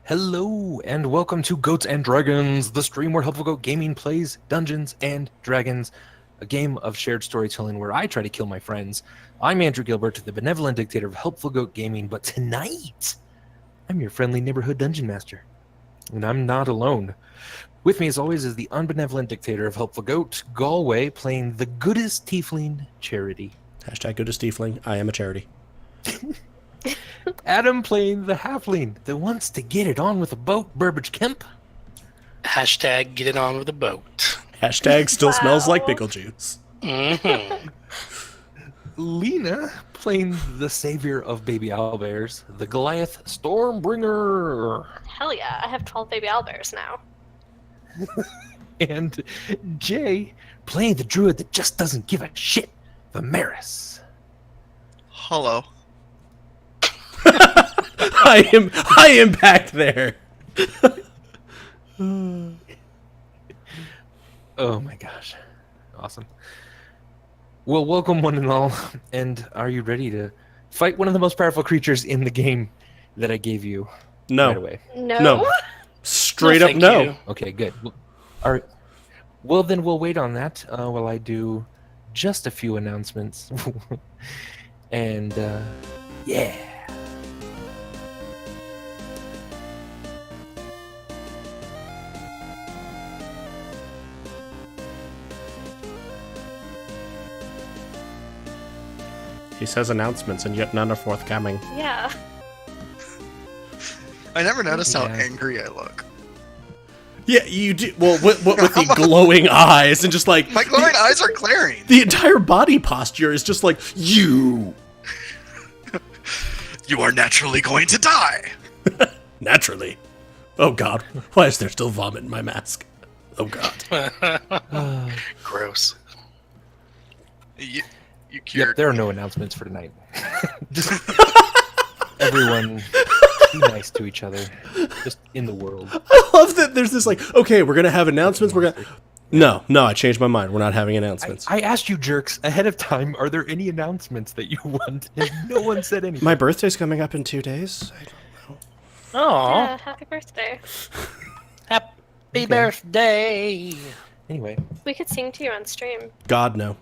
Hello, and welcome to Goats and Dragons, the stream where Helpful Goat Gaming plays Dungeons and Dragons, a game of shared storytelling where I try to kill my friends. I'm Andrew Gilbert, the benevolent dictator of Helpful Goat Gaming, but tonight, I'm your friendly neighborhood dungeon master. And I'm not alone. With me, as always, is the unbenevolent dictator of Helpful Goat, Galway, playing the goodest tiefling, Charity. Hashtag goodest tiefling, I am a charity. Adam playing the halfling that wants to get it on with a boat, Burbage Kemp. Hashtag get it on with a boat. Hashtag still smells like pickle juice. Mm-hmm. Lena playing the savior of baby owlbears, the Goliath Stormbringer. Hell yeah, I have 12 baby owlbears now. And Jay playing the druid that just doesn't give a shit, the Maris. Hello. I am back there. Oh my gosh. Awesome. Well, welcome one and all, and are you ready to fight one of the most powerful creatures in the game that I gave you No. right away? No. Straight No, up thank no. you. Okay, good. All right. Well, then we'll wait on that while I do just a few announcements. And, yeah. He says announcements and yet none are forthcoming. Yeah. I never noticed how Yeah. angry I look. Yeah, you do. Well, what with the glowing eyes and just like My glowing eyes are glaring. the entire body posture is just like you. You are naturally going to die. Naturally. Oh God, why is there still vomit in my mask? Oh God. Gross. You Yep, cured. there are no announcements for tonight. Just everyone be nice to each other, just in the world. I love that there's this like, okay, we're gonna have announcements. We're gonna. No, I changed my mind. We're not having announcements. I asked you jerks ahead of time, are there any announcements that you want? And no one said anything. My birthday's coming up in 2 days. I don't know. Oh, Yeah, happy birthday. happy birthday. Anyway, We could sing to you on stream. God no.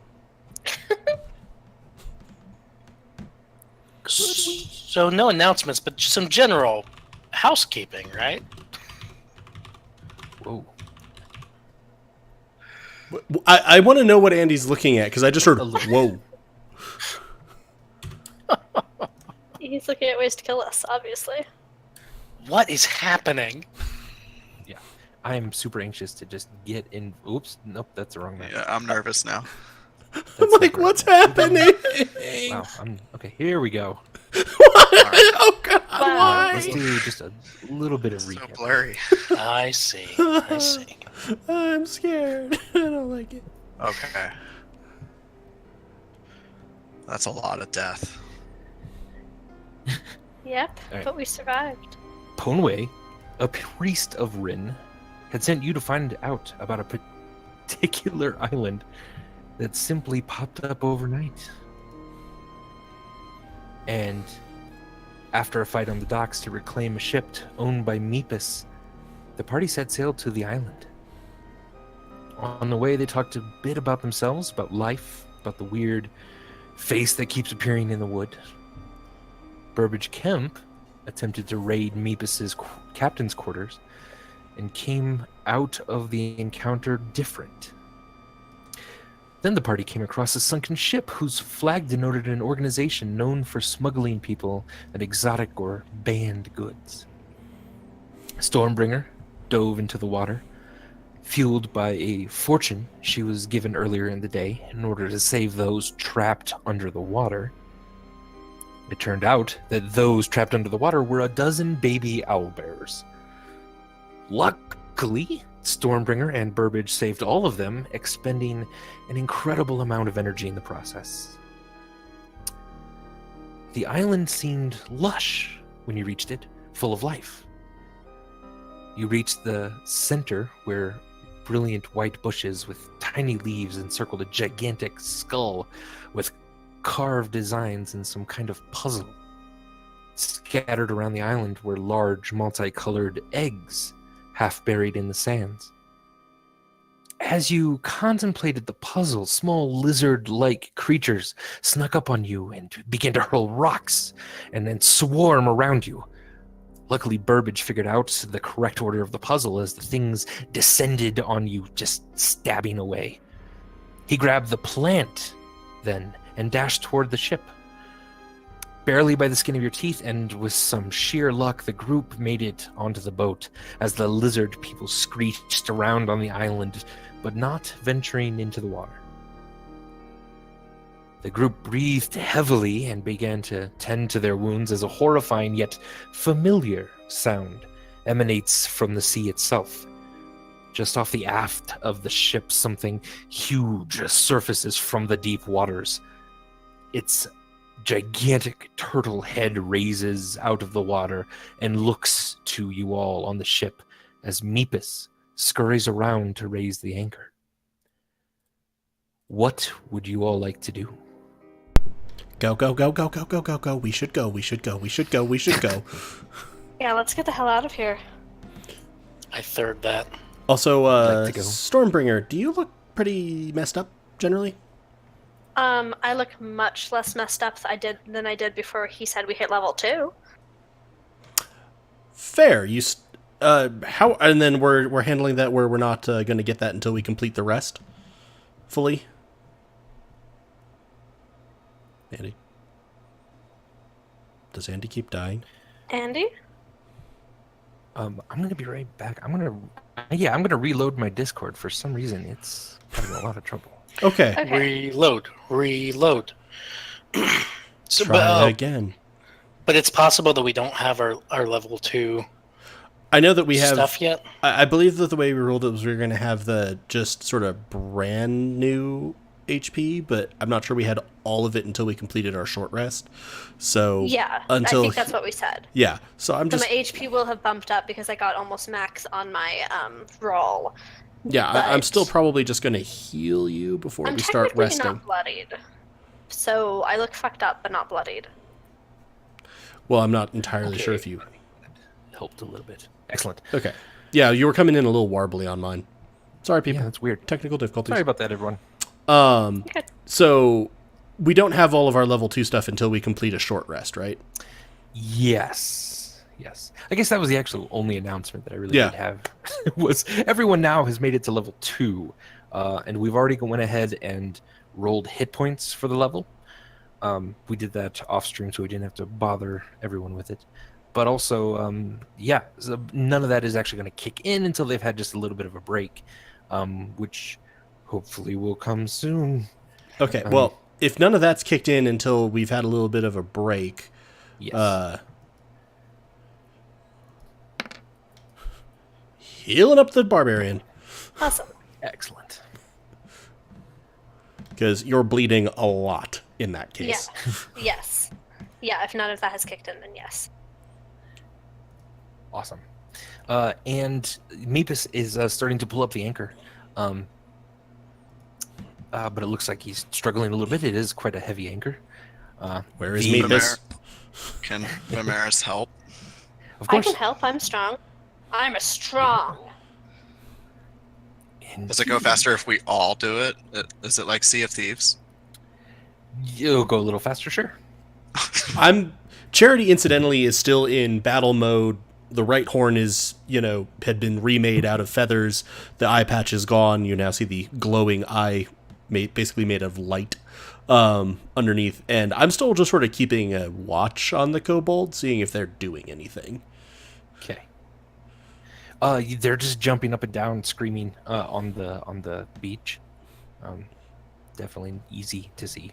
So no announcements, but just some general housekeeping, right? whoa. I want to know what Andy's looking at because I just heard whoa. He's looking at ways to kill us, obviously. What is happening? Yeah, I am super anxious to just get in. Oops, nope, that's the wrong map. Yeah, I'm nervous now. I'm like, what's happening? Wow, okay, here we go. Oh God, Wow. Let's why? do just a little bit of So recap. blurry. I see. I see. I'm scared. I don't like it. Okay. That's a lot of death. Yep, Alright. but we survived. Ponway, a priest of Ryn, had sent you to find out about a particular island that simply popped up overnight. And after a fight on the docks to reclaim a ship owned by Meepus, the party set sail to the island. On the way, they talked a bit about themselves, about life, about the weird face that keeps appearing in the wood. Burbage Kemp attempted to raid Meepus's captain's quarters and came out of the encounter different. Then the party came across a sunken ship whose flag denoted an organization known for smuggling people and exotic or banned goods. Stormbringer dove into the water, fueled by a fortune she was given earlier in the day in order to save those trapped under the water. It turned out that those trapped under the water were a dozen baby owlbears. Luckily, Stormbringer and Burbage saved all of them, expending an incredible amount of energy in the process. The island seemed lush when you reached it, full of life. You reached the center where brilliant white bushes with tiny leaves encircled a gigantic skull with carved designs and some kind of puzzle. Scattered around the island were large, multicolored eggs, half buried in the sands. As you contemplated the puzzle, small lizard-like creatures snuck up on you and began to hurl rocks and then swarm around you. Luckily, Burbage figured out the correct order of the puzzle as the things descended on you, just stabbing away. He grabbed the plant then and dashed toward the ship. Barely by the skin of your teeth, and with some sheer luck, the group made it onto the boat as the lizard people screeched around on the island, but not venturing into the water. The group breathed heavily and began to tend to their wounds as a horrifying yet familiar sound emanates from the sea itself. Just off the aft of the ship, something huge surfaces from the deep waters. Its gigantic turtle head raises out of the water and looks to you all on the ship as Meepus scurries around to raise the anchor. What would you all like to do? Go, go, go, go, go, go, go, go. We should go, we should go, we should go, we should go. Yeah, let's get the hell out of here. I third that. Also, like to go. Stormbringer, do you look pretty messed up, generally? I look much less messed up than I did before he said we hit level 2. Fair. How? And then we're handling that where we're not going to get that until we complete the rest fully. Andy, does Andy keep dying? Andy? I'm gonna be right back. I'm gonna reload my Discord. For some reason, it's having a lot of trouble. Okay. Okay. Reload. So, Try again. But it's possible that we don't have our level 2 I know that we have stuff yet. I believe that the way we ruled it was we were going to have the just sort of brand new HP, but I'm not sure we had all of it until we completed our short rest. So Yeah, until I think that's what we said. yeah. So I'm So just my HP will have bumped up because I got almost max on my roll. yeah. I'm still probably just going to heal you before I'm we start technically resting. not bloodied. So I look fucked up, but not bloodied. Well, I'm not entirely sure if you. Helped a little bit. Excellent. Okay. Yeah, you were coming in a little warbly on mine. Sorry, people. Yeah, that's weird. Technical difficulties. Sorry about that, everyone. Okay. So we don't have all of our level 2 stuff until we complete a short rest, right? Yes. I guess that was the actual only announcement that I really Yeah. did have. Was everyone now has made it to level 2, and we've already went ahead and rolled hit points for the level. We did that off stream, so we didn't have to bother everyone with it. But also, so none of that is actually going to kick in until they've had just a little bit of a break, which hopefully will come soon. Okay. Well, if none of that's kicked in until we've had a little bit of a break, Yes. Healing up the barbarian Awesome. Excellent. because you're bleeding a lot in that case. Yeah. Yes. Yeah, if none of that has kicked in, then yes. Awesome. And Meepus is starting to pull up the anchor. But it looks like he's struggling a little bit. It is quite a heavy anchor. Where is The- Meepus? Can Vimeris help? Of I course. can help. I'm strong. I'm a strong. Does it go faster if we all do it? Is it like Sea of Thieves? You'll go a little faster, sure. Charity, incidentally, is still in battle mode. The right horn is, had been remade out of feathers. The eye patch is gone. You now see the glowing eye, basically made of light, underneath. And I'm still just sort of keeping a watch on the kobold, seeing if they're doing anything. Okay. They're just jumping up and down, screaming on the beach. Definitely easy to see.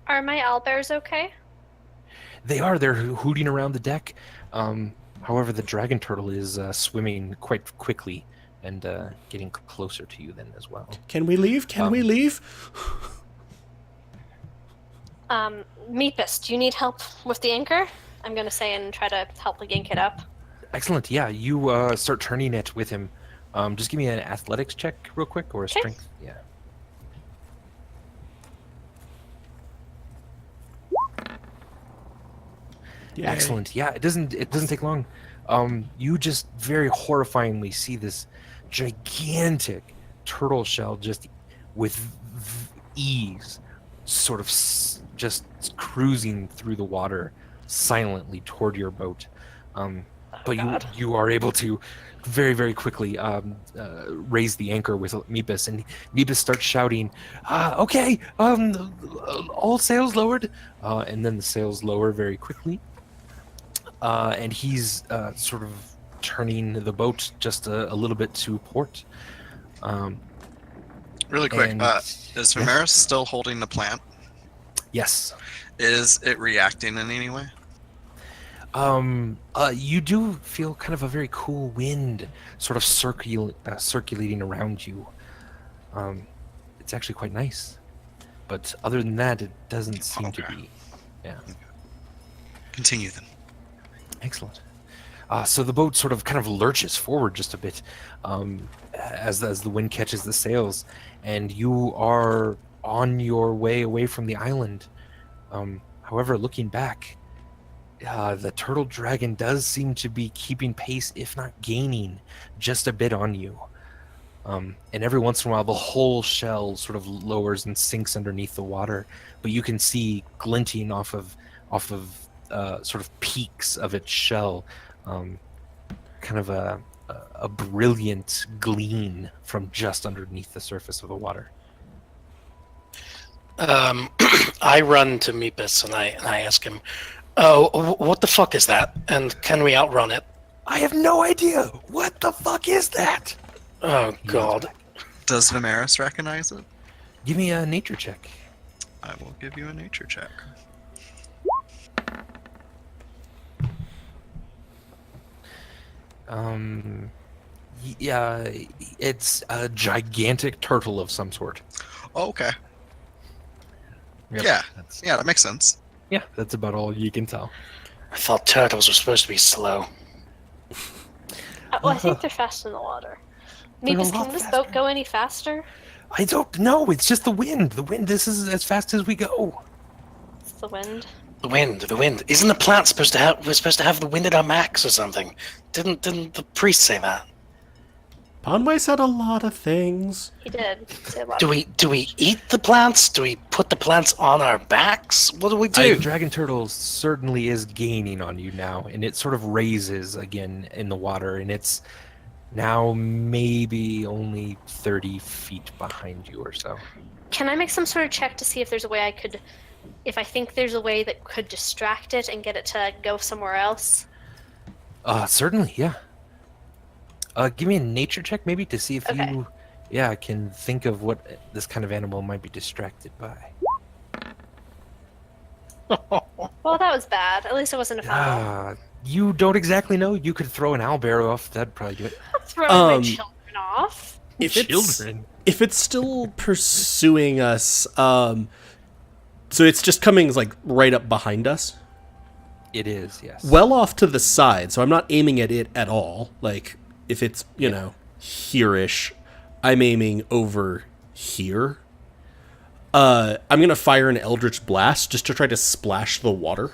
Are my owlbears okay? They are. They're hooting around the deck. However, the dragon turtle is swimming quite quickly and getting closer to you then as well. Can we leave? Can we leave? Meepus, do you need help with the anchor? I'm gonna say and try to help yank it up. Excellent. Yeah, you start turning it with him. Just give me an athletics check real quick or a Okay. strength. Yeah. Yay. Excellent. Yeah, it doesn't take long. You just very horrifyingly see this gigantic turtle shell just with ease, sort of just cruising through the water silently toward your boat. But God. you are able to very, very quickly raise the anchor with Meepus, and Meepus starts shouting, "Okay, all sails lowered," and then the sails lower very quickly, and he's sort of turning the boat just a little bit to port. Really quick, And- is Vimeris still holding the plant? Yes. Is it reacting in any way? You do feel kind of a very cool wind sort of circulating around you. It's actually quite nice. But other than that, it doesn't seem to Okay. be. Yeah. Continue then. Excellent. So the boat sort of kind of lurches forward just a bit as the wind catches the sails, and you are on your way away from the island. However, looking back, the turtle dragon does seem to be keeping pace, if not gaining, just a bit on you. And every once in a while, the whole shell sort of lowers and sinks underneath the water, but you can see glinting off of sort of peaks of its shell, kind of a brilliant gleam from just underneath the surface of the water. I run to Meepus and I ask him, "Oh, what the fuck is that? And can we outrun it?" I have no idea. What the fuck is that? Oh God. Does Vimeris recognize it? Give me a nature check. I will give you a nature check. Yeah, it's a gigantic turtle of some sort. Oh, okay. Yep, Yeah. that's, Yeah, that makes sense. yeah, that's about all you can tell. I thought turtles were supposed to be slow. Well, I think they're fast in the water. They're a Meepus, lot can this faster. boat go any faster? I don't know. It's just the wind. The wind. This is as fast as we go. It's the wind. The wind. Isn't the plant supposed to have? We're supposed to have the wind at our max or something. Didn't the priest say that? Ponway said a lot of things. He did say a lot. Do we eat the plants? Do we put the plants on our backs? What do we do? The dragon turtle certainly is gaining on you now, and it sort of raises again in the water, and it's now maybe only 30 feet behind you or so. Can I make some sort of check to see if there's a way I could, if I think there's a way that could distract it and get it to go somewhere else? Certainly, yeah. Give me a nature check maybe to see if Okay. you, can think of what this kind of animal might be distracted by. Well, that was bad. At least it wasn't a fumble. You don't exactly know. You could throw an owlbear off. That'd probably do it. Throwing my um, children off. If it's Children. if it's still pursuing us, so it's just coming like right up behind us, It is, yes. well off to the side. So I'm not aiming at it at all. Like if it's here-ish, I'm aiming over here. I'm gonna fire an Eldritch Blast just to try to splash the water.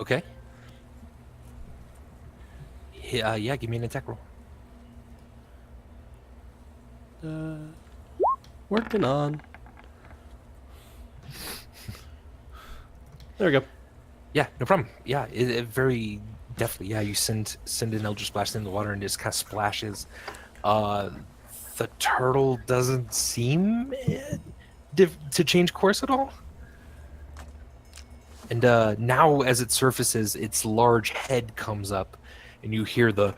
Okay. Yeah, give me an attack roll. Working on. There we go. Yeah, no problem. Yeah, it very definitely. Yeah, you send an Eldritch Blast in the water and it just kind of splashes. The turtle doesn't seem to change course at all. And now, as it surfaces, its large head comes up, and you hear the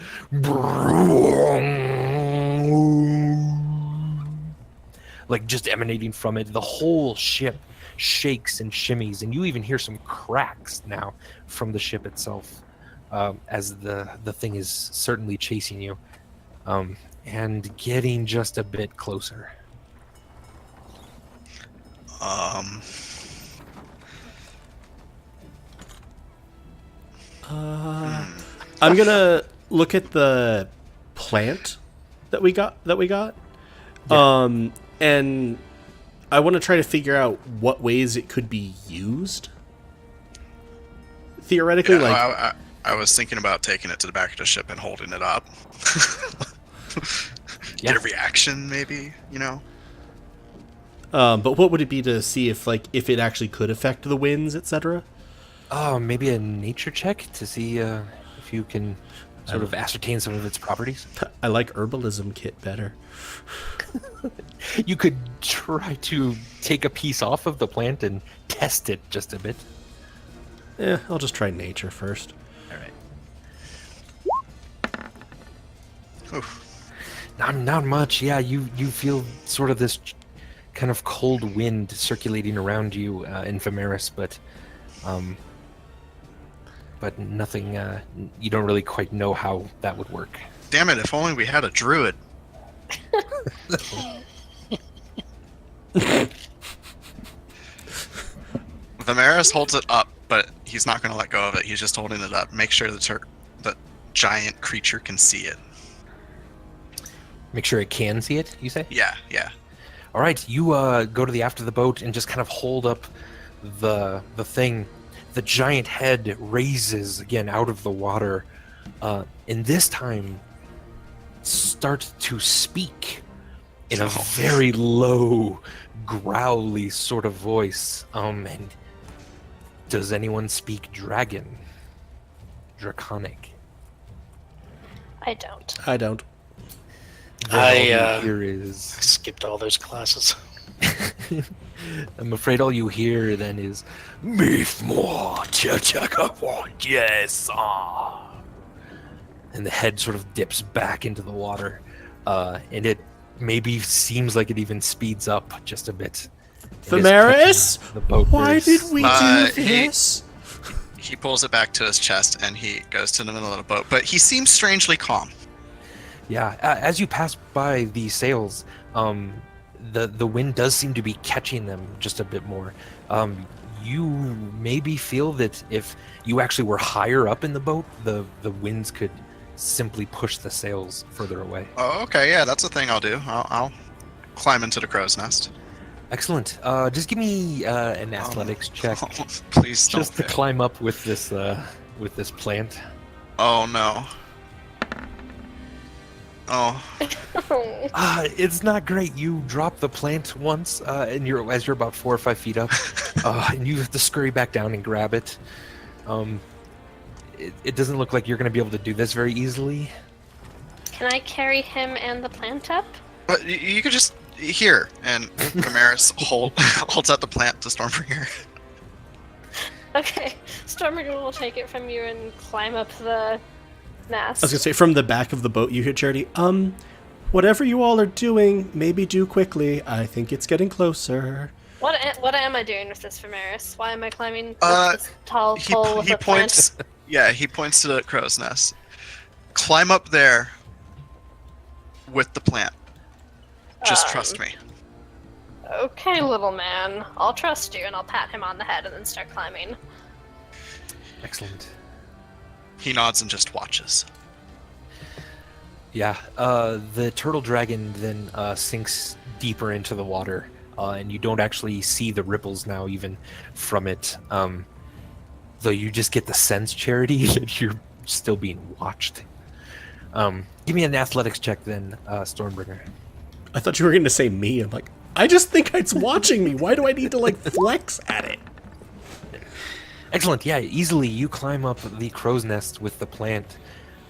like just emanating from it. The whole ship shakes and shimmies, and you even hear some cracks now from the ship itself, as the thing is certainly chasing you, and getting just a bit closer. I'm gonna look at the plant that we got. And I want to try to figure out what ways it could be used. theoretically, like I was thinking about taking it to the back of the ship and holding it up. Yeah. Get a reaction, maybe, you know? but what would it be to see if it actually could affect the winds, etc.? Oh, maybe a nature check to see if you can sort of ascertain some of its properties. I like herbalism kit better. You could try to take a piece off of the plant and test it just a bit. I'll just try nature first. All right. Oof. Not much. Yeah, you feel sort of this kind of cold wind circulating around you in Vimeris, but nothing. You don't really quite know how that would work. Damn it, if only we had a druid. Vimeris holds it up, but he's not going to let go of it. He's just holding it up. Make sure the giant creature can see it. Make sure it can see it, you say? Yeah. All right, you go to the aft of the boat and just kind of hold up the thing. The giant head raises again out of the water, and this time start to speak in a very low, growly sort of voice. And does anyone speak dragon? Draconic? I don't. I don't. Then all I you hear is... skipped all those classes. I'm afraid all you hear then is beef more, yes. And the head sort of dips back into the water, and it maybe seems like it even speeds up just a bit. It is Vimeris, catching the boat why very did we Uh, do this? He pulls it back to his chest and he goes to the middle of the boat, but he seems strangely calm. Yeah, as you pass by the sails, the wind does seem to be catching them just a bit more. You maybe feel that if you actually were higher up in the boat, the winds could simply push the sails further away. Oh, okay, yeah, that's a thing I'll do. I'll climb into the crow's nest. Excellent. Just give me an athletics check, Please don't just to fail. climb up with this plant. Oh no. Oh, It's not great. You drop the plant once, and as you're about 4 or 5 feet up, and you have to scurry back down and grab it. It doesn't look like you're going to be able to do this very easily. Can I carry him and the plant up? but you could just here, and Vimeris holds out the plant to Stormbringer. Okay, Stormbringer will take it from you and climb up the mast. I was gonna say, from the back of the boat, you hear Charity. Whatever you all are doing, maybe do quickly. I think it's getting closer. What am I doing with this, Vimeris? Why am I climbing up this tall pole with He a plant? points. Yeah, he points to the crow's nest. Climb up there with the plant. Just trust me. Okay, little man. I'll trust you, and I'll pat him on the head and then start climbing. Excellent. He nods and just watches. Yeah, the turtle dragon then sinks deeper into the water, and you don't actually see the ripples now even from it, though you just get the sense, Charity, that you're still being watched. Give me an athletics check then, Stormbringer. I thought you were going to say me. I'm like, I just think it's watching me. Why do I need to, like, flex at it? Excellent, yeah, easily you climb up the crow's nest with the plant,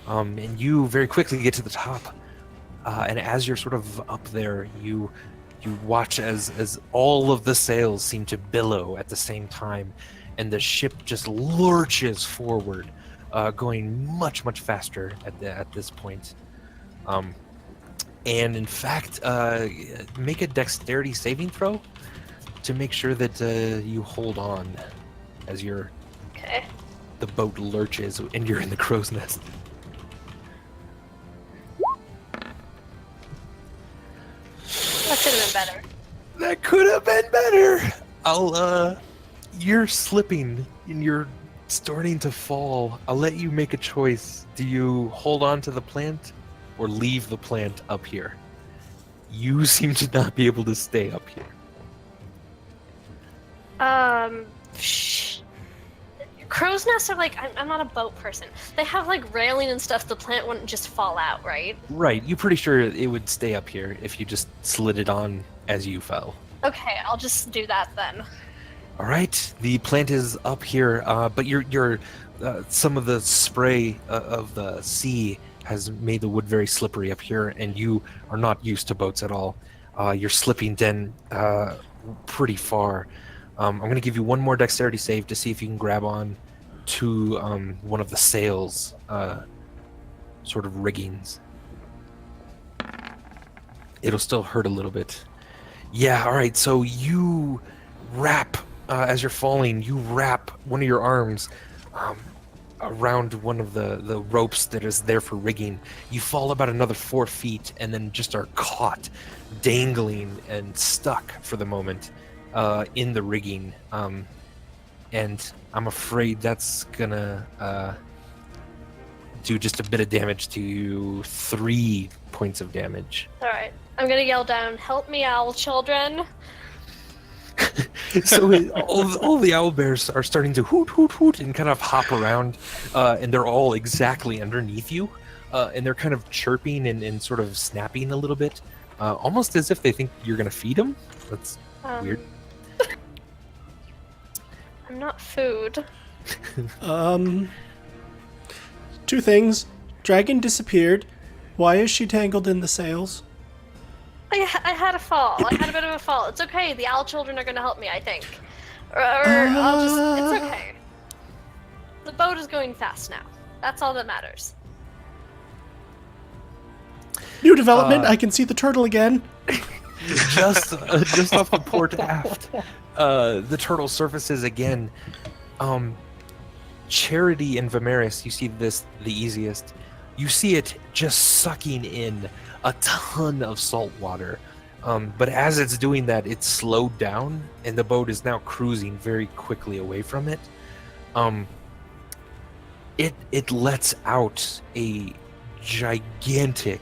and you very quickly get to the top. And as you're sort of up there, you watch as all of the sails seem to billow at the same time, and the ship just lurches forward, going much faster at this point. And in fact, make a dexterity saving throw to make sure that you hold on as Okay. the boat lurches and you're in the crow's nest. That should have been better. That could have been better. You're slipping and you're starting to fall. I'll let you make a choice. Do you hold on to the plant or leave the plant up here? You seem to not be able to stay up here. crow's nests are like, I'm not a boat person. They have like railing and stuff. The plant wouldn't just fall out, right? Right, you're pretty sure it would stay up here if you just slid it on as you fell. Okay, I'll just do that then. All right, the plant is up here, but you're some of the spray of the sea has made the wood very slippery up here, and you are not used to boats at all. You're slipping then pretty far. I'm going to give you one more dexterity save to see if you can grab on to one of the sails, sort of riggings. It'll still hurt a little bit. Yeah, all right, so you wrap, as you're falling, you wrap one of your arms around one of the ropes that is there for rigging. You fall about another 4 feet and then just are caught, dangling and stuck for the moment in the rigging. And I'm afraid that's gonna do just a bit of damage to you. 3 points of damage. All right, I'm gonna yell down, "Help me, owl children!" So all the owlbears are starting to hoot, hoot, hoot, and kind of hop around, and they're all exactly underneath you, and they're kind of chirping and sort of snapping a little bit, almost as if they think you're going to feed them. That's weird. I'm not food. 2 things. Dragon disappeared. Why is she tangled in the sails? I had a fall. I had a bit of a fall. It's okay. The owl children are going to help me, I think. Or I'll just... It's okay. The boat is going fast now. That's all that matters. New development. I can see the turtle again. just off the port aft, the turtle surfaces again. Charity and Vimeris, you see this the easiest. You see it just sucking in a ton of salt water, but as it's doing that, it's slowed down, and the boat is now cruising very quickly away from it. It lets out a gigantic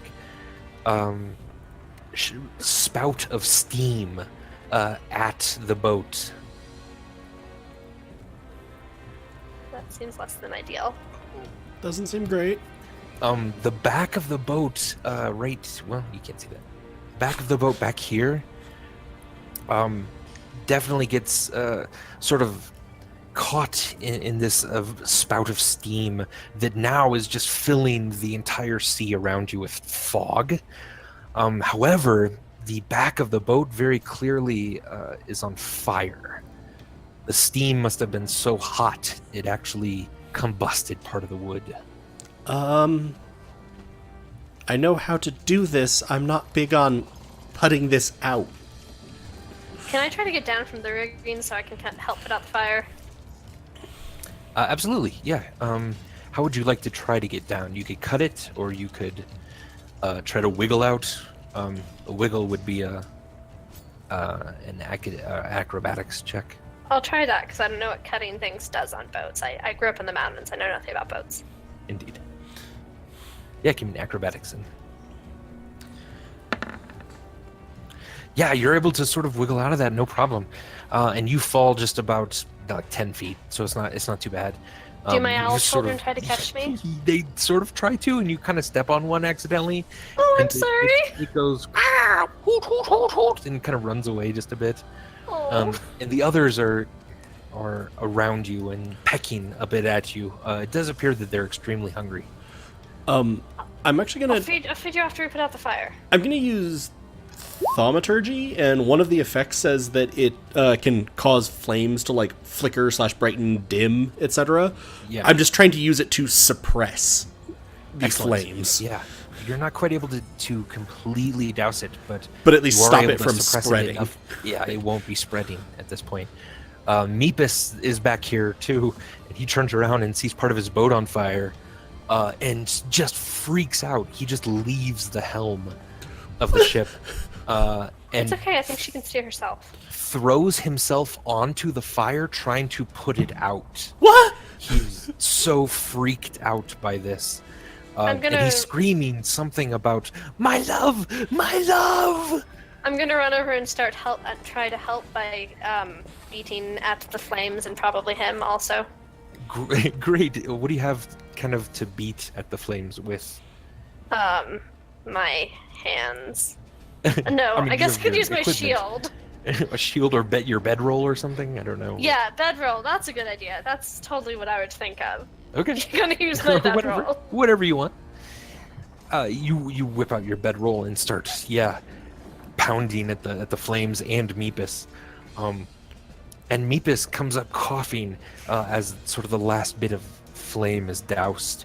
spout of steam at the boat. That seems less than ideal. Doesn't seem great. The back of the boat, well, you can't see that. Back of the boat back here, definitely gets sort of caught in this spout of steam that now is just filling the entire sea around you with fog. However, the back of the boat very clearly is on fire. The steam must have been so hot it actually combusted part of the wood. I know how to do this. I'm not big on putting this out. Can I try to get down from the rigging so I can help put out the fire? Absolutely, yeah. How would you like to try to get down? You could cut it, or you could try to wiggle out. A wiggle would be an acrobatics check. I'll try that, because I don't know what cutting things does on boats. I grew up in the mountains. I know nothing about boats. Indeed. Yeah, give me an acrobatics. Yeah, you're able to sort of wiggle out of that, no problem. And you fall just about like 10 feet, so it's not too bad. Do my owl children try to catch me? They sort of try to, and you kind of step on one accidentally. Oh, I'm and sorry. It goes, "Ah, hoot, hoot, hoot, hoot," and kind of runs away just a bit. Oh. And the others are around you and pecking a bit at you. It does appear that they're extremely hungry. I'm actually gonna. I'll feed you after we put out the fire. I'm gonna use thaumaturgy, and one of the effects says that it can cause flames to like flicker / brighten, dim, etc. Yeah. I'm just trying to use it to suppress the Excellent. flames. Yeah, you're not quite able to completely douse it, but at least you are stop able it to from suppress spreading. enough. Yeah, it won't be spreading at this point. Meepus is back here too, and he turns around and sees part of his boat on fire, and just freaks out. He just leaves the helm of the ship, and It's okay. I think she can steer herself. throws himself onto the fire, trying to put it out. What? He's so freaked out by this. I'm And he's screaming something about, "My love! My love!" I'm gonna run over and try to help by beating at the flames, and probably him also. Great. What do you have kind of to beat at the flames with? My hands. No, I mean, I you guess have I could your use my equipment. shield. A shield or your bedroll or something? I don't know. Yeah, bedroll. That's a good idea. That's totally what I would think of. Okay. You're gonna use my bedroll. Whatever you want. You whip out your bedroll and start pounding at the flames and Meepus. And Meepus comes up coughing as sort of the last bit of flame is doused.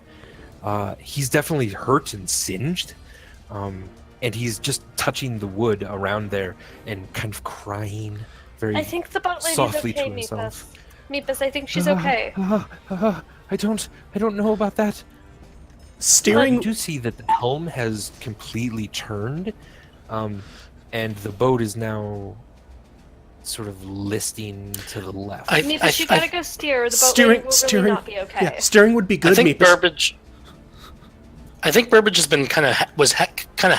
He's definitely hurt and singed. And he's just touching the wood around there and kind of crying very I think the boat lady's softly okay, to himself. Meepus, I think she's okay. I don't know about that. You Steering. do see that the helm has completely turned, and the boat is now sort of listing to the left. Meepus, you gotta go steer. The boat Steering. lady will Steering. really not be okay. Yeah, steering would be good. I think Meepus. Burbage has been kind of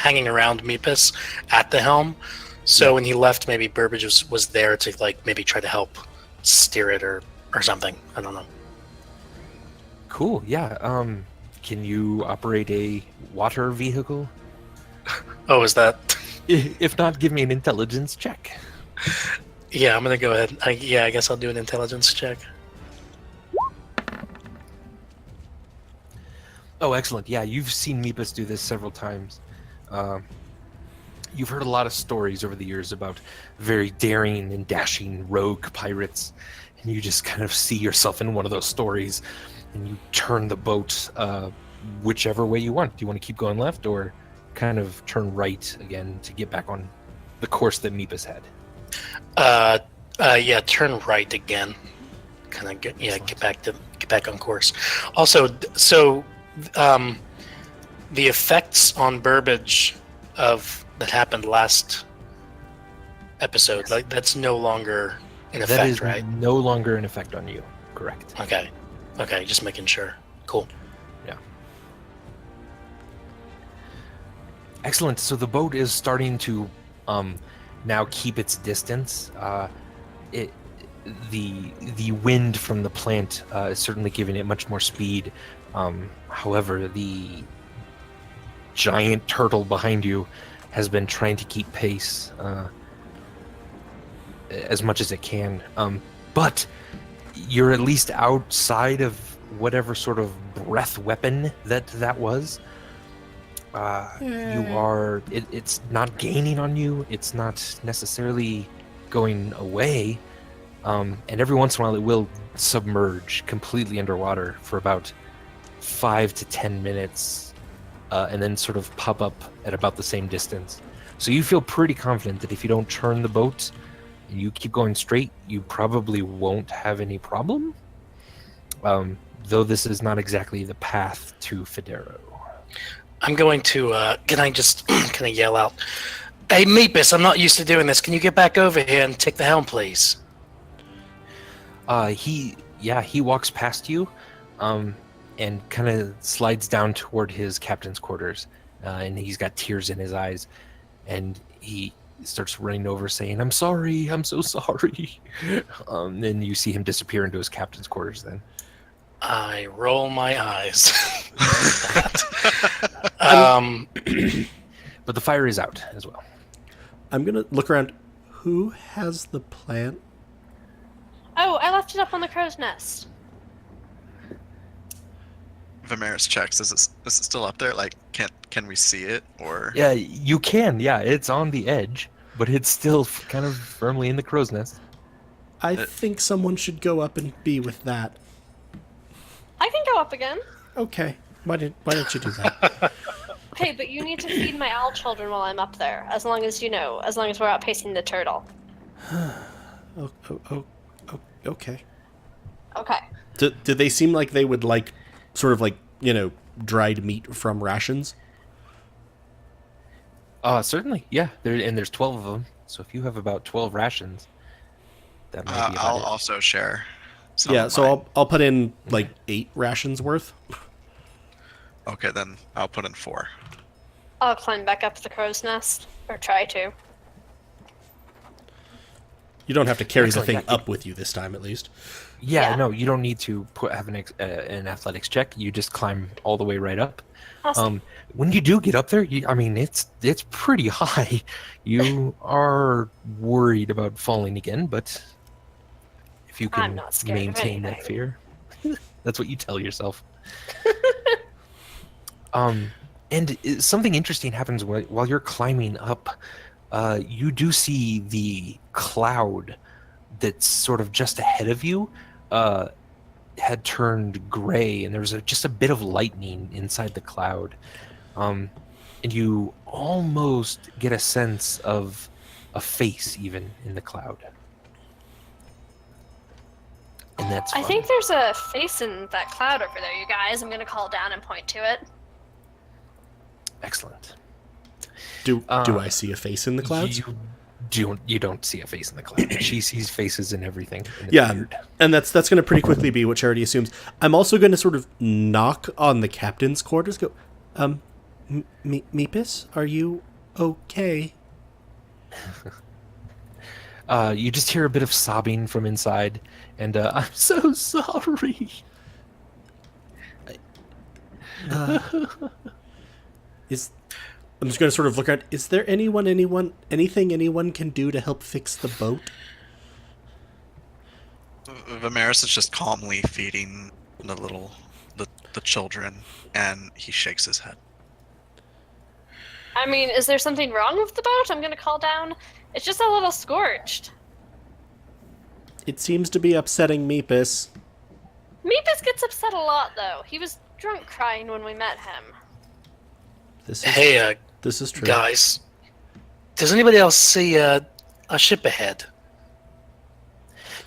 hanging around Meepus at the helm. So when he left, maybe Burbage was there to like maybe try to help steer it or something. I don't know. Cool. Yeah. Can you operate a water vehicle? Oh, is that? If not, give me an intelligence check. Yeah, I'm gonna go ahead. I guess I'll do an intelligence check. Oh, excellent. Yeah, you've seen Meepus do this several times. You've heard a lot of stories over the years about very daring and dashing rogue pirates, and you just kind of see yourself in one of those stories, and you turn the boat whichever way you want. Do you want to keep going left or kind of turn right again to get back on the course that Meepus had? Yeah, turn right again. Kind of get back on course. Also, so the effects on Burbage that happened last episode, Yes. like that's no longer in That effect, is right? no longer in effect on you. Correct. Okay, just making sure. Cool. Yeah. Excellent. So the boat is starting to now keep its distance. The wind from the plant is certainly giving it much more speed. However, the giant turtle behind you has been trying to keep pace as much as it can. But you're at least outside of whatever sort of breath weapon that was. You are. It's not gaining on you. It's not necessarily going away. And every once in a while, it will submerge completely underwater for about 5 to 10 minutes, and then sort of pop up at about the same distance. So you feel pretty confident that if you don't turn the boat and you keep going straight, you probably won't have any problem. Though this is not exactly the path to Federo. I'm going to. Can I just kind of yell out, "Hey, Meepus! I'm not used to doing this. Can you get back over here and take the helm, please?" He walks past you, and kind of slides down toward his captain's quarters, and he's got tears in his eyes, and he starts running over saying, "I'm sorry, I'm so sorry." Then you see him disappear into his captain's quarters. Then I roll my eyes. but the fire is out as well. I'm gonna look around. Who has the plant? Oh, I left it up on the crow's nest. Vimeris checks. Is it still up there? Like, can we see it or? Yeah, you can. Yeah, it's on the edge, but it's still kind of firmly in the crow's nest. I think someone should go up and be with that. I can go up again. Okay. Why don't you do that? Okay, but you need to feed my owl children while I'm up there, as long as we're outpacing the turtle. Okay. Okay. Do they seem like they would like, sort of like, dried meat from rations? Certainly, yeah. There's 12 of them, so if you have about 12 rations, that might be about I'll it. also share. Some Yeah, of so mine. I'll put in like 8 rations worth. Okay, then I'll put in 4. I'll climb back up the crow's nest, or try to. You don't have to carry Excellent, the thing yeah. up with you this time, at least. Yeah, Yeah. no, you don't need to have an athletics check. You just climb all the way right up. Awesome. When you do get up there, I mean, it's pretty high. You are worried about falling again, but if you I'm can not scared of maintain that anything. fear, that's what you tell yourself. And something interesting happens while you're climbing up. You do see the cloud that's sort of just ahead of you had turned gray, and there was just a bit of lightning inside the cloud. And you almost get a sense of a face even in the cloud. And that's I fun. think there's a face in that cloud over there, you guys. I'm gonna call down and point to it. Excellent. Do I see a face in the clouds? You don't see a face in the cloud. She sees faces in everything. And it's Yeah, weird. and that's going to pretty quickly be what Charity assumes. I'm also going to sort of knock on the captain's quarters. Go, Meepus, are you okay? You just hear a bit of sobbing from inside, and I'm so sorry. I'm just going to sort of look at. Is there anything anyone can do to help fix the boat? Vimeris is just calmly feeding the children, and he shakes his head. I mean, is there something wrong with the boat? I'm gonna call down. It's just a little scorched. It seems to be upsetting Meepus. Meepus gets upset a lot, though. He was drunk crying when we met him. Hey, This is true. guys. Does anybody else see a ship ahead?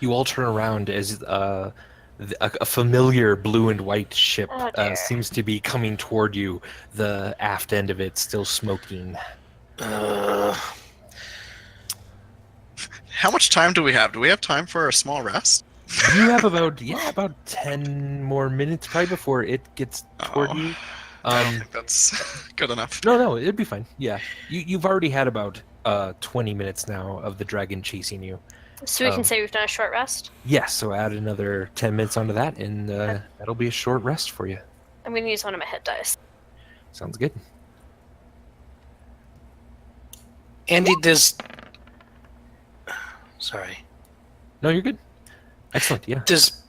You all turn around as a familiar blue and white ship Oh, dear. seems to be coming toward you. The aft end of it still smoking. Uh, How much time do we have? Do we have time for a small rest? You have about 10 more minutes probably before it gets toward Oh, you. I don't think that's good enough. No, it'd be fine. Yeah, you've already had about 20 minutes now of the dragon chasing you. So we can say we've done a short rest. Yes, so add another 10 minutes onto that, and that'll be a short rest for you. I'm gonna use one of my hit dice. Sounds good. Andy, Sorry. No, you're good. Excellent. Yeah. Does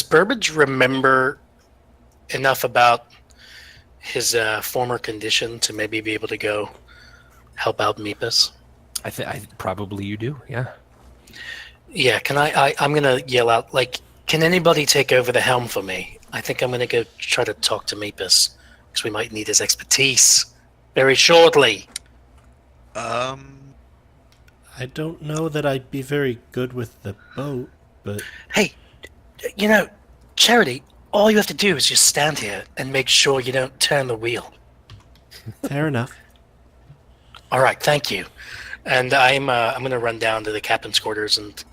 Burbage remember enough about his former condition to maybe be able to go help out Meepus? I probably you do. Yeah. Yeah, can I'm gonna yell out, like, can anybody take over the helm for me? I think I'm gonna go try to talk to Meepus, because we might need his expertise very shortly. I don't know that I'd be very good with the boat, but Hey, Charity, all you have to do is just stand here and make sure you don't turn the wheel. fair enough. All right, thank you. And I'm gonna run down to the captain's quarters and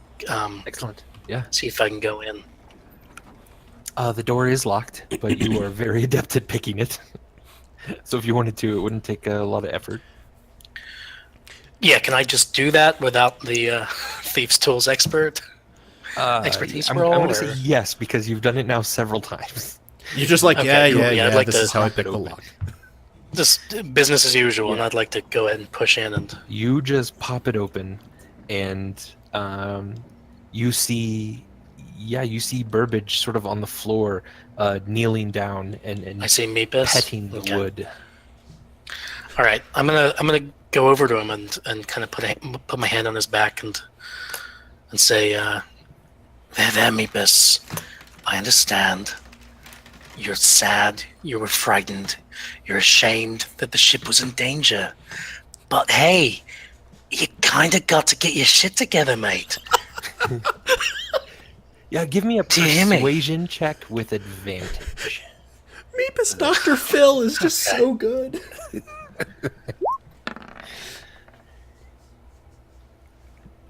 Excellent. Yeah. see if I can go in. The door is locked, but you are very adept at picking it. So if you wanted to, it wouldn't take a lot of effort. Yeah, can I just do that without the Thieves' Tools expertise I'm roll? going to or- say yes because you've done it now several times. You're just like, Okay, cool. yeah, Yeah, I'd like this to is how I pop pick it the open. lock. Just business as usual, and I'd like to go ahead and push in and... You just pop it open, and you see Burbage sort of on the floor, kneeling down and I see Meepus. petting the Okay. wood. All right, I'm gonna go over to him and kind of put my hand on his back and say, there, Meepus. I understand. You're sad. You were frightened. You're ashamed that the ship was in danger. But hey, you kind of got to get your shit together, mate. Yeah, give me a Do you hear me? persuasion check with advantage. Meepus Dr. Phil is just so good.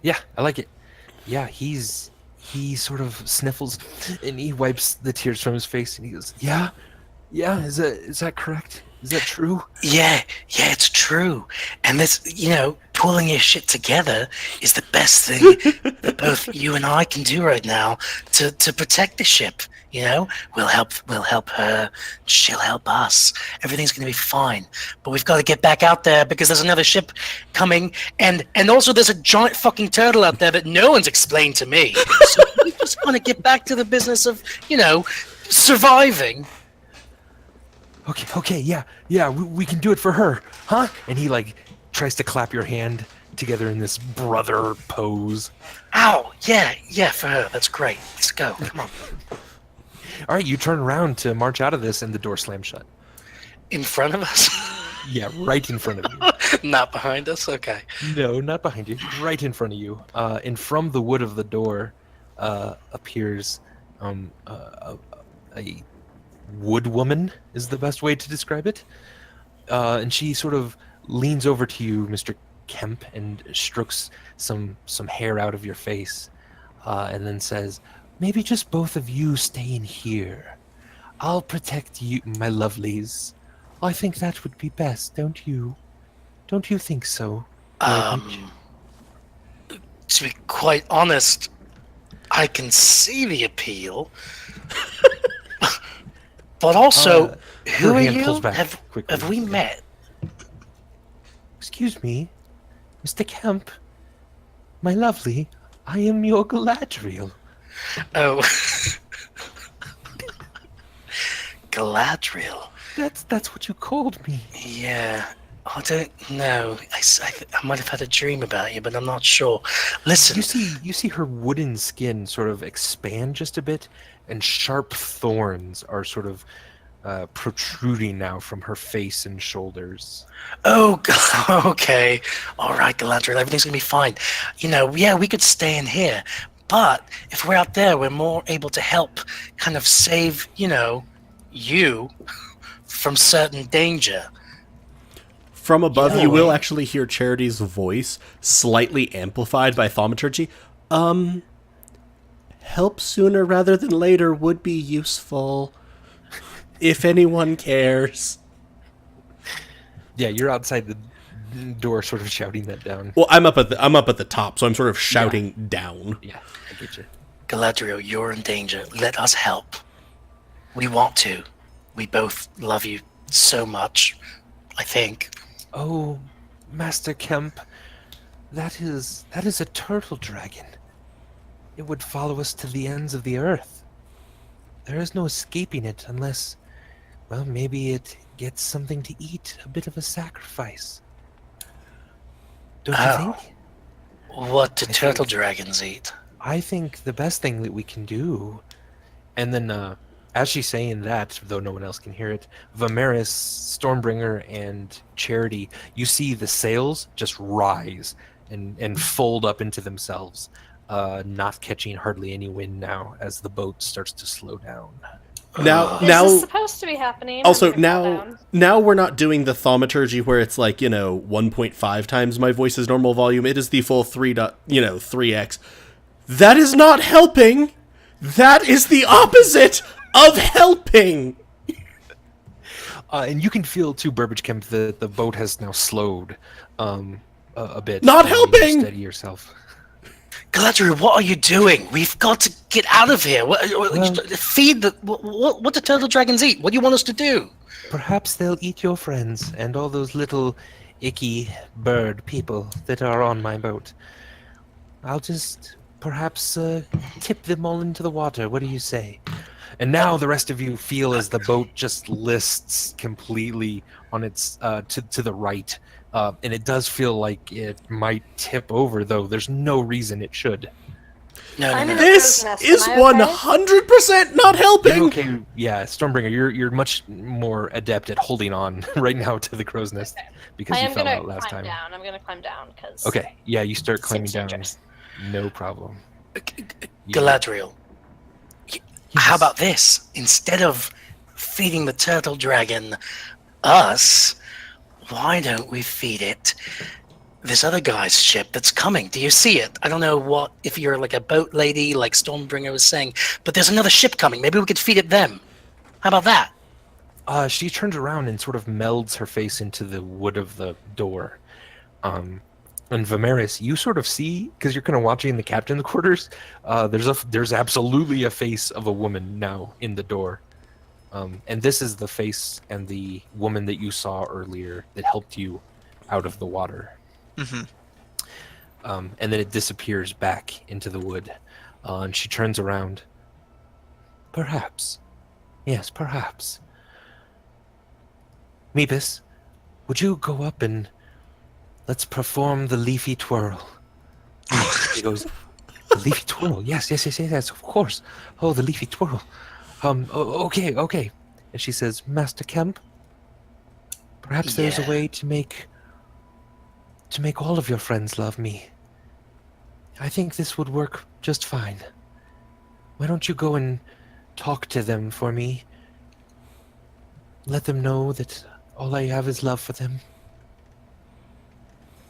Yeah, I like it. Yeah, he sort of sniffles and he wipes the tears from his face and he goes, "Yeah, is that correct? Is that true? Yeah, it's true. And this, pulling your shit together is the best thing that both you and I can do right now to protect the ship. We'll help her. She'll help us. Everything's gonna be fine. But we've got to get back out there because there's another ship coming, and also there's a giant fucking turtle out there that no one's explained to me. So we just want to get back to the business of, surviving. Okay, yeah, we can do it for her, huh? And he like tries to clap your hand together in this brother pose. Ow! Yeah, for her. That's great. Let's go. Come on. All right, you turn around to march out of this, and the door slams shut. In front of us? Yeah, right in front of you. Not behind us? Okay. No, not behind you. Right in front of you. And from the wood of the door appears a wood woman is the best way to describe it. And she sort of leans over to you, Mr. Kemp, and strokes some hair out of your face, and then says, "Maybe just both of you stay in here. I'll protect you, my lovelies. I think that would be best, don't you? Don't you think so?" To be quite honest, I can see the appeal. But also, who her are hand you? pulls back quickly. Have we met? Excuse me, Mr. Kemp. My lovely, I am your Galadriel. Oh. Galadriel. That's what you called me. Yeah. I don't know. I might have had a dream about you, but I'm not sure. Listen. You see her wooden skin sort of expand just a bit, and sharp thorns are sort of protruding now from her face and shoulders. Oh, okay. All right, Galadriel, everything's going to be fine. Yeah, we could stay in here, but if we're out there, we're more able to help kind of save, you from certain danger. From above, you will actually hear Charity's voice, slightly amplified by thaumaturgy. Help sooner rather than later would be useful, if anyone cares. Yeah, you're outside the door, sort of shouting that down. Well, I'm up at the top, so I'm sort of shouting down. Yeah, I get you. Galadriel, you're in danger. Let us help. We want to. We both love you so much, I think. Oh, Master Kemp, that is a turtle dragon. It would follow us to the ends of the earth. There is no escaping it unless, well, maybe it gets something to eat, a bit of a sacrifice. Don't you think? What do turtle dragons eat? I think the best thing that we can do, and then as she's saying that, though no one else can hear it, Vimeris, Stormbringer, and Charity, you see the sails just rise and fold up into themselves, not catching hardly any wind now as the boat starts to slow down. Now, This is supposed to be happening. also I'm gonna fall down. now we're not doing the thaumaturgy where it's like 1.5 times my voice's normal volume. It is the full 3x. That is not helping. That is the opposite of helping. And you can feel too, Burbage Kemp, that the boat has now slowed a bit. Not You need to helping! Steady yourself. Galadriel, what are you doing? We've got to get out of here. Feed the... What do turtle dragons eat? What do you want us to do? Perhaps they'll eat your friends and all those little icky bird people that are on my boat. I'll just perhaps tip them all into the water. What do you say? And now the rest of you feel as the boat just lists completely on its to the right. And it does feel like it might tip over, though there's no reason it should. No. This Am I is okay? 100% not helping. You're okay, yeah, Stormbringer, you're much more adept at holding on right now to the crow's nest because I you am fell gonna out last climb time. down. I'm gonna climb down because. Okay, yeah, you start climbing Seems down. dangerous. No problem. Galadriel, Yes. how about this? Instead of feeding the turtle dragon us, why don't we feed it this other guy's ship that's coming? Do you see it? I don't know if you're like a boat lady, like Stormbringer was saying, but there's another ship coming. Maybe we could feed it them. How about that? She turns around and sort of melds her face into the wood of the door. And Vimeris, you sort of see, because you're kind of watching the captain's quarters, there's absolutely a face of a woman now in the door. And this is the face and the woman that you saw earlier that helped you out of the water. Mm-hmm. And then it disappears back into the wood. And she turns around. Perhaps. Yes, perhaps. Meepus, would you go up and let's perform the leafy twirl? He goes, the leafy twirl? Yes, of course. Oh, the leafy twirl. Okay. And she says, Master Kemp, perhaps there's a way to make all of your friends love me. I think this would work just fine. Why don't you go and talk to them for me? Let them know that all I have is love for them.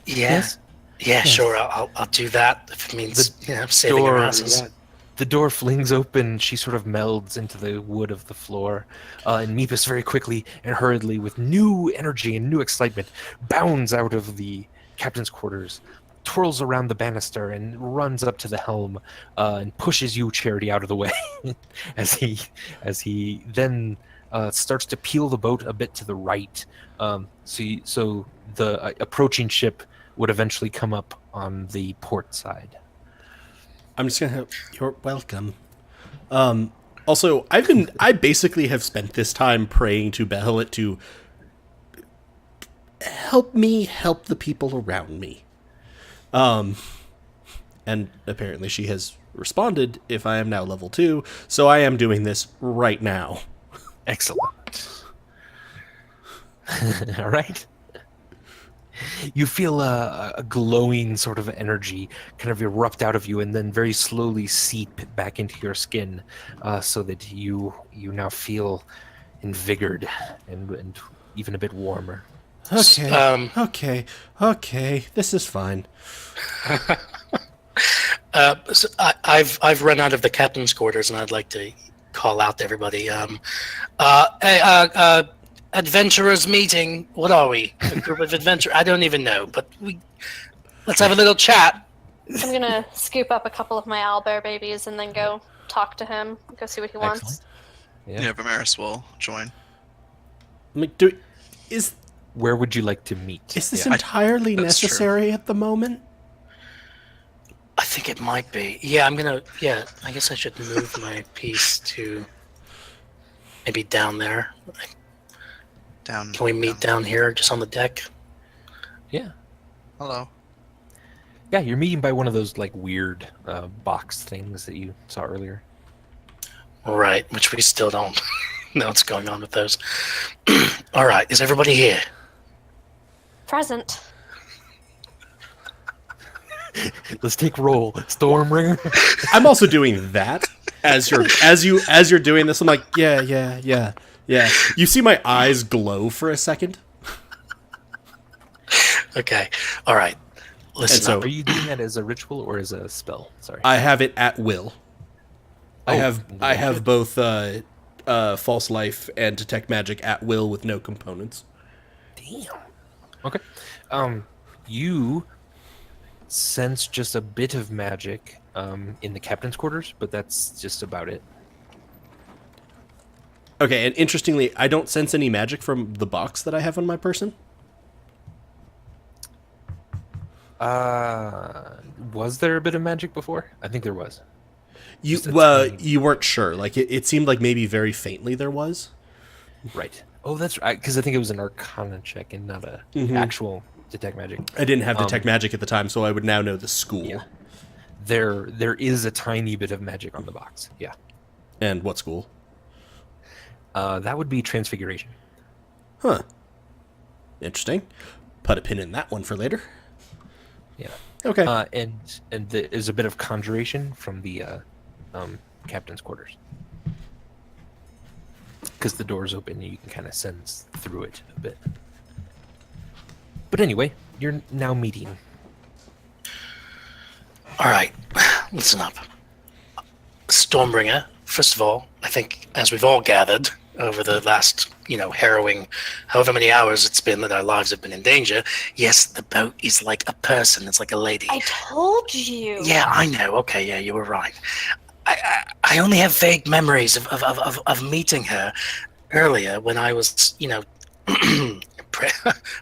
Yeah. Yes? Yeah, Yes. sure. I'll do that if it means saving Door, our asses. yeah. The door flings open. She sort of melds into the wood of the floor. And Meepus very quickly and hurriedly, with new energy and new excitement, bounds out of the captain's quarters, twirls around the banister, and runs up to the helm and pushes you, Charity, out of the way as he then starts to peel the boat a bit to the right. So the approaching ship would eventually come up on the port side. I'm just gonna have, you're welcome. Also, I basically have spent this time praying to Behelit to help me help the people around me. And apparently she has responded if I am now level 2, so I am doing this right now. Excellent. All right. You feel a glowing sort of energy kind of erupt out of you and then very slowly seep back into your skin, so that you now feel invigorated and even a bit warmer. Okay, this is fine. So I've run out of the captain's quarters, and I'd like to call out to everybody. Adventurers meeting. What are we? A group of adventurers? I don't even know, but let's have a little chat. I'm gonna scoop up a couple of my owlbear babies and then go talk to him, go see what he wants. Excellent. Yeah, Vimeris will join. I'm like, Where would you like to meet? is this Yeah. entirely That's true. necessary at the moment? I think it might be. Yeah, I guess I should move my piece to maybe down there. Down. Can we meet down here, just on the deck? Yeah. Hello. Yeah, you're meeting by one of those like weird box things that you saw earlier. Right, which we still don't know what's going on with those. All right, is everybody here? Present. Let's take roll. Stormbringer. I'm also doing that as you're doing this. I'm like, yeah. You see my eyes glow for a second. Okay, all right. Listen And so- up. Are you doing that as a ritual or as a spell? Sorry. I have it at will. I Oh, have both false life and detect magic at will with no components. Damn. Okay. You sense just a bit of magic in the captain's quarters, but that's just about it. Okay, and interestingly, I don't sense any magic from the box that I have on my person. Was there a bit of magic before? I think there was. You Just a tiny- you weren't sure. Like it seemed like maybe very faintly there was. Right. Oh, that's right. Because I think it was an Arcana check and not a actual detect magic. I didn't have detect magic at the time, so I would now know the school. Yeah. There is a tiny bit of magic on the box. Yeah. And what school? That would be Transfiguration. Huh. Interesting. Put a pin in that one for later. Yeah. Okay. And there's a bit of Conjuration from the captain's quarters. Because the door's open and you can kind of sense through it a bit. But anyway, you're now meeting. All right, listen up. Stormbringer, first of all, I think, as we've all gathered, over the last, harrowing, however many hours it's been that our lives have been in danger. Yes, the boat is like a person. It's like a lady. I told you. Yeah, I know. Okay, yeah, you were right. I only have vague memories of meeting her earlier when I was,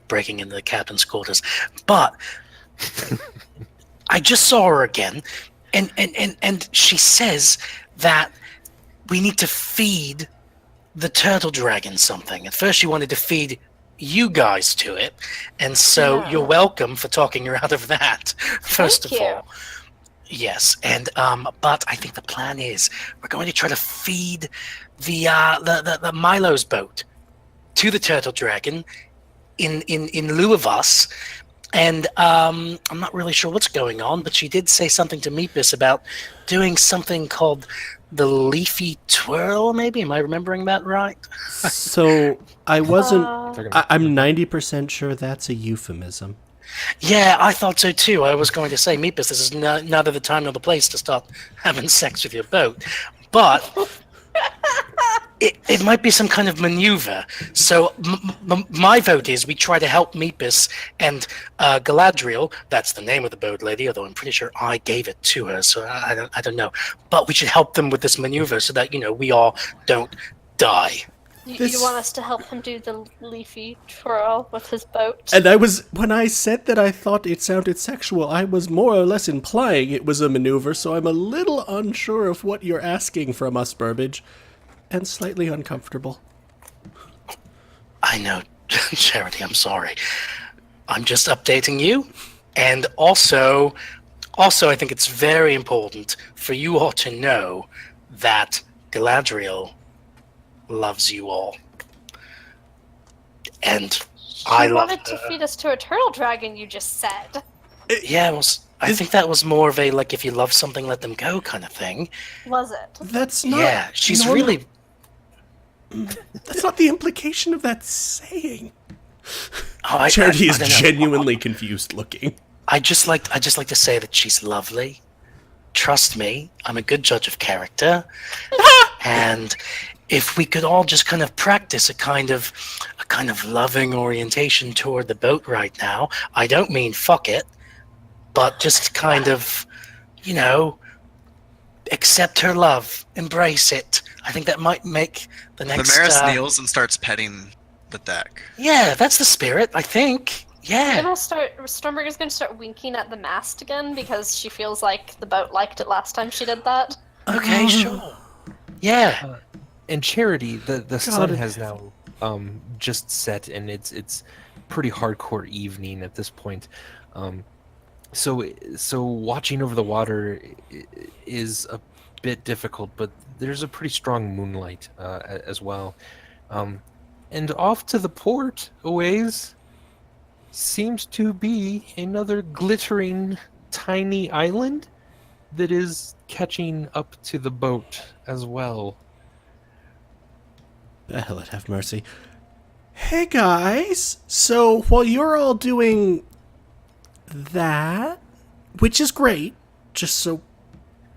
breaking into the captain's quarters. But I just saw her again, and she says that we need to feed the turtle dragon something. At first she wanted to feed you guys to it, and so No. you're welcome for talking her out of that, first Thank of you. all. Yes, and but I think the plan is we're going to try to feed the Milo's boat to the turtle dragon in lieu of us. And I'm not really sure what's going on, but she did say something to Meepus about doing something called the leafy twirl, maybe? Am I remembering that right? So I wasn't. Uh, I'm 90% sure that's a euphemism. Yeah, I thought so too. I was going to say, Meepus, this is neither the time nor the place to start having sex with your boat. But it might be some kind of maneuver. So my vote is we try to help Meepus and Galadriel. That's the name of the boat lady, although I'm pretty sure I gave it to her, so I don't know. But we should help them with this maneuver so that, we all don't die. you want us to help him do the leafy twirl with his boat? And when I said that I thought it sounded sexual, I was more or less implying it was a maneuver, so I'm a little unsure of what you're asking from us, Burbage, and slightly uncomfortable. I know, Charity, I'm sorry. I'm just updating you. And also, I think it's very important for you all to know that Galadriel loves you all. And I She love wanted to her. feed us to a turtle dragon, you just said. Yeah, well, I think that was more of a, like, if you love something, let them go kind of thing. Was it? That's not. Yeah, she's normal. really... That's not the implication of that saying. Oh, Charity I is don't know. genuinely confused looking. I just like to say that she's lovely. Trust me, I'm a good judge of character. And if we could all just kind of practice a kind of loving orientation toward the boat right now. I don't mean fuck it, but just kind of, accept her love, embrace it. I think that might make the next. Damaris kneels and starts petting the deck. Yeah, that's the spirit. I think. Yeah. Stormbreaker's gonna start winking at the mast again because she feels like the boat liked it last time she did that. Okay, sure. Yeah. And Charity, the sun God. has now just set, and it's pretty hardcore evening at this point. So watching over the water is a bit difficult, but there's a pretty strong moonlight as well. And off to the port a ways seems to be another glittering tiny island that is catching up to the boat as well. Hell, have mercy. Hey guys, so while you're all doing that, which is great, just so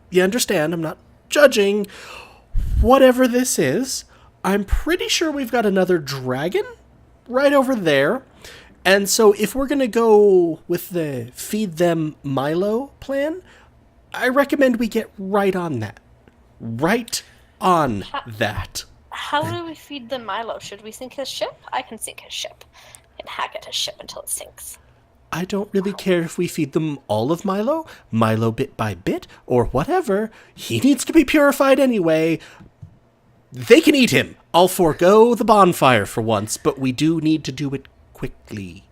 you understand, I'm not judging, whatever this is, I'm pretty sure we've got another dragon right over there. And so if we're going to go with the feed them Milo plan, I recommend we get right on that. Right on that. How do we feed the Milo? Should we sink his ship? I can sink his ship. And hack at his ship until it sinks. I don't really care if we feed them all of Milo bit by bit, or whatever. He needs to be purified anyway. They can eat him. I'll forego the bonfire for once, but we do need to do it quickly.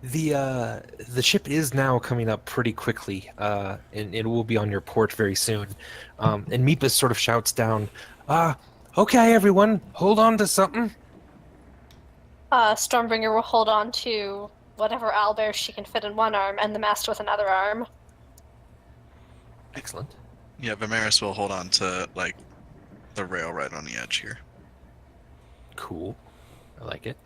The ship is now coming up pretty quickly, and it will be on your port very soon. And Meepus sort of shouts down, okay, everyone, hold on to something. Stormbringer will hold on to whatever owlbear she can fit in one arm and the mast with another arm. Excellent. Yeah, Vimeris will hold on to, like, the rail right on the edge here. Cool. I like it.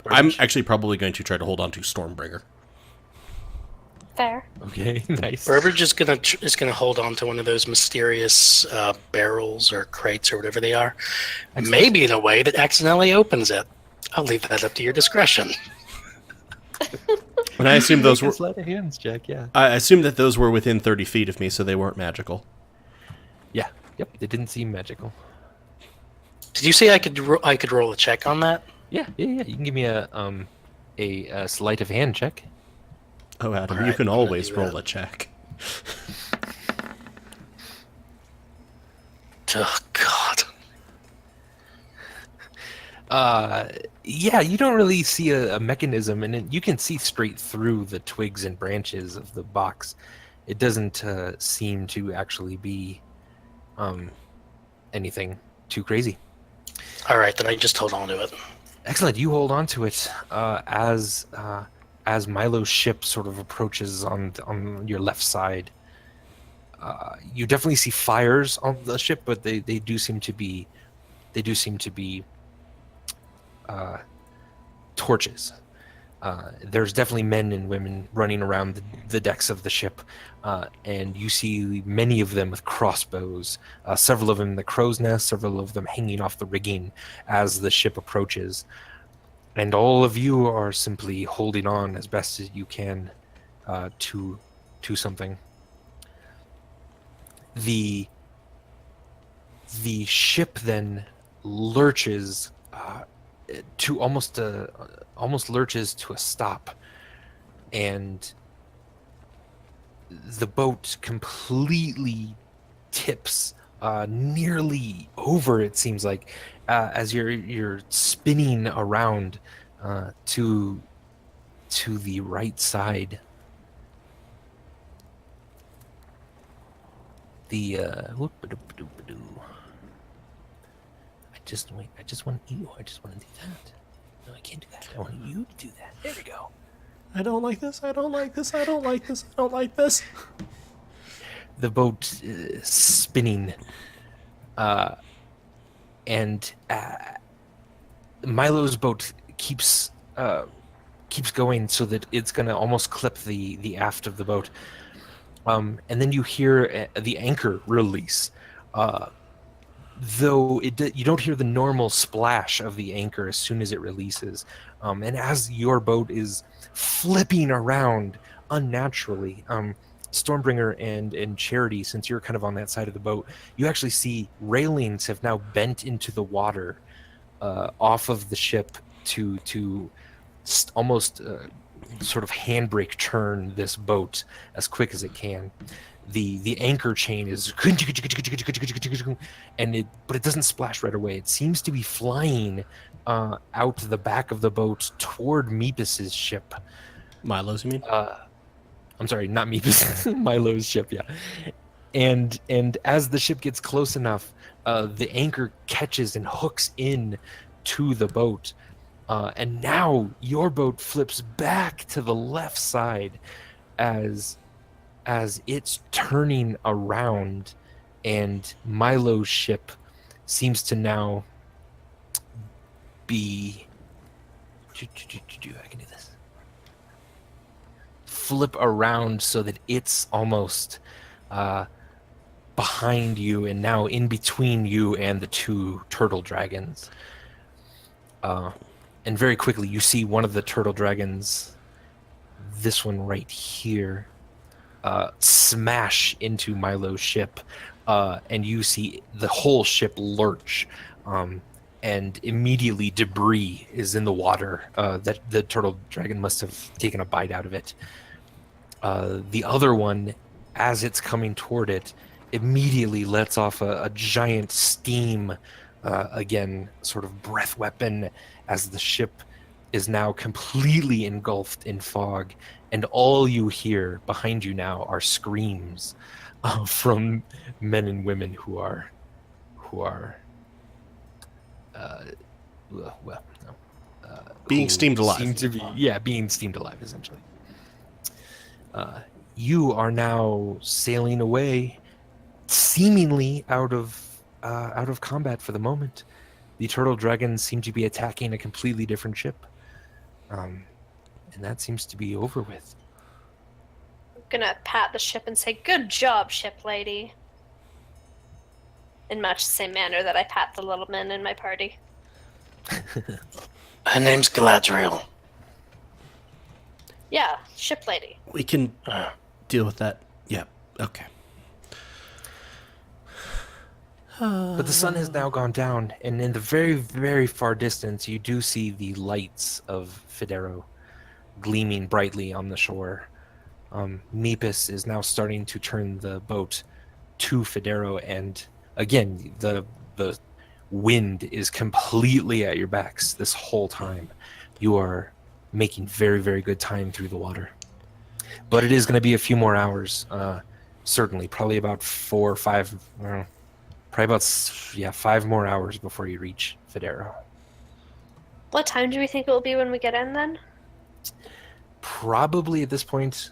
I'm actually probably going to try to hold on to Stormbringer. Fair. Okay, nice. Burbage is gonna hold on to one of those mysterious barrels or crates or whatever they are, Excellent. maybe in a way that accidentally opens it. I'll leave that up to your discretion. And I assume those Make a were. sleight of hands check, yeah. I assume that those were within 30 feet of me, so they weren't magical. Yeah, yep, they didn't seem magical. Did you say I could roll a check on that? Yeah. You can give me a sleight of hand check. Oh, Adam, All you right, can I'm gonna always do roll that. a check. Oh God. Yeah, you don't really see a mechanism, and you can see straight through the twigs and branches of the box. It doesn't seem to actually be anything too crazy. All right, then I just hold on to it. Excellent. You hold on to it as Milo's ship sort of approaches on your left side. You definitely see fires on the ship, but they do seem to be torches. There's definitely men and women running around the decks of the ship, and you see many of them with crossbows, several of them in the crow's nest, several of them hanging off the rigging as the ship approaches. And all of you are simply holding on as best as you can to something. The ship then lurches to almost lurches to a stop, and the boat completely tips nearly over, it seems like, as you're spinning around to the right side. The I just want you. I just want to do that. No, I can't do that. I want you to do that. There we go. I don't like this. I don't like this. I don't like this. I don't like this. The boat spinning, and Milo's boat keeps going so that it's gonna almost clip the aft of the boat. And then you hear the anchor release. Though you don't hear the normal splash of the anchor as soon as it releases. And as your boat is flipping around unnaturally, Stormbringer and Charity, since you're kind of on that side of the boat, you actually see railings have now bent into the water off of the ship to almost sort of handbrake turn this boat as quick as it can. The anchor chain is but it doesn't splash right away. It seems to be flying out the back of the boat toward Meepus's ship. Milo's, you mean? I'm sorry, not Meepus, Milo's ship, yeah. And as the ship gets close enough, the anchor catches and hooks in to the boat. And now your boat flips back to the left side as it's turning around, and Milo's ship seems to now be... I can do this. Flip around so that it's almost behind you and now in between you and the two turtle dragons. And very quickly you see one of the turtle dragons, this one right here, smash into Milo's ship, and you see the whole ship lurch, and immediately debris is in the water that the turtle dragon must have taken a bite out of it. The other one, as it's coming toward it, immediately lets off a giant steam, again, sort of breath weapon, as the ship is now completely engulfed in fog, and all you hear behind you now are screams from men and women who are Being steamed alive. Seem to be, being steamed alive, essentially. You are now sailing away, seemingly out of combat for the moment. The turtle dragons seem to be attacking a completely different ship, and that seems to be over with. gonna pat the ship and say, "Good job, ship lady." In much the same manner that I pat the little men in my party. Her name's Galadriel. Yeah, ship lady. We can Uh, deal with that. Yeah. Okay. But the sun has now gone down, and in the very, very far distance, you do see the lights of Fidero gleaming brightly on the shore. Mepis is now starting to turn the boat to Fidero, and again, the wind is completely at your backs this whole time. You are making very, very good time through the water. But it is going to be a few more hours, certainly, probably about 4 or 5, probably about 5 more hours before you reach Fidero. What time do we think it will be when we get in then? Probably at this point,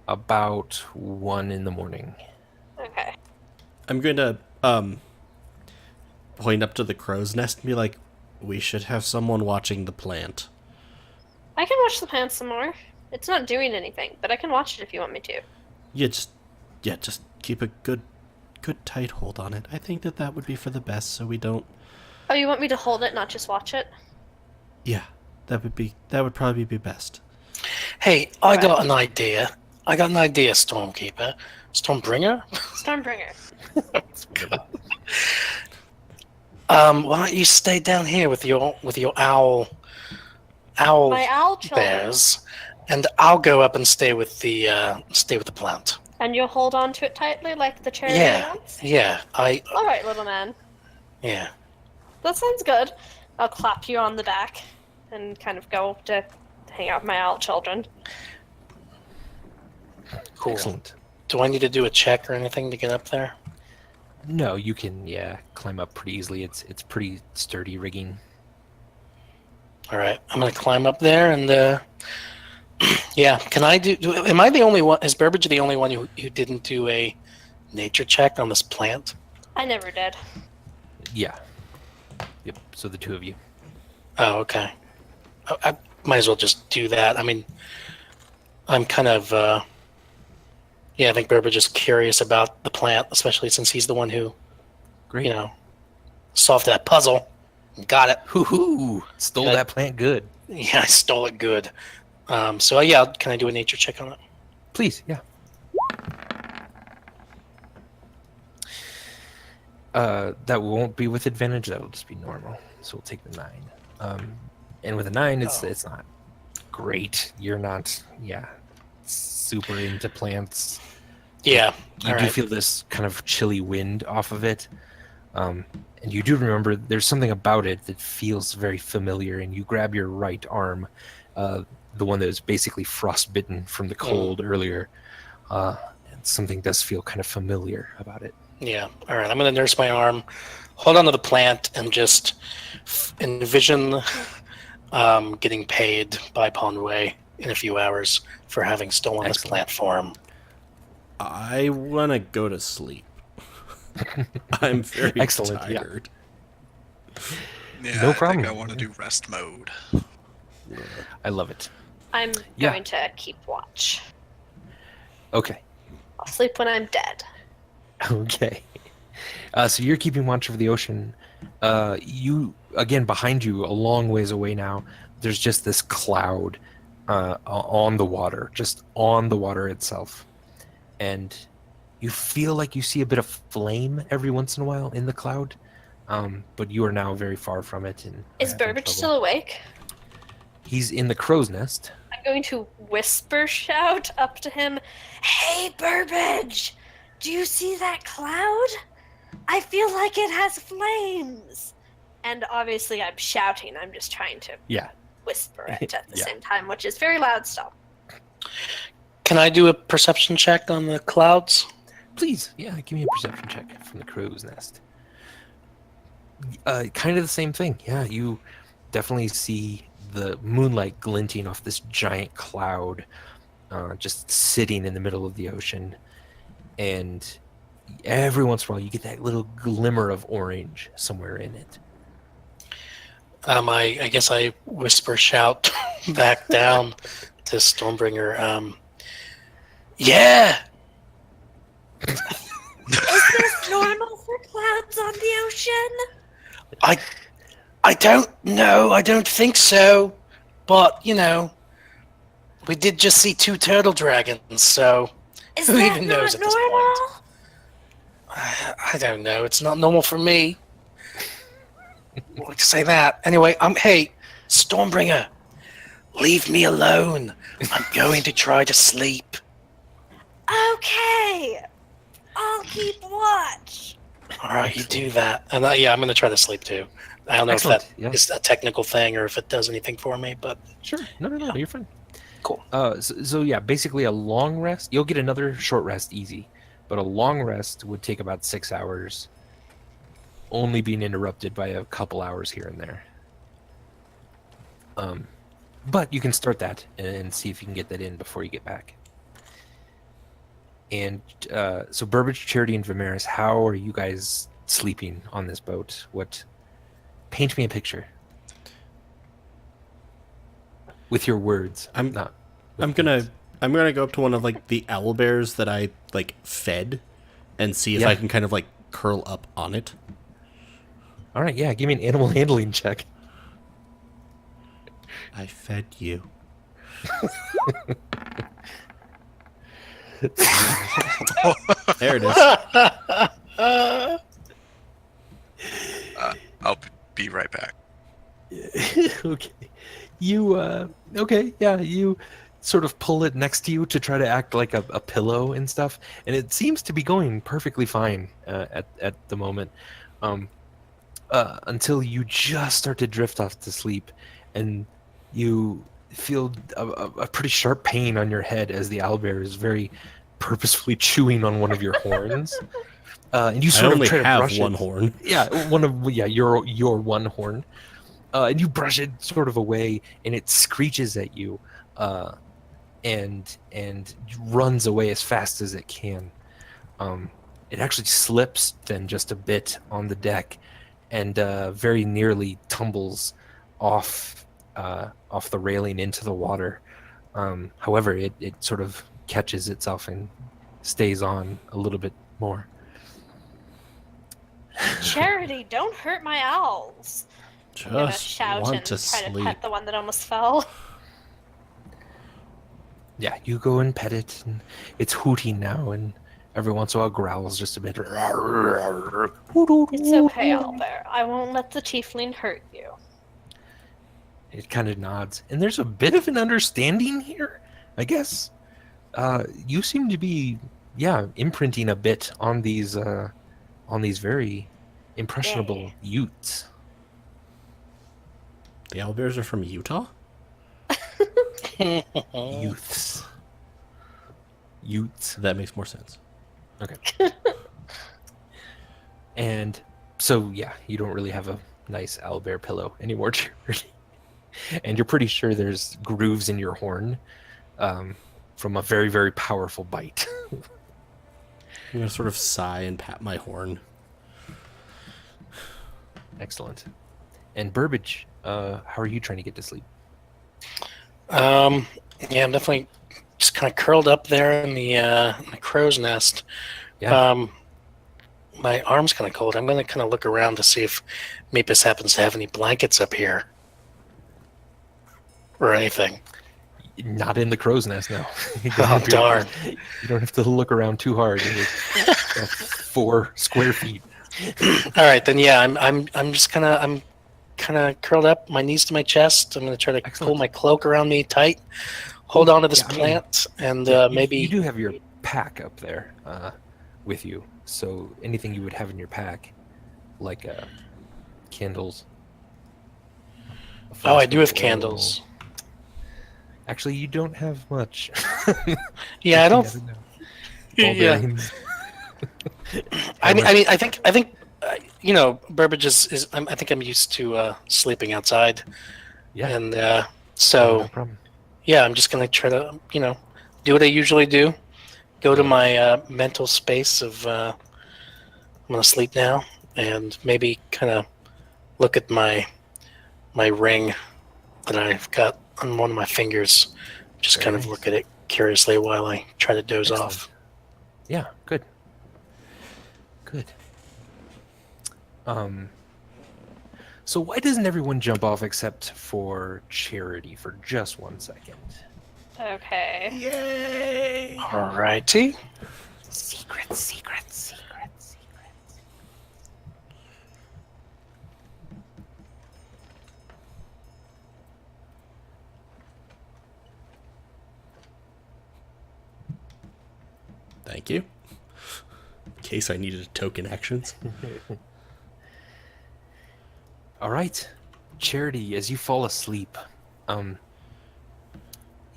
about 1 in the morning. Okay. I'm going to point up to the crow's nest and be like, we should have someone watching the plant. I can watch the pants some more. It's not doing anything, but I can watch it if you want me to. Just keep a good tight hold on it. I think that would be for the best, so we don't. Oh, you want me to hold it, not just watch it? Yeah, that would probably be best. hey, I got an idea. Stormkeeper. Stormbringer? Stormbringer. Why don't you stay down here with your owl My owl children. bears, and I'll go up and stay with the plant. And you'll hold on to it tightly like the cherry Yeah, ones? yeah, All right, little man. yeah. That sounds good. I'll clap you on the back and kind of go to hang out with my owl children. Cool. Excellent. Do I need to do a check or anything to get up there? No, you can, climb up pretty easily. It's pretty sturdy rigging. All right, I'm gonna climb up there and yeah. Can I do? Am I the only one? Is Burbage the only one who didn't do a nature check on this plant? I never did. Yeah. Yep, so the two of you. Oh, okay. I might as well just do that. I mean, I'm kind of I think Burbage is curious about the plant, especially since he's the one who, Great. solved that puzzle. Got it. Hoo-hoo! Stole Good. that plant good. Yeah, I stole it good. So yeah, can I do a nature check on it? Please, yeah. That won't be with advantage. That'll just be normal. So we'll take the 9. And with a 9, it's not great. You're not, super into plants. Yeah. You do feel this kind of chilly wind off of it. And you do remember there's something about it that feels very familiar. And you grab your right arm, the one that was basically frostbitten from the cold earlier. And something does feel kind of familiar about it. Yeah. All right. I'm going to nurse my arm, hold on to the plant, and just envision getting paid by Pondway in a few hours for having stolen this plant for him. I want to go to sleep. I'm very Excellent, tired. Yeah, No problem. I think I want to do rest mode. I love it. I'm Yeah. going to keep watch. Okay. I'll sleep when I'm dead. Okay. So you're keeping watch over the ocean. You, again, behind you, a long ways away now, there's just this cloud on the water, just on the water itself. And you feel like you see a bit of flame every once in a while in the cloud, but you are now very far from it. And Is having Burbage trouble. still awake? He's in the crow's nest. I'm going to whisper shout up to him, "Hey, Burbage! Do you see that cloud? I feel like it has flames!" And obviously I'm shouting, I'm just trying to whisper it at the Yeah. same time, which is very loud still. Can I do a perception check on the clouds? Please, give me a perception check from the crow's nest. Kind of the same thing. Yeah, you definitely see the moonlight glinting off this giant cloud, just sitting in the middle of the ocean, and every once in a while you get that little glimmer of orange somewhere in it. I guess I whisper shout back down to Stormbringer. Yeah. Is this normal for clouds on the ocean? I don't know. I don't think so. But, we did just see 2 turtle dragons, so Is who that even not knows at this normal? point? I don't know. It's not normal for me. I like to say that. Anyway, hey, Stormbringer, leave me alone. I'm going to try to sleep. Okay. I'll keep watch. All right, you do that. And I'm going to try to sleep too. I don't know Excellent, if yeah. that is a technical thing or if it does anything for me, but Sure. No, you're fine. cool. So yeah, basically a long rest. You'll get another short rest easy, but a long rest would take about 6 hours, only being interrupted by a couple hours here and there. But you can start that and see if you can get that in before you get back. And so Burbage, Charity, and Vimeris, how are you guys sleeping on this boat? Paint me a picture with your words. I'm not. I'm gonna go up to one of like the owlbears that I like fed, and see if Yeah. I can kind of like curl up on it. All right, yeah. Give me an animal handling check. I fed you. There it is. I'll be right back. Okay. You sort of pull it next to you to try to act like a pillow and stuff, and it seems to be going perfectly fine at the moment, until you just start to drift off to sleep, and you feel a pretty sharp pain on your head as the owlbear is very purposefully chewing on one of your horns. And you I sort only of try to have brush one it. horn. Yeah, your one horn. And you brush it sort of away, and it screeches at you, and runs away as fast as it can. It actually slips then just a bit on the deck, and very nearly tumbles off the railing into the water. However, it sort of catches itself and stays on a little bit more. Charity, don't hurt my owls. I'm gonna Just shout want and to try to sleep. pet the one that almost fell. Yeah, you go and pet it, and it's hooting now, and every once in a while growls just a bit. It's okay, Owlbear. I won't let the tiefling hurt you. It kind of nods, and there's a bit of an understanding here, I guess. You seem to be, imprinting a bit on these very impressionable youths. The owlbears are from Utah? Youths. That makes more sense. Okay. And so, you don't really have a nice owlbear pillow anymore, Charity. And you're pretty sure there's grooves in your horn from a very, very powerful bite. I'm gonna sort of sigh and pat my horn. Excellent. And Burbage, how are you trying to get to sleep? I'm definitely just kind of curled up there in the crow's nest. Yeah. My arm's kind of cold. I'm going to kind of look around to see if Meepus happens to have any blankets up here. Or anything. Not in the crow's nest now. Oh, darn. You don't have to look around too hard. It's 4 square feet. All right, then I'm just kind of curled up, my knees to my chest. I'm going to try to Excellent. pull my cloak around me tight, hold on to this Yeah, I mean, plant, and maybe You do have your pack up there with you. So anything you would have in your pack, like candles. I do have oil. candles. Actually, you don't have much. Yeah, I don't. All Yeah. bearings. I think Burbage is. I think I'm used to sleeping outside, Yeah. and No so problem. I'm just gonna try to do what I usually do. Go to my mental space of I'm gonna sleep now, and maybe kind of look at my ring that I've got on one of my fingers. Just Very kind of nice. look at it curiously while I try to doze Excellent. off. Yeah, good. Good. So why doesn't everyone jump off except for Charity for just 1 second? Okay. Yay! Alrighty. Secrets, secrets, secrets, secrets. Thank you. In case I needed token actions. All right, Charity, as you fall asleep,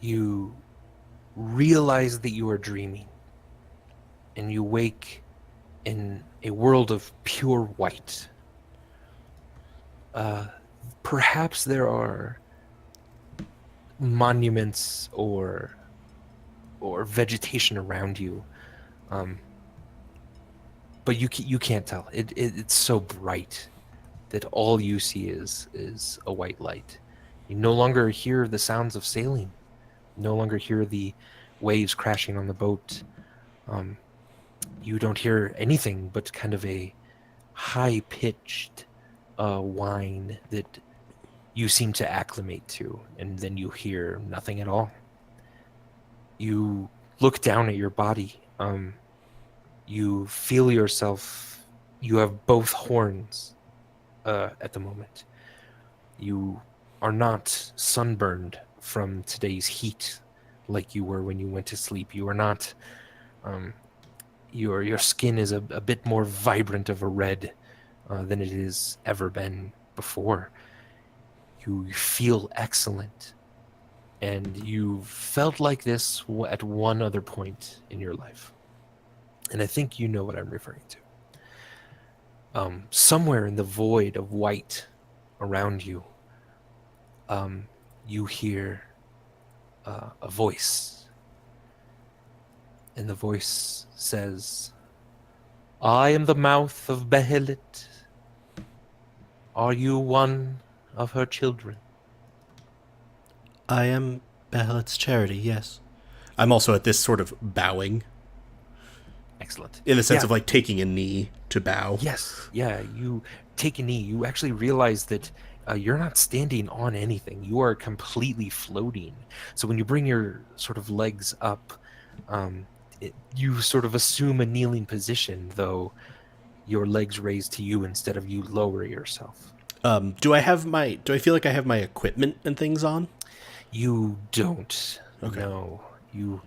you realize that you are dreaming, and you wake in a world of pure white. Perhaps there are monuments or vegetation around you, but you can't tell. It's so bright that all you see is a white light. You no longer hear the sounds of sailing. No longer hear the waves crashing on the boat. You don't hear anything but kind of a high-pitched whine that you seem to acclimate to, and then you hear nothing at all. You look down at your body. You feel yourself. You have both horns at the moment. You are not sunburned from today's heat like you were when you went to sleep. You are not. Your skin is a bit more vibrant of a red than it has ever been before. You feel excellent, and you felt like this at one other point in your life, and I think you know what I'm referring to. Somewhere in the void of white around you, you hear a voice, and the voice says, "I am the mouth of Behelit. Are you one of her children?" I am Behelit's Charity, yes. I'm also at this sort of bowing, Excellent. in the sense Yeah. of like taking a knee to bow. Yes, yeah, you take a knee. You actually realize that you're not standing on anything. You are completely floating. So when you bring your sort of legs up, you sort of assume a kneeling position, though your legs raise to you instead of you lower yourself. Do I feel like I have my equipment and things on? You don't. Okay. No. You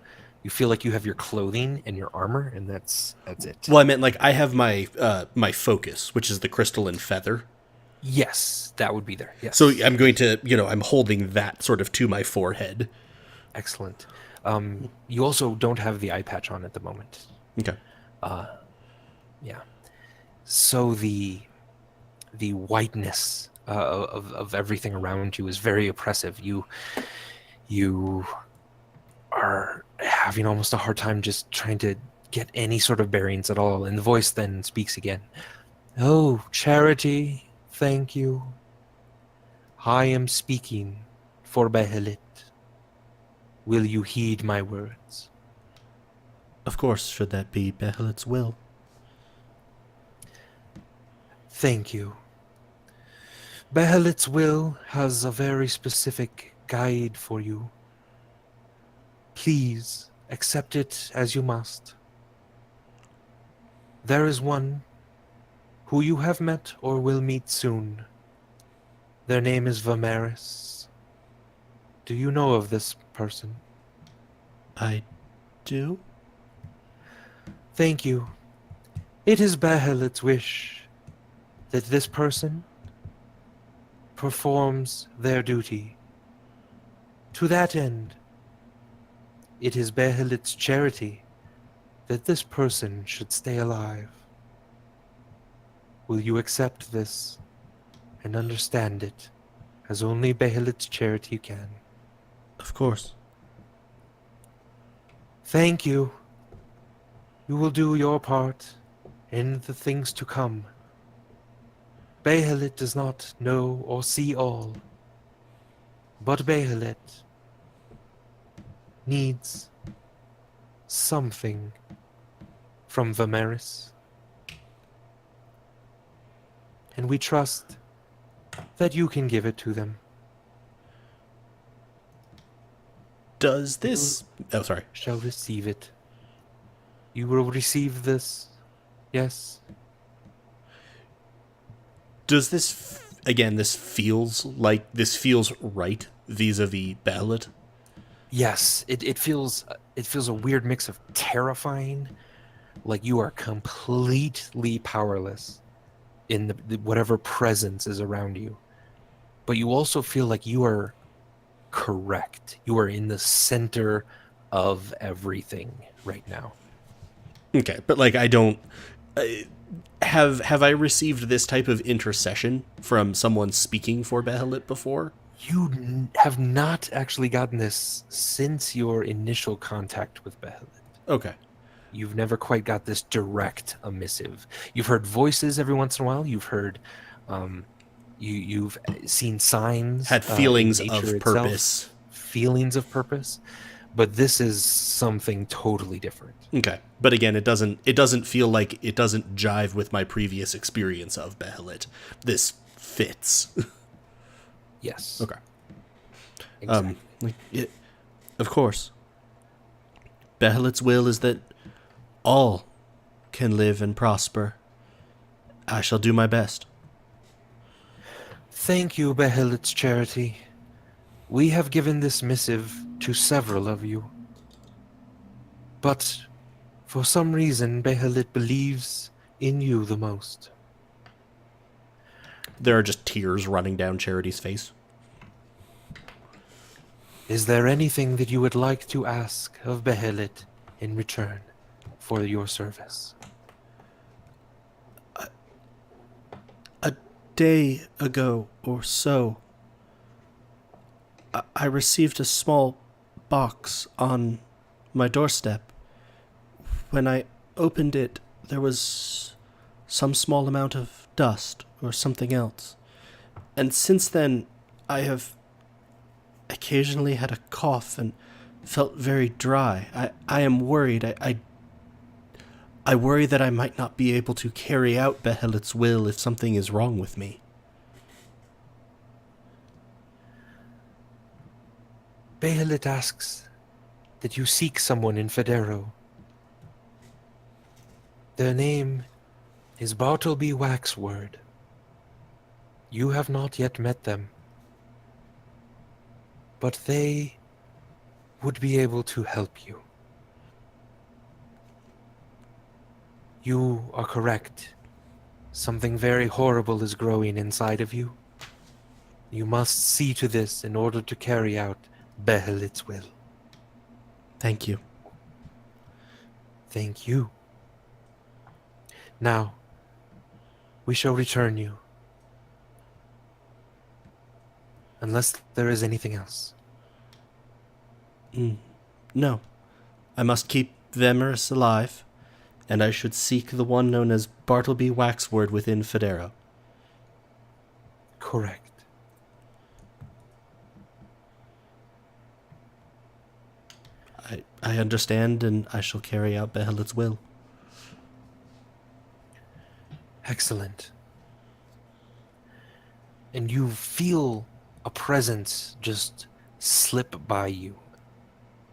feel like you have your clothing and your armor, and that's it. Well, I meant like I have my my focus, which is the crystalline feather. Yes, that would be there. Yes. So I'm going to, I'm holding that sort of to my forehead. Excellent. You also don't have the eye patch on at the moment. Okay. Yeah. So the whiteness of everything around you is very oppressive. You are having almost a hard time just trying to get any sort of bearings at all. And the voice then speaks again. "Oh, Charity, thank you. I am speaking for Behelit. Will you heed my words?" Of course, should that be Behelit's will. Thank you. Behelit's will has a very specific guide for you. Please accept it as you must. There is one who you have met or will meet soon. Their name is Vimeris. Do you know of this person? I do? Thank you. It is Behelit's wish that this person performs their duty. To that end, it is Behelit's charity that this person should stay alive. Will you accept this and understand it as only Behelit's charity can? Of course. Thank you. You will do your part in the things to come. Behelit does not know or see all, but Behelit needs something from Vimeris. And we trust that you can give it to them. Does this... Oh, sorry. Shall receive it. You will receive this. Yes. Does this... Again, this feels right vis-a-vis Behelit? Yes. It feels a weird mix of terrifying, like you are completely powerless in the whatever presence is around you. But you also feel like you are correct. You are in the center of everything right now. Okay, but like I don't... have I received this type of intercession from someone speaking for Behelit before? You have not actually gotten this since your initial contact with Behelit. Okay. You've never quite got this direct emissive. You've heard voices every once in a while. You've heard, you've seen signs. Had feelings in of nature itself, purpose. feelings of purpose, but this is something totally different. Okay, but again, it doesn't feel like it doesn't jive with my previous experience of Behelit. This fits. Yes. Okay. Exactly. Of course. Behelit's will is that all can live and prosper. I shall do my best. Thank you, Behelit's charity. We have given this missive to several of you. But for some reason, Behelit believes in you the most. There are just tears running down Charity's face. Is there anything that you would like to ask of Behelit in return for your service? A day ago or so, I received a small box on my doorstep. When I opened it, there was some small amount of dust or something else. And since then, I have occasionally had a cough and felt very dry. I am worried. I worry that I might not be able to carry out Behelit's will if something is wrong with me. Behelit asks that you seek someone in Federo. Their name is Bartleby Waxword. You have not yet met them, but they would be able to help you. You are correct. Something very horrible is growing inside of you. You must see to this in order to carry out Behelit's will. Thank you. Thank you. Now, we shall return you. Unless there is anything else. No. I must keep Vimeris alive, and I should seek the one known as Bartleby Waxword within Federo. Correct. I understand, and I shall carry out Behelit's will. Excellent. And you feel a presence just slip by you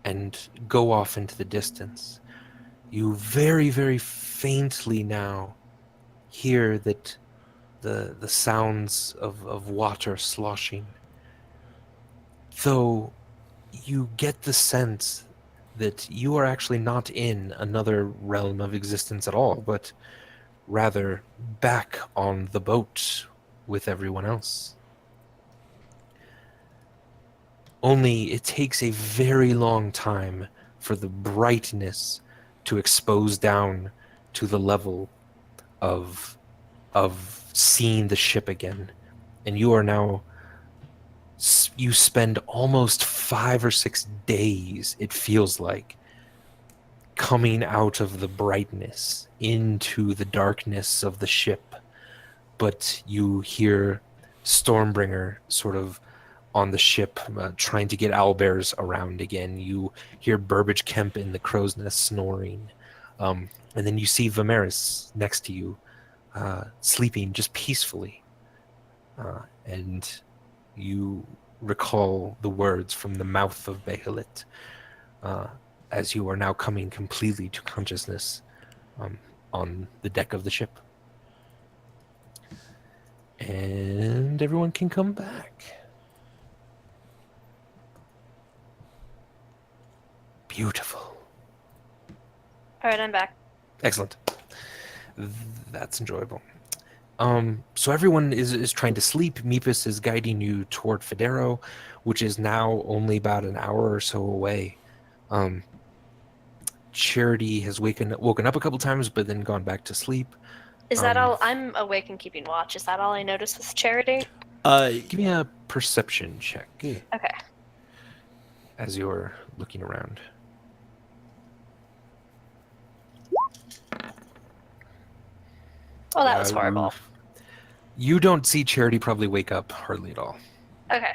and go off into the distance. You very, very faintly now hear that the sounds of water sloshing. Though you get the sense that you are actually not in another realm of existence at all, but rather back on the boat with everyone else. Only it takes a very long time for the brightness to expose down to the level of seeing the ship again. And you are now, you spend almost 5 or 6 days, it feels like, coming out of the brightness into the darkness of the ship. But you hear Stormbringer sort of on the ship, trying to get owlbears around again. You hear Burbage Kemp in the crow's nest snoring. And then you see Vimeris next to you, sleeping just peacefully. And you recall the words from the mouth of Behelit, as you are now coming completely to consciousness on the deck of the ship. And everyone can come back. Beautiful. All right, I'm back. Excellent. That's enjoyable. So everyone is trying to sleep. Mepis is guiding you toward Federo, which is now only about an hour or so away. Charity has woken up a couple times, but then gone back to sleep. Is that all? I'm awake and keeping watch. Is that all I noticed with Charity? Give me a perception check Okay. as you're looking around. Oh, that was horrible. You don't see Charity probably wake up hardly at all. Okay.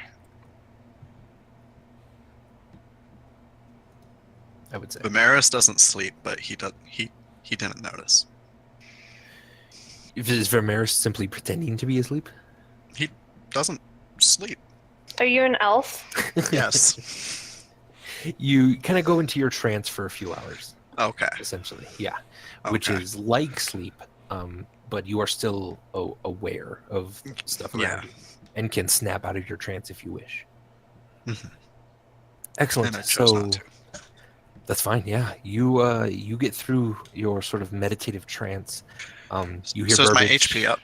I would say. Vimeris doesn't sleep, but he didn't notice. Is Vimeris simply pretending to be asleep? He doesn't sleep. Are you an elf? Yes. You kind of go into your trance for a few hours, Okay. essentially. Yeah. Which Okay. is like sleep, but you are still aware of stuff around Yeah. you and can snap out of your trance if you wish. Mhm. Excellent. And I chose So not to. that's fine. Yeah, you get through your sort of meditative trance. You hear So is my Burbage. HP up?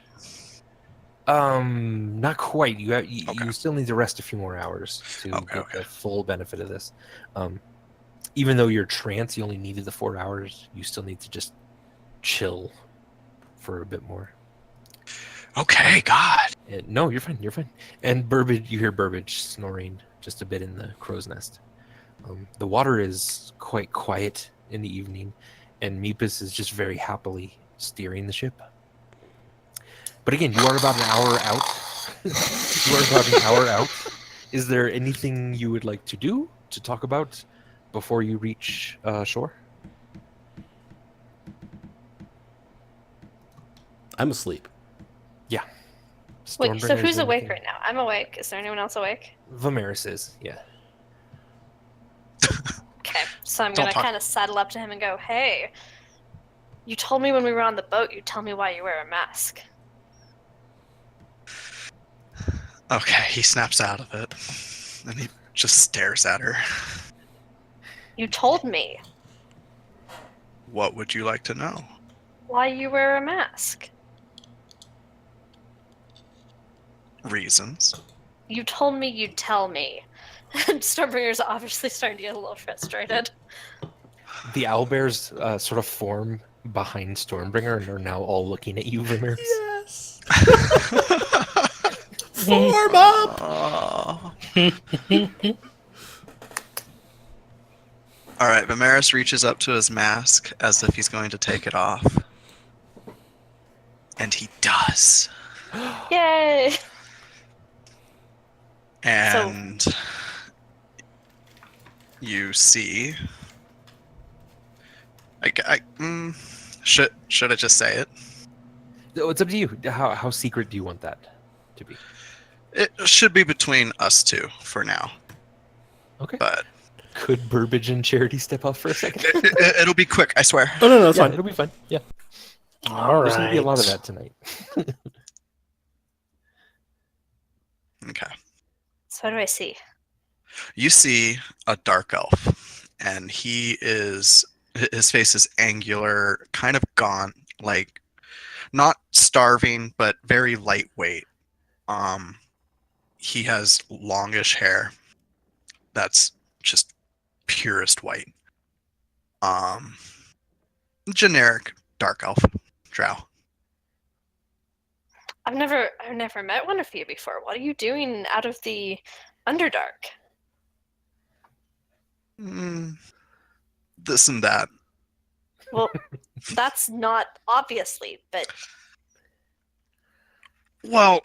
Not quite. You Okay. still need to rest a few more hours to Okay, get the full benefit of this. Even though your trance, you only needed the 4 hours. You still need to just chill for a bit more. Okay, God. And, no, you're fine. You're fine. And Burbage, you hear Burbage snoring just a bit in the crow's nest. The water is quite quiet in the evening, and Mepis is just very happily steering the ship. But again, you are about an hour out. You are about an hour out. Is there anything you would like to do, to talk about, before you reach shore? I'm asleep. Wait, so Stormbringer, is who's there awake anything- right now? I'm awake. Is there anyone else awake? Vimeris is, yeah. Okay, so I'm Don't gonna talk. kind of saddle up to him and go, "Hey, you told me when we were on the boat. You tell me why you wear a mask." Okay, he snaps out of it. And he just stares at her. You told me What would you like to know? why you wear a mask. Reasons. You told me you'd tell me. And Stormbringer's obviously starting to get a little frustrated. The owlbears sort of form behind Stormbringer and are now all looking at you, Vimeris. Yes. Form up. All right, Vimeris reaches up to his mask as if he's going to take it off. And he does. Yay! And you see. Should I just say it? Oh, it's up to you. How secret do you want that to be? It should be between us two for now. Okay. But Could Burbage and Charity step off for a second? it'll be quick, I swear. Oh no, it's Yeah, fine. it'll be fun. Yeah. All There's going to be a lot of right. that tonight. Okay. So what do I see? You see a dark elf, and his face is angular, kind of gaunt, like not starving, but very lightweight. He has longish hair that's just purest white. Generic dark elf, drow. I've never met one of you before. What are you doing out of the Underdark? This and that. Well, that's not obviously, but Well,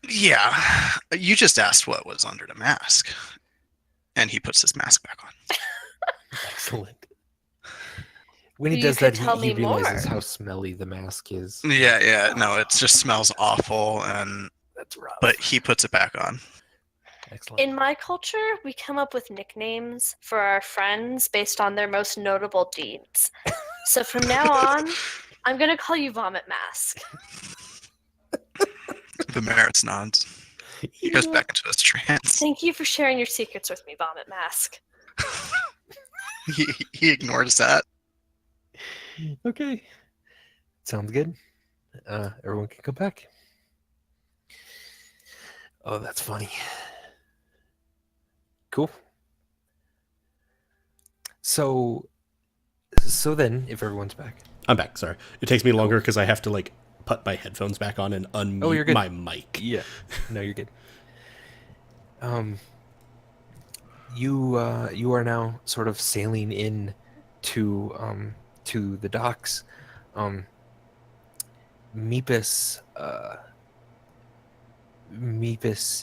Yeah, you just asked what was under the mask, and he puts his mask back on. Excellent. When he You does could that, tell he me realizes more. how smelly the mask is. Yeah, no, it just smells awful, and That's rough. but he puts it back on. Excellent. In my culture, we come up with nicknames for our friends based on their most notable deeds. So from now on, I'm gonna call you Vomit Mask. Vimeris nods. He goes back into his trance. Thank you for sharing your secrets with me, Vomit Mask. He ignores that. Okay. Sounds good. Everyone can come back. Oh, that's funny. Cool. So then, if everyone's back. I'm back. Sorry, it takes me longer because I have to like put my headphones back on and unmute you're good. my mic. Yeah. No, you're good. You are now sort of sailing in to the docks. Meepus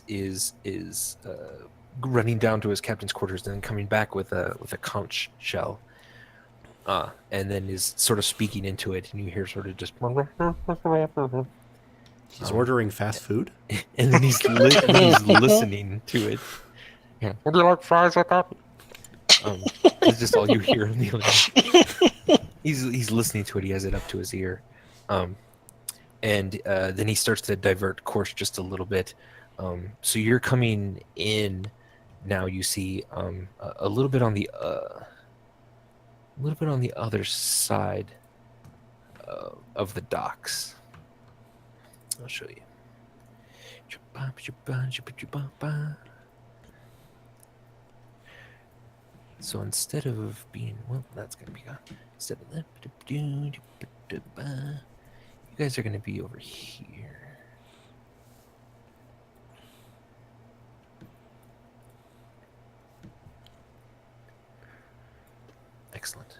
is running down to his captain's quarters and then coming back with a conch shell. And then is sort of speaking into it, and you hear sort of just. He's ordering fast food. And then he's listening to it. Yeah. Would you like fries with that? It's just all you hear in the other. He's listening to it. He has it up to his ear, and then he starts to divert course just a little bit. So you're coming in now. You see a little bit on the other side of the docks. I'll show you. So instead of being, well, that's going to be gone. Instead of that, you guys are going to be over here. Excellent.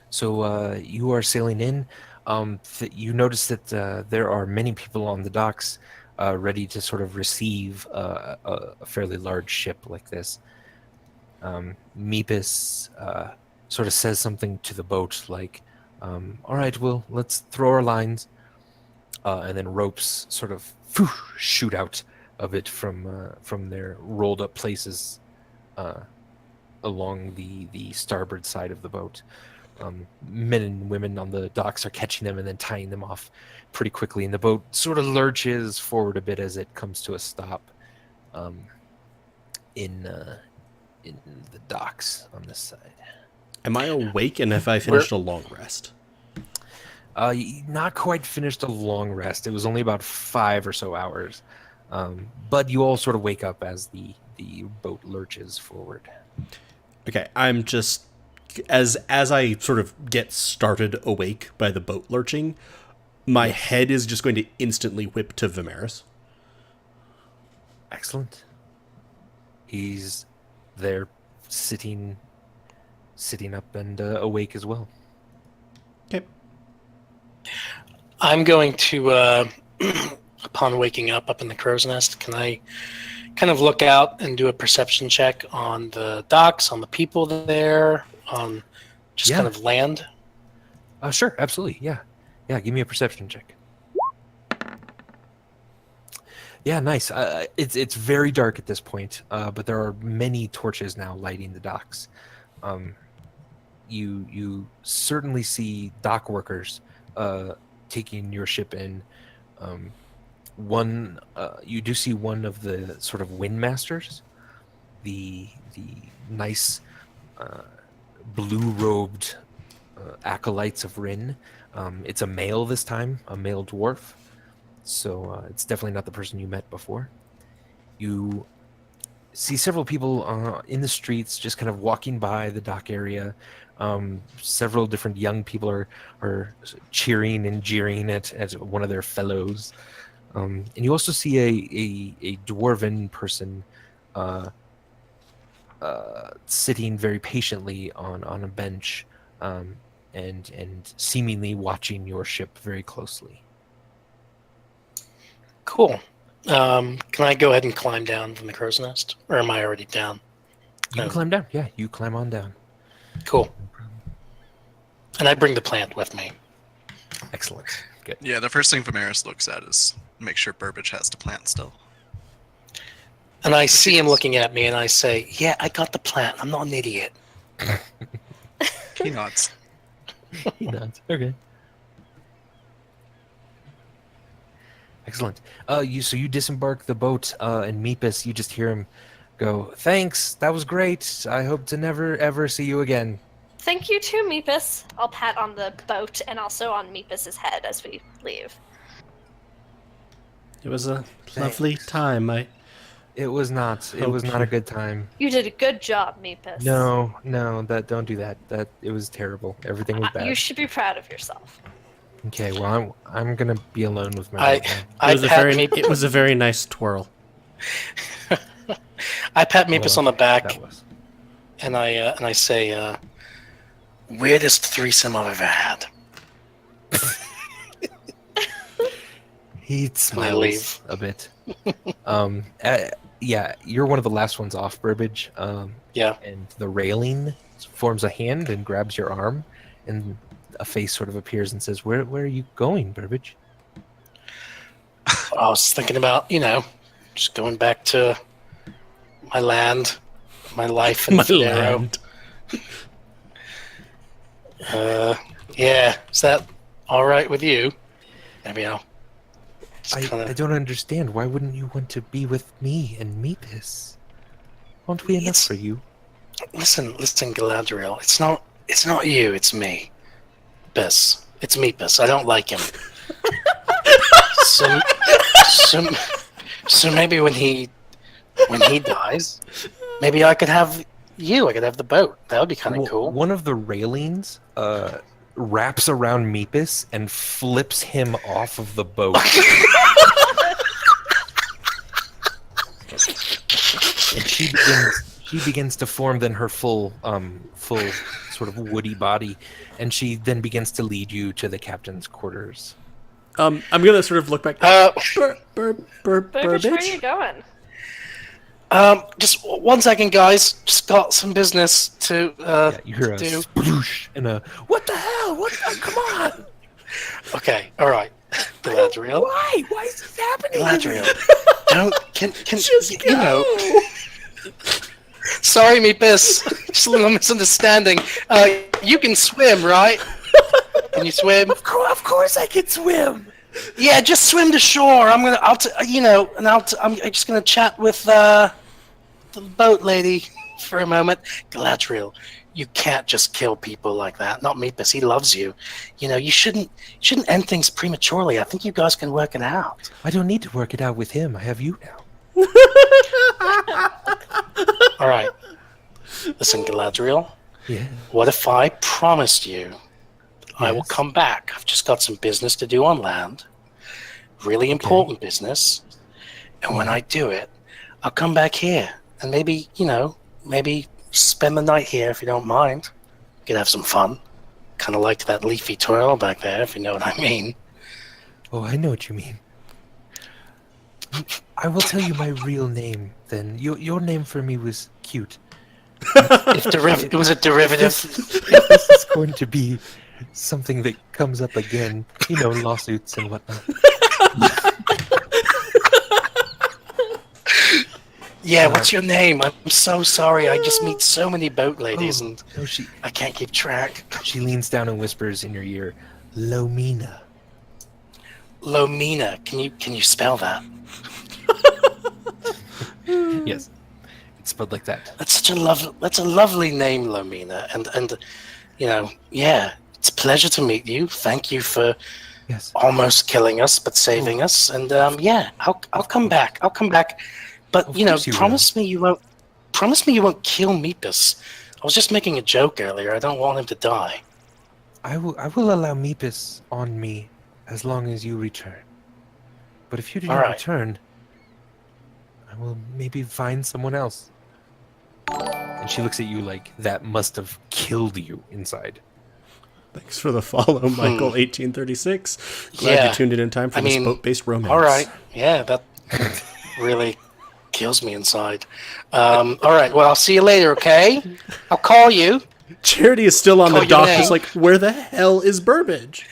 So you are sailing in. You notice that there are many people on the docks ready to sort of receive a fairly large ship like this. Meepus sort of says something to the boat like, all right, well, let's throw our lines. And then ropes sort of shoot out of it from their rolled up places along the starboard side of the boat. Men and women on the docks are catching them and then tying them off pretty quickly, and the boat sort of lurches forward a bit as it comes to a stop in the docks on this side. Am I awake and have I finished a long rest? Not quite finished a long rest. It was only about 5 or so hours, but you all sort of wake up as the boat lurches forward. Okay, I'm just as I sort of get started awake by the boat lurching, my head is just going to instantly whip to Vimeris. Excellent. He's there, sitting up and awake as well. Okay. I'm going to, upon waking up in the crow's nest, can I kind of look out and do a perception check on the docks, on the people there, on just kind of land? Sure, absolutely. Yeah, give me a perception check. Yeah, nice. It's very dark at this point, but there are many torches now lighting the docks. You certainly see dock workers taking your ship in. You do see one of the sort of windmasters, the nice blue-robed acolytes of Ryn. It's a male this time, a male dwarf. So it's definitely not the person you met before. You see several people in the streets just kind of walking by the dock area. Several different young people are cheering and jeering at one of their fellows. And you also see a dwarven person sitting very patiently on a bench and seemingly watching your ship very closely. Cool. Can I go ahead and climb down from the crow's nest, or am I already down? You can climb down. Yeah, you climb on down. Cool. And I bring the plant with me. Excellent. Good. Yeah, the first thing Vimeris looks at is make sure Burbage has the plant still. And I see him looking at me, and I say, "Yeah, I got the plant. I'm not an idiot." He nods. He nods. Okay. Excellent. You disembark the boat, and Meepus, you just hear him go, "Thanks, that was great. I hope to never ever see you again." Thank you too, Meepus. I'll pat on the boat and also on Meepus's head as we leave. It was a lovely time. It was not. It was not a good time. You did a good job, Meepus. No, don't do that. It was terrible. Everything was bad. You should be proud of yourself. Okay, well, I'm gonna be alone with my. It was a very nice twirl. I pat Meepus on the back, That was. and I say, "Weirdest threesome I've ever had." He leave. smiles a bit. Yeah, you're one of the last ones off, Burbage. Yeah. And the railing forms a hand and grabs your arm, and a face sort of appears and says, "Where are you going, Burbage?" I was thinking about, just going back to my land, my life in My Federo. land. Yeah, is that all right with you? Maybe I'll. I don't understand. Why wouldn't you want to be with me and Meepus? Won't we enough for you? Listen, Galadriel. It's not you. It's me. Piss. It's Meepus. I don't like him. so maybe when he dies, maybe I could have you. I could have the boat. That would be kind of cool. One of the railings wraps around Meepus and flips him off of the boat. And she begins to form then her full sort of woody body, and she then begins to lead you to the captain's quarters. I'm gonna sort of look back. Burbage, where are you Burbage? going? Just 1 second, guys. Just got some business to You hear a do. sploosh and a "What the hell? Come on! Okay, all right. Galadriel. Why? Why is this happening?" Galadriel. Can Just go. Sorry, Meepus. Just a little misunderstanding. You can swim, right? Can you swim? Of course I can swim. Yeah, just swim to shore. I'm just gonna chat with the boat lady for a moment. Galadriel, you can't just kill people like that. Not Meepus. He loves you. You shouldn't end things prematurely. I think you guys can work it out. I don't need to work it out with him. I have you now. All right. Listen, Galadriel. Yeah. What if I promised you I will Yes. come back? I've just got some business to do on land. Really important business. And when I do it, I'll come back here. And maybe spend the night here if you don't mind. Could have some fun. Kind of like that leafy twirl back there, if you know what I mean. Oh, I know what you mean. I will tell you my real name then. Your name for me was cute. It was a derivative. If this is going to be something that comes up again, lawsuits and whatnot. Yeah, what's your name? I'm so sorry. I just meet so many boat ladies and No, I can't keep track. she leans down and whispers in your ear, "Lomina." Lomina. Can you spell that? Yes, it's spelled like that. That's a lovely name, Lomina. And yeah, it's a pleasure to meet you. Thank you for Yes. almost killing us but saving us. And yeah, I'll come back. I'll come back. But Of course you promise me you won't kill Meepus. I was just making a joke earlier. I don't want him to die. I will allow Meepus on me as long as you return. But if you do All not right. return, I will maybe find someone else. And she looks at you like that must have killed you inside. Thanks for the follow, Michael 1836. Glad Yeah. you tuned in time for I this mean, boat-based romance. All right. Yeah, that really kills me inside. All right. Well, I'll see you later, okay? I'll call you. Charity is still on Call the your dock, name. just like, where the hell is Burbage?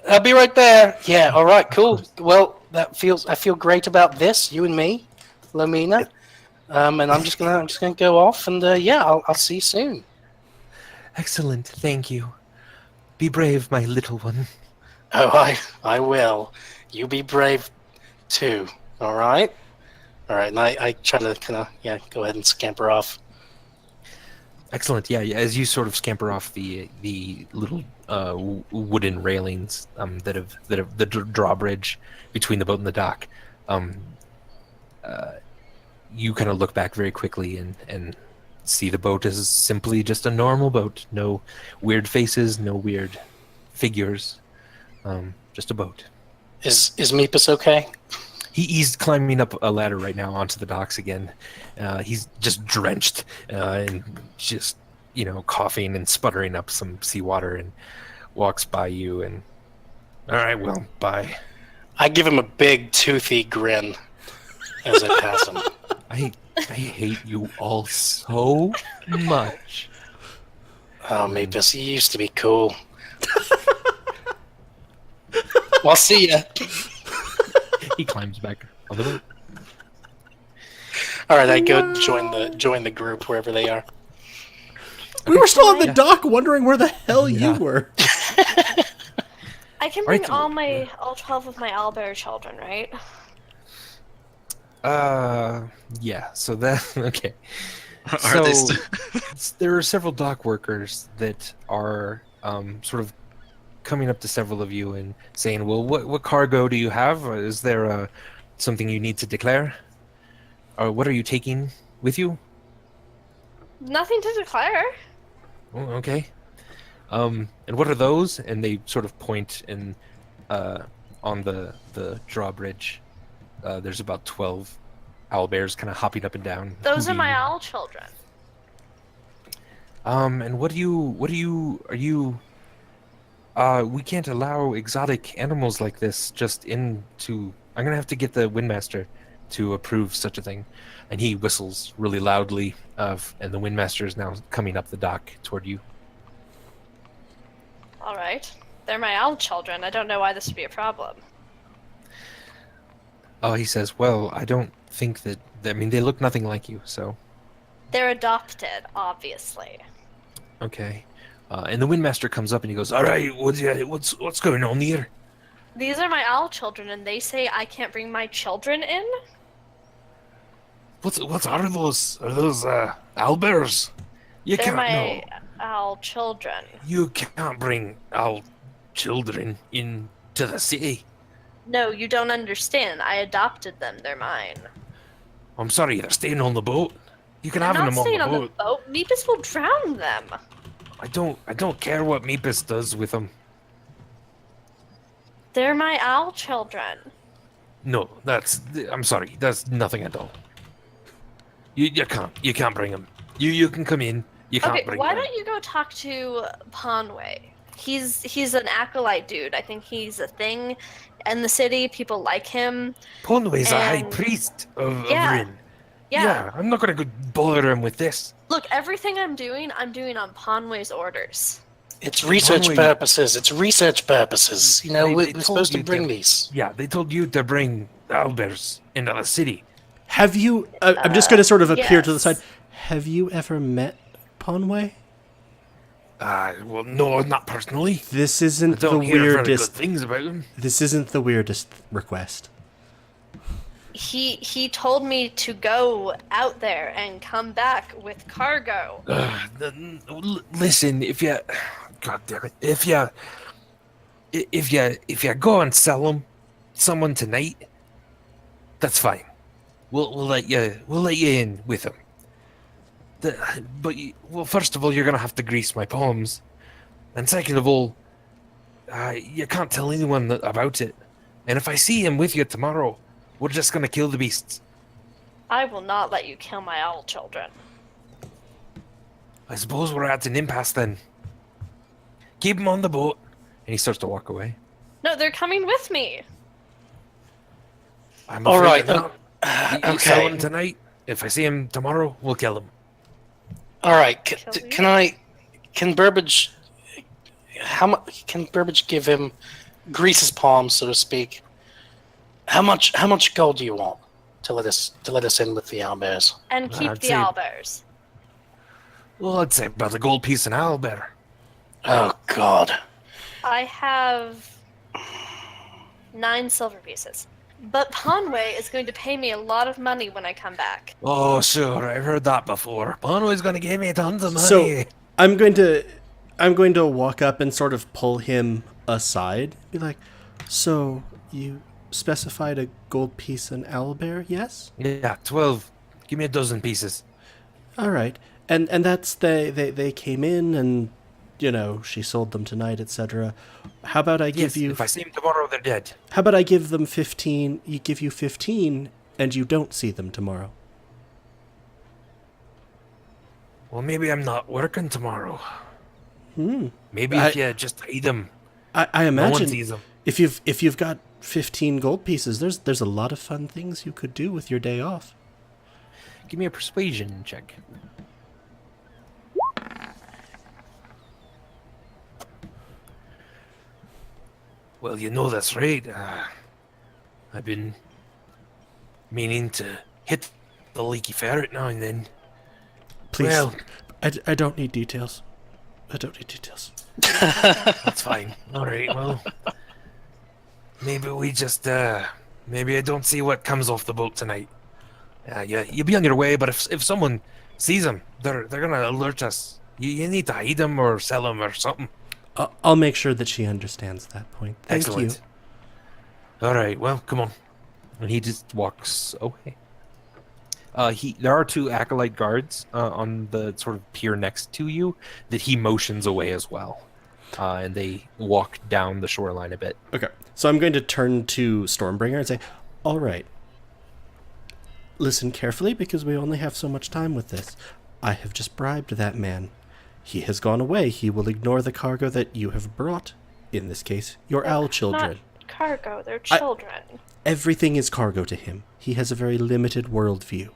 I'll be right there. Yeah, all right, cool. Well, I feel great about this, you and me, Lomina. And I'm just gonna go off and yeah, I'll see you soon. Excellent, thank you. Be brave, my little one. Oh, I will. You be brave too. All right? All right, and I try to kind of go ahead and scamper off. Excellent. Yeah, as you sort of scamper off the little wooden railings that have the drawbridge between the boat and the dock, you kind of look back very quickly and see the boat is simply just a normal boat. No weird faces, no weird figures. Just a boat. Is Meepus okay? He's climbing up a ladder right now onto the docks again. He's just drenched and just, coughing and sputtering up some seawater and walks by you and, all right, well, bye. I give him a big toothy grin as I pass him. I hate you all so much. Oh, Meepus, you used to be cool. Well, see ya. He climbs back on the boat. All right, I go join the group wherever they are. We were still on the Yeah. dock wondering where the hell you Yeah. were. I can Right, bring all 12 of my owlbear children, right? Yeah, so that, okay. Are they So, st- there are several dock workers that are sort of coming up to several of you and saying, well, what cargo do you have? Is there something you need to declare? Or what are you taking with you? Nothing to declare. Oh, okay. And what are those? And they sort of point and on the drawbridge. There's about 12 owlbears kind of hopping up and down. Those are hooting. my owl children. And are you? We can't allow exotic animals like this just into. I'm gonna have to get the Windmaster to approve such a thing. And he whistles really loudly, and the Windmaster is now coming up the dock toward you. All right. They're my owl children. I don't know why this would be a problem. Oh, he says, well, I don't think that. I mean, they look nothing like you, so They're adopted, obviously. okay. And the Windmaster comes up and he goes, all right, what's going on here? These are my owl children, and they say I can't bring my children in? What are those? Are those owlbears? You They're can't. my No. owl children. You can't bring our children into the city. No, you don't understand. I adopted them. They're mine. I'm sorry, they're staying on the boat. You can I'm have not them on staying the on boat. the boat. Meepus will drown them. I don't care what Meepus does with them. They're my owl children. No, I'm sorry, that's nothing at all. You can't bring them. You can come in. You can't Okay, bring why them. don't you go talk to Ponway? He's an acolyte dude. I think he's a thing in the city. People like him. Ponway's a high and- priest of Yeah. Ryn. Yeah. I'm not gonna go bother him with this. Look, everything I'm doing on Ponway's orders. It's research Conway- purposes. It's research purposes. You know, They we're told supposed to you bring that- these. Yeah, they told you to bring owlbears into the city. Have you... I'm just going to sort of appear to the yes. side. Have you ever met Ponway? Well, no, not personally. This I isn't the don't hear very good weirdest... things about him. This isn't the weirdest request. He told me to go out there and come back with cargo. Listen, if you, God damn it, if you go and sell them, someone tonight, that's fine. We'll let you in with them. Well, first of all, you're gonna have to grease my palms, and second of all, you can't tell anyone about it. And if I see him with you tomorrow, we're just gonna kill the beasts. I will not let you kill my owl children. I suppose we're at an impasse then. Keep him on the boat. And he starts to walk away. No, they're coming with me. I'm All afraid right. not. You sell Okay. him tonight. If I see him tomorrow, we'll kill him. All right. Shall we? Can Burbage? How much can Burbage give him? Grease his palms, so to speak. How much gold do you want to let us in with the owlbears? And keep I'd the say- owlbears. Well, I'd say about a gold piece an owlbear. Oh God. I have 9 silver pieces. But Ponway is going to pay me a lot of money when I come back. Oh, sure. I've heard that before. Bonway's going to give me tons of money. So I'm going to walk up and sort of pull him aside. Be like, so you specified a gold piece an owlbear, yes? Yeah, 12. Give me a dozen pieces. All right. And that's they came in and she sold them tonight, etc. How about I give Yes, you if I see him tomorrow, they're dead. How about I give them 15, you give you 15 and you don't see them tomorrow? Well, maybe I'm not working tomorrow. Hmm. Maybe if you just hide them, I no one imagine sees them. if you've got 15 gold pieces, there's a lot of fun things you could do with your day off. Give me a persuasion check. Well, that's right. I've been meaning to hit the leaky ferret now and then. Please, Well, I don't need details. I don't need details. that's fine. All right, well, maybe we just, maybe I don't see what comes off the boat tonight. Yeah, you'll be on your way, but if someone sees them, they're gonna alert us. You need to hide them or sell them or something. I'll make sure that she understands that point. Thank Excellent. you. All right, well, come on. And he just walks away. There are 2 acolyte guards on the sort of pier next to you that he motions away as well, and they walk down the shoreline a bit. Okay, so I'm going to turn to Stormbringer and say, all right, listen carefully because we only have so much time with this. I have just bribed that man. He has gone away. He will ignore the cargo that you have brought. In this case, your owl children. Not cargo, they're children. Everything is cargo to him. He has a very limited worldview.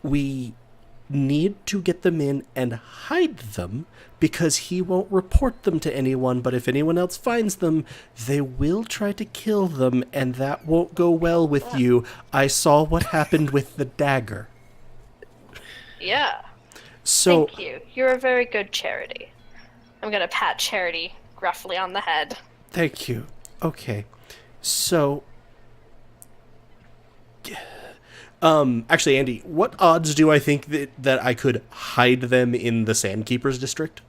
We need to get them in and hide them because he won't report them to anyone, but if anyone else finds them, they will try to kill them, and that won't go well with you. I saw what happened with the dagger. Yeah. So, Thank you. You're a very good Charity. I'm gonna pat Charity gruffly on the head. thank you. Okay. So, actually, Andy, what odds do I think that I could hide them in the Sandkeepers district?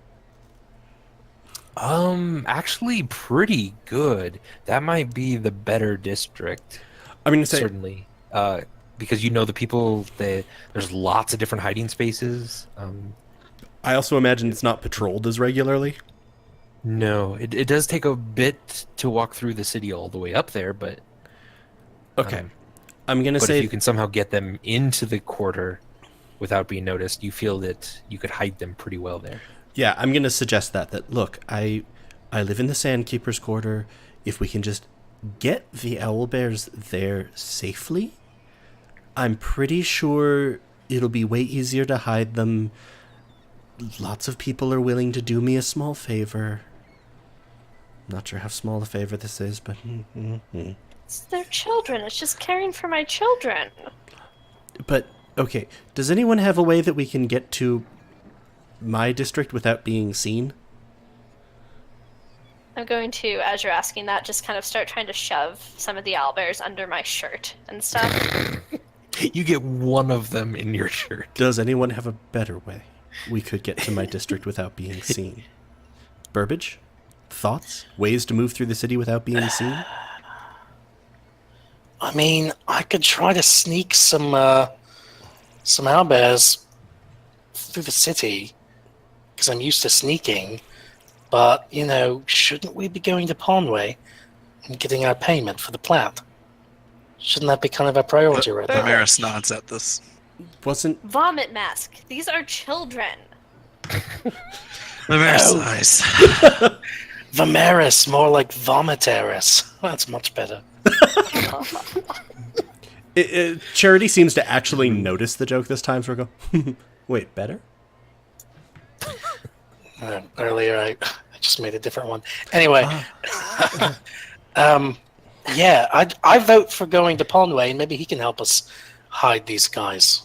Actually pretty good. That might be the better district, I mean, say, certainly. Because the people, there's lots of different hiding spaces. I also imagine it's not patrolled as regularly. No, it does take a bit to walk through the city all the way up there, but Okay. I'm going to but say if you can somehow get them into the quarter without being noticed, you feel that you could hide them pretty well there. yeah, I'm going to suggest that look, I live in the Sandkeepers quarter. If we can just get the owlbears there safely, I'm pretty sure it'll be way easier to hide them. Lots of people are willing to do me a small favor. Not sure how small a favor this is, but They're children. It's just caring for my children. But okay, does anyone have a way that we can get to my district without being seen? I'm going to, as you're asking that, just kind of start trying to shove some of the owlbears under my shirt and stuff. You get one of them in your shirt. Does anyone have a better way we could get to my district without being seen? Burbage? Thoughts? Ways to move through the city without being seen? I mean, I could try to sneak some owlbears through the city because I'm used to sneaking. But shouldn't we be going to Pondway and getting our payment for the plat? Shouldn't that be kind of a priority right now? Damaris nods at this. Wasn't Vomit mask. These are children. Vimeris. Vimeris, more like vomitaris. That's much better. Charity seems to actually notice the joke this time, so we go, wait, better? Earlier, I just made a different one. Anyway, yeah, I vote for going to Pondway, and maybe he can help us hide these guys.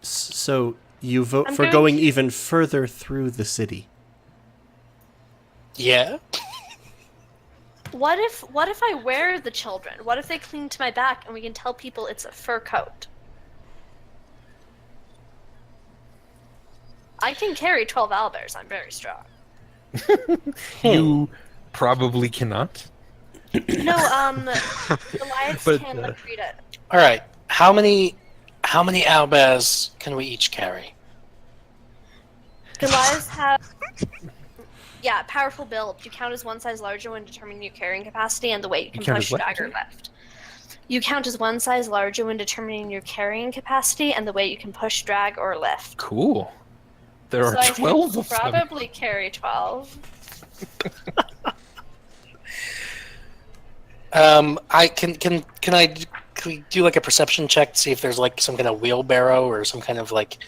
So you vote I'm for going going to- even further through the city. Yeah. What if I wear the children? What if they cling to my back and we can tell people it's a fur coat? I can carry 12 owlbears. I'm very strong. You probably cannot. No, Goliath But, can read it. All right. How many owlbears can we each carry? Goliaths have, yeah, powerful build. You count as one size larger when determining your carrying capacity and the weight you can count as push, what? drag, or lift. You count as one size larger when determining your carrying capacity and the weight you can push, drag, or lift. Cool. There are So I 12 can of them. probably carry 12. Can we do like a perception check to see if there's like some kind of wheelbarrow or some kind of like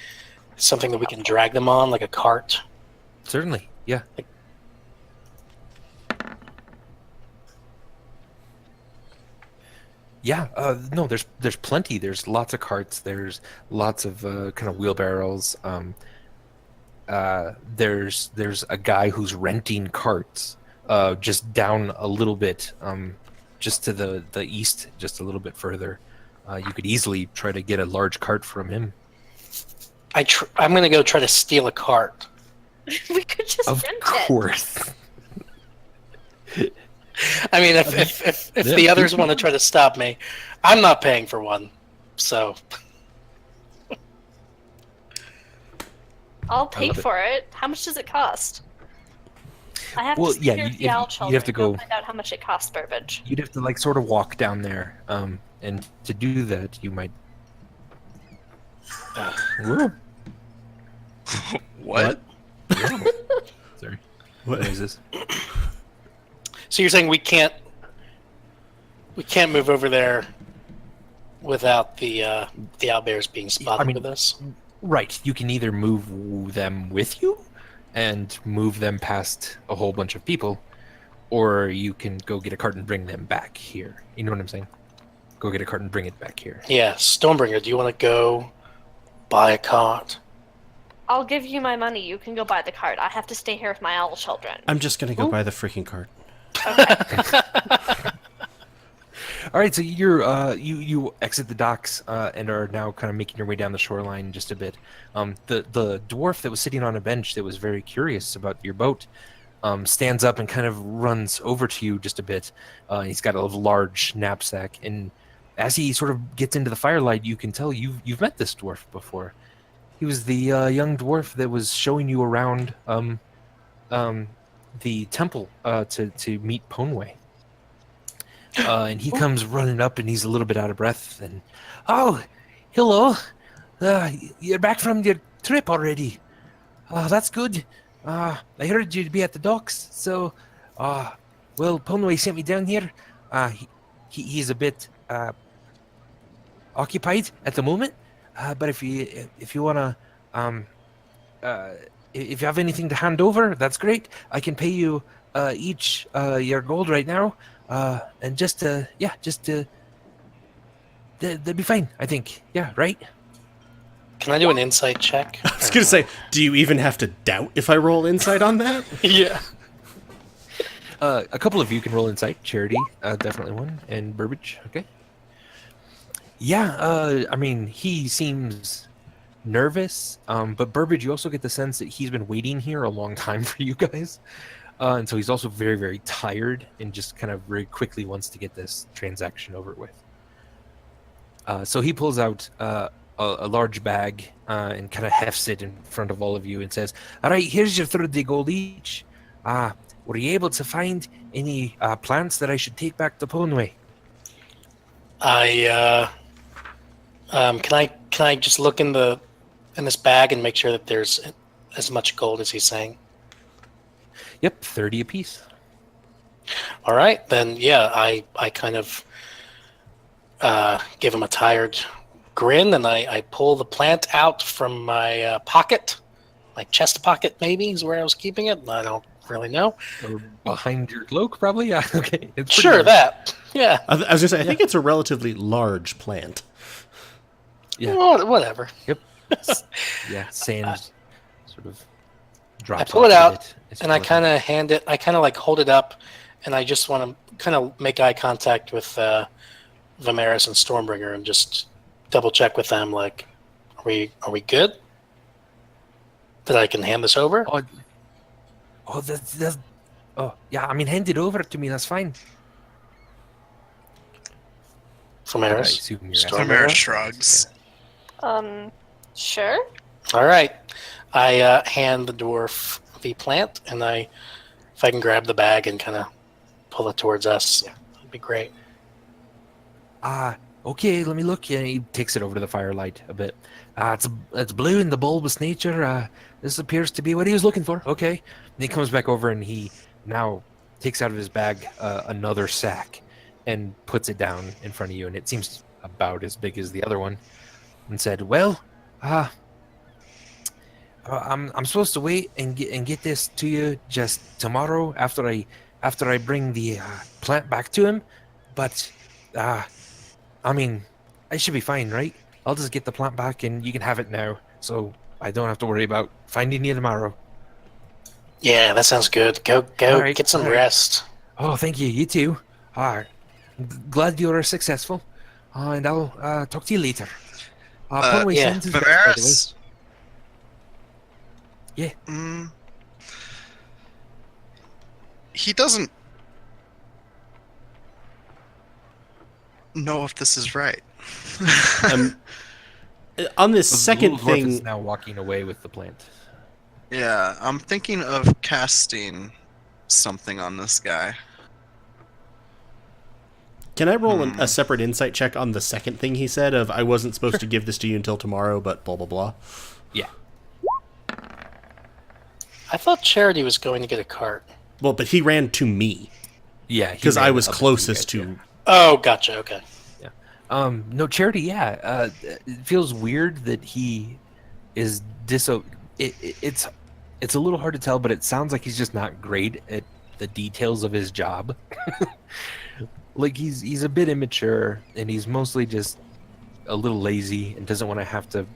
something that we can drag them on, like a cart? Certainly, yeah. Yeah, no, there's plenty. There's lots of carts. There's lots of kind of wheelbarrows. There's a guy who's renting carts just down a little bit, just to the east, just a little bit further. You could easily try to get a large cart from him. I'm gonna go try to steal a cart. We could just Of rent course. I mean, if Yeah. the others want to try to stop me, I'm not paying for one. So I'll pay love it. for it. How much does it cost? I have Well, to yeah, secure you- the owl children. you have to go- find out how much it costs, Burbage. You'd have to like sort of walk down there, and to do that, you might. Whoa. What? Sorry. What? What is this? So you're saying we can't move over there without the owlbears being spotted mean- with us? Right. You can either move them with you and move them past a whole bunch of people, or you can go get a cart and bring them back here. You know what I'm saying? Go get a cart and bring it back here. Yeah, Stormbringer, do you want to go buy a cart? I'll give you my money. You can go buy the cart. I have to stay here with my owl children. I'm just gonna go buy the freaking cart. All right, so you exit the docks and are now kind of making your way down the shoreline just a bit. The dwarf that was sitting on a bench that was very curious about your boat stands up and kind of runs over to you just a bit. He's got a large knapsack, and as he sort of gets into the firelight, you can tell you've met this dwarf before. He was the young dwarf that was showing you around the temple to meet Ponway. And he comes running up, and he's a little bit out of breath. And oh, hello! You're back from your trip already. That's good. I heard you'd be at the docks, so well, Ponway sent me down here. He's a bit occupied at the moment, but if you wanna if you have anything to hand over, that's great. I can pay you each your gold right now. And that'd be fine, I think. Yeah, right? Can I do an insight check? I was gonna say, do you even have to doubt if I roll insight on that? Yeah. A couple of you can roll insight. Charity, definitely one, and Burbage. Okay. Yeah, I mean, he seems nervous, but Burbage, you also get the sense that he's been waiting here a long time for you guys. And so he's also very, very tired and just kind of very quickly wants to get this transaction over with. So he pulls out a large bag and kind of hefts it in front of all of you and says, all right, here's your 30 gold each. Were you able to find any plants that I should take back to Ponway? Can I just look in this bag and make sure that there's as much gold as he's saying? Yep, 30 apiece. All right, then yeah, I kind of give him a tired grin, and I pull the plant out from my pocket, my chest pocket maybe is where I was keeping it. I don't really know. Or behind your cloak, probably. Yeah. Okay. It's pretty Sure, large. that. Yeah. I was gonna say, I think it's a relatively large plant. Yeah. Whatever. Yeah. Sand sort of drops. I pull it off of out, as and you I pull it kind of hand it. I kind of like hold it up, and I just want to kind of make eye contact with Vimeris and Stormbringer, and just double check with them. Like, are we good? That I can hand this over? out. That's. Oh, yeah. I mean, hand it over to me. That's fine. I Vimeris. assume you're Storm- asking. Vimeris shrugs. Sure. All right. I hand the dwarf the plant, and if I can grab the bag and kind of pull it towards us, that'd be great. Okay, let me look. Yeah, he takes it over to the firelight a bit. It's blue in the bulbous nature. This appears to be what he was looking for. Okay. And he comes back over and he now takes out of his bag another sack and puts it down in front of you, and it seems about as big as the other one. And said, "Well, I'm supposed to wait and get this to you just tomorrow after I bring the plant back to him, but I mean, I should be fine, right? I'll just get the plant back and you can have it now, so I don't have to worry about finding you tomorrow." Yeah, that sounds good. Go, All right, get some all right. rest. Oh, thank you. You too. Glad you were successful. And I'll talk to you later. Conway yeah. sends his best, by the way. Vimeris. Yeah. He doesn't know if this is right. On this The second little dwarf is thing, now walking away with the plant. Yeah, I'm thinking of casting something on this guy. can I roll a separate insight check on the second thing he said of I wasn't supposed to give this to you until tomorrow, but blah blah blah. Yeah. I thought Charity was going to get a cart. Well, but he ran to me Yeah. because I was closest you to. guys, Oh, gotcha. Okay. yeah. No, Charity, yeah. It feels weird that he is it's a little hard to tell, but it sounds like he's just not great at the details of his job. Like he's a bit immature, and he's mostly just a little lazy and doesn't want to have to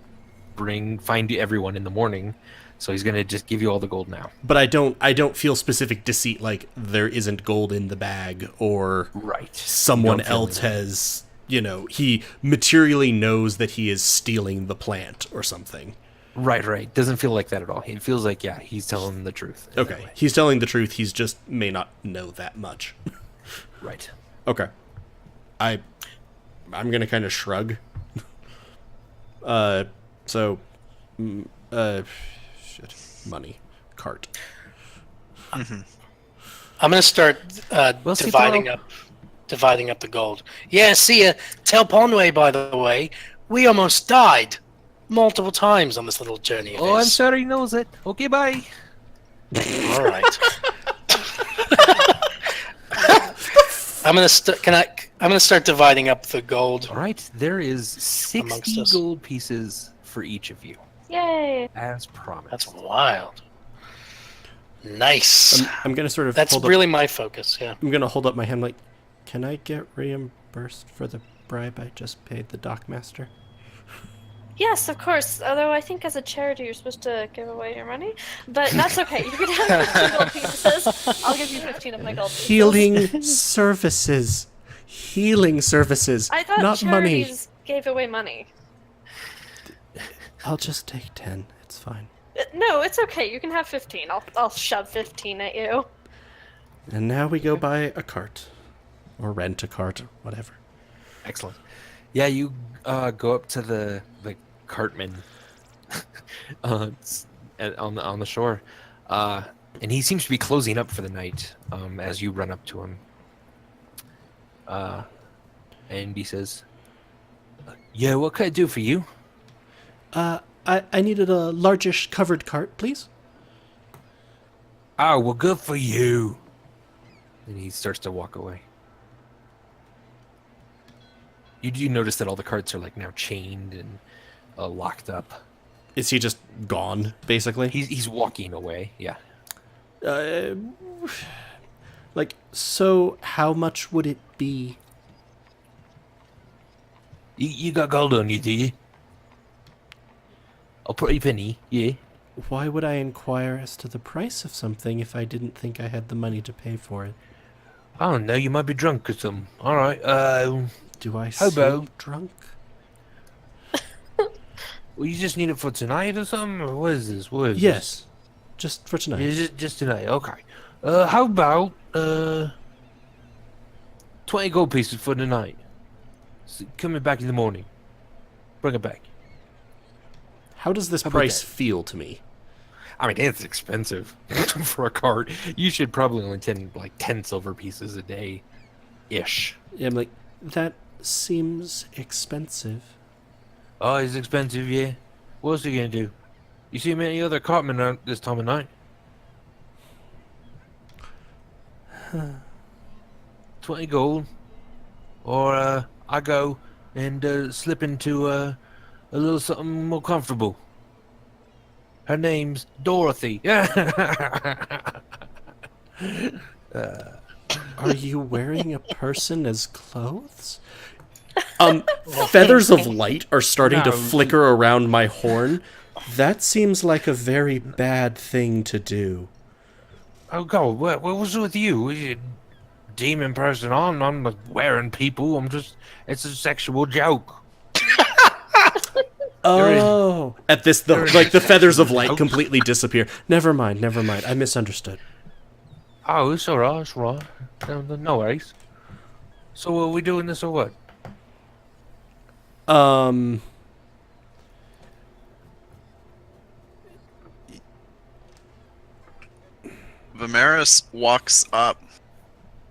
find everyone in the morning. So he's gonna just give you all the gold now. But I don't feel specific deceit like there isn't gold in the bag or Right. someone Don't feel else any- has, he materially knows that he is stealing the plant or something. Right. Doesn't feel like that at all. It feels like, yeah, he's telling the truth. in that Okay, way. he's telling the truth. He's just may not know that much. Right. Okay, I'm gonna kind of shrug. Shit, money, cart. I'm gonna start Well, see, dividing Paul. up the gold. Yeah, see ya. Tell Ponway, by the way, we almost died multiple times on this little journey of Oh, I'm his. sure he knows it. Okay, bye. All right. I'm gonna start dividing up the gold. All right, there is Amongst 60 us. gold pieces for each of you, Yay. as promised. That's wild. Nice. I'm gonna sort of. That's hold really my focus. Yeah. I'm gonna hold up my hand like, can I get reimbursed for the bribe I just paid the dockmaster? Yes, of course. Although I think as a charity you're supposed to give away your money. But that's okay. You can have 15 gold pieces. I'll give you 15 of my gold pieces. Healing services. Healing services. I thought not money. charities gave away money. I'll just take 10. It's fine. No, it's okay. You can have 15. I'll shove 15 at you. And now we go buy a cart. Or rent a cart, or whatever. Excellent. Yeah, you go up to the cartman on the shore, and he seems to be closing up for the night. As you run up to him, and he says, "Yeah, what can I do for you?" I needed a largish covered cart, please. Oh, well, good for you. And he starts to walk away. You do notice that all the carts are like now chained and locked up. Is he just gone, basically? He's walking away. Yeah. Like, so how much would it be? You got gold on you, do you? A pretty penny, yeah. Why would I inquire as to the price of something if I didn't think I had the money to pay for it? I don't know. You might be drunk or something. All right. Do I How seem about- drunk? Well, you just need it for tonight or something, or what is this? What is Yes, just for this? tonight. Is it just tonight? Okay. How about 20 gold pieces for tonight? Coming back in the morning. Bring it back. How does this How about price that? feel to me? I mean, it's expensive for a cart. You should probably only tend like 10 silver pieces a day, ish. Yeah, I'm like, that seems expensive. Oh, it's expensive, yeah. What else are you gonna do? You see many other cartmen out this time of night? 20 gold, or I go and slip into a little something more comfortable. Her name's Dorothy. Are you wearing a person as clothes? Feathers of light are starting to No. flicker around my horn. That seems like a very bad thing to do. Oh God, what was with you? Was you a demon person? I'm not wearing people. It's a sexual joke. Oh, at this, the feathers of light completely disappear. Never mind. I misunderstood. Oh, it's alright, it's alright. No worries. So are we doing this or what? Vimeris walks up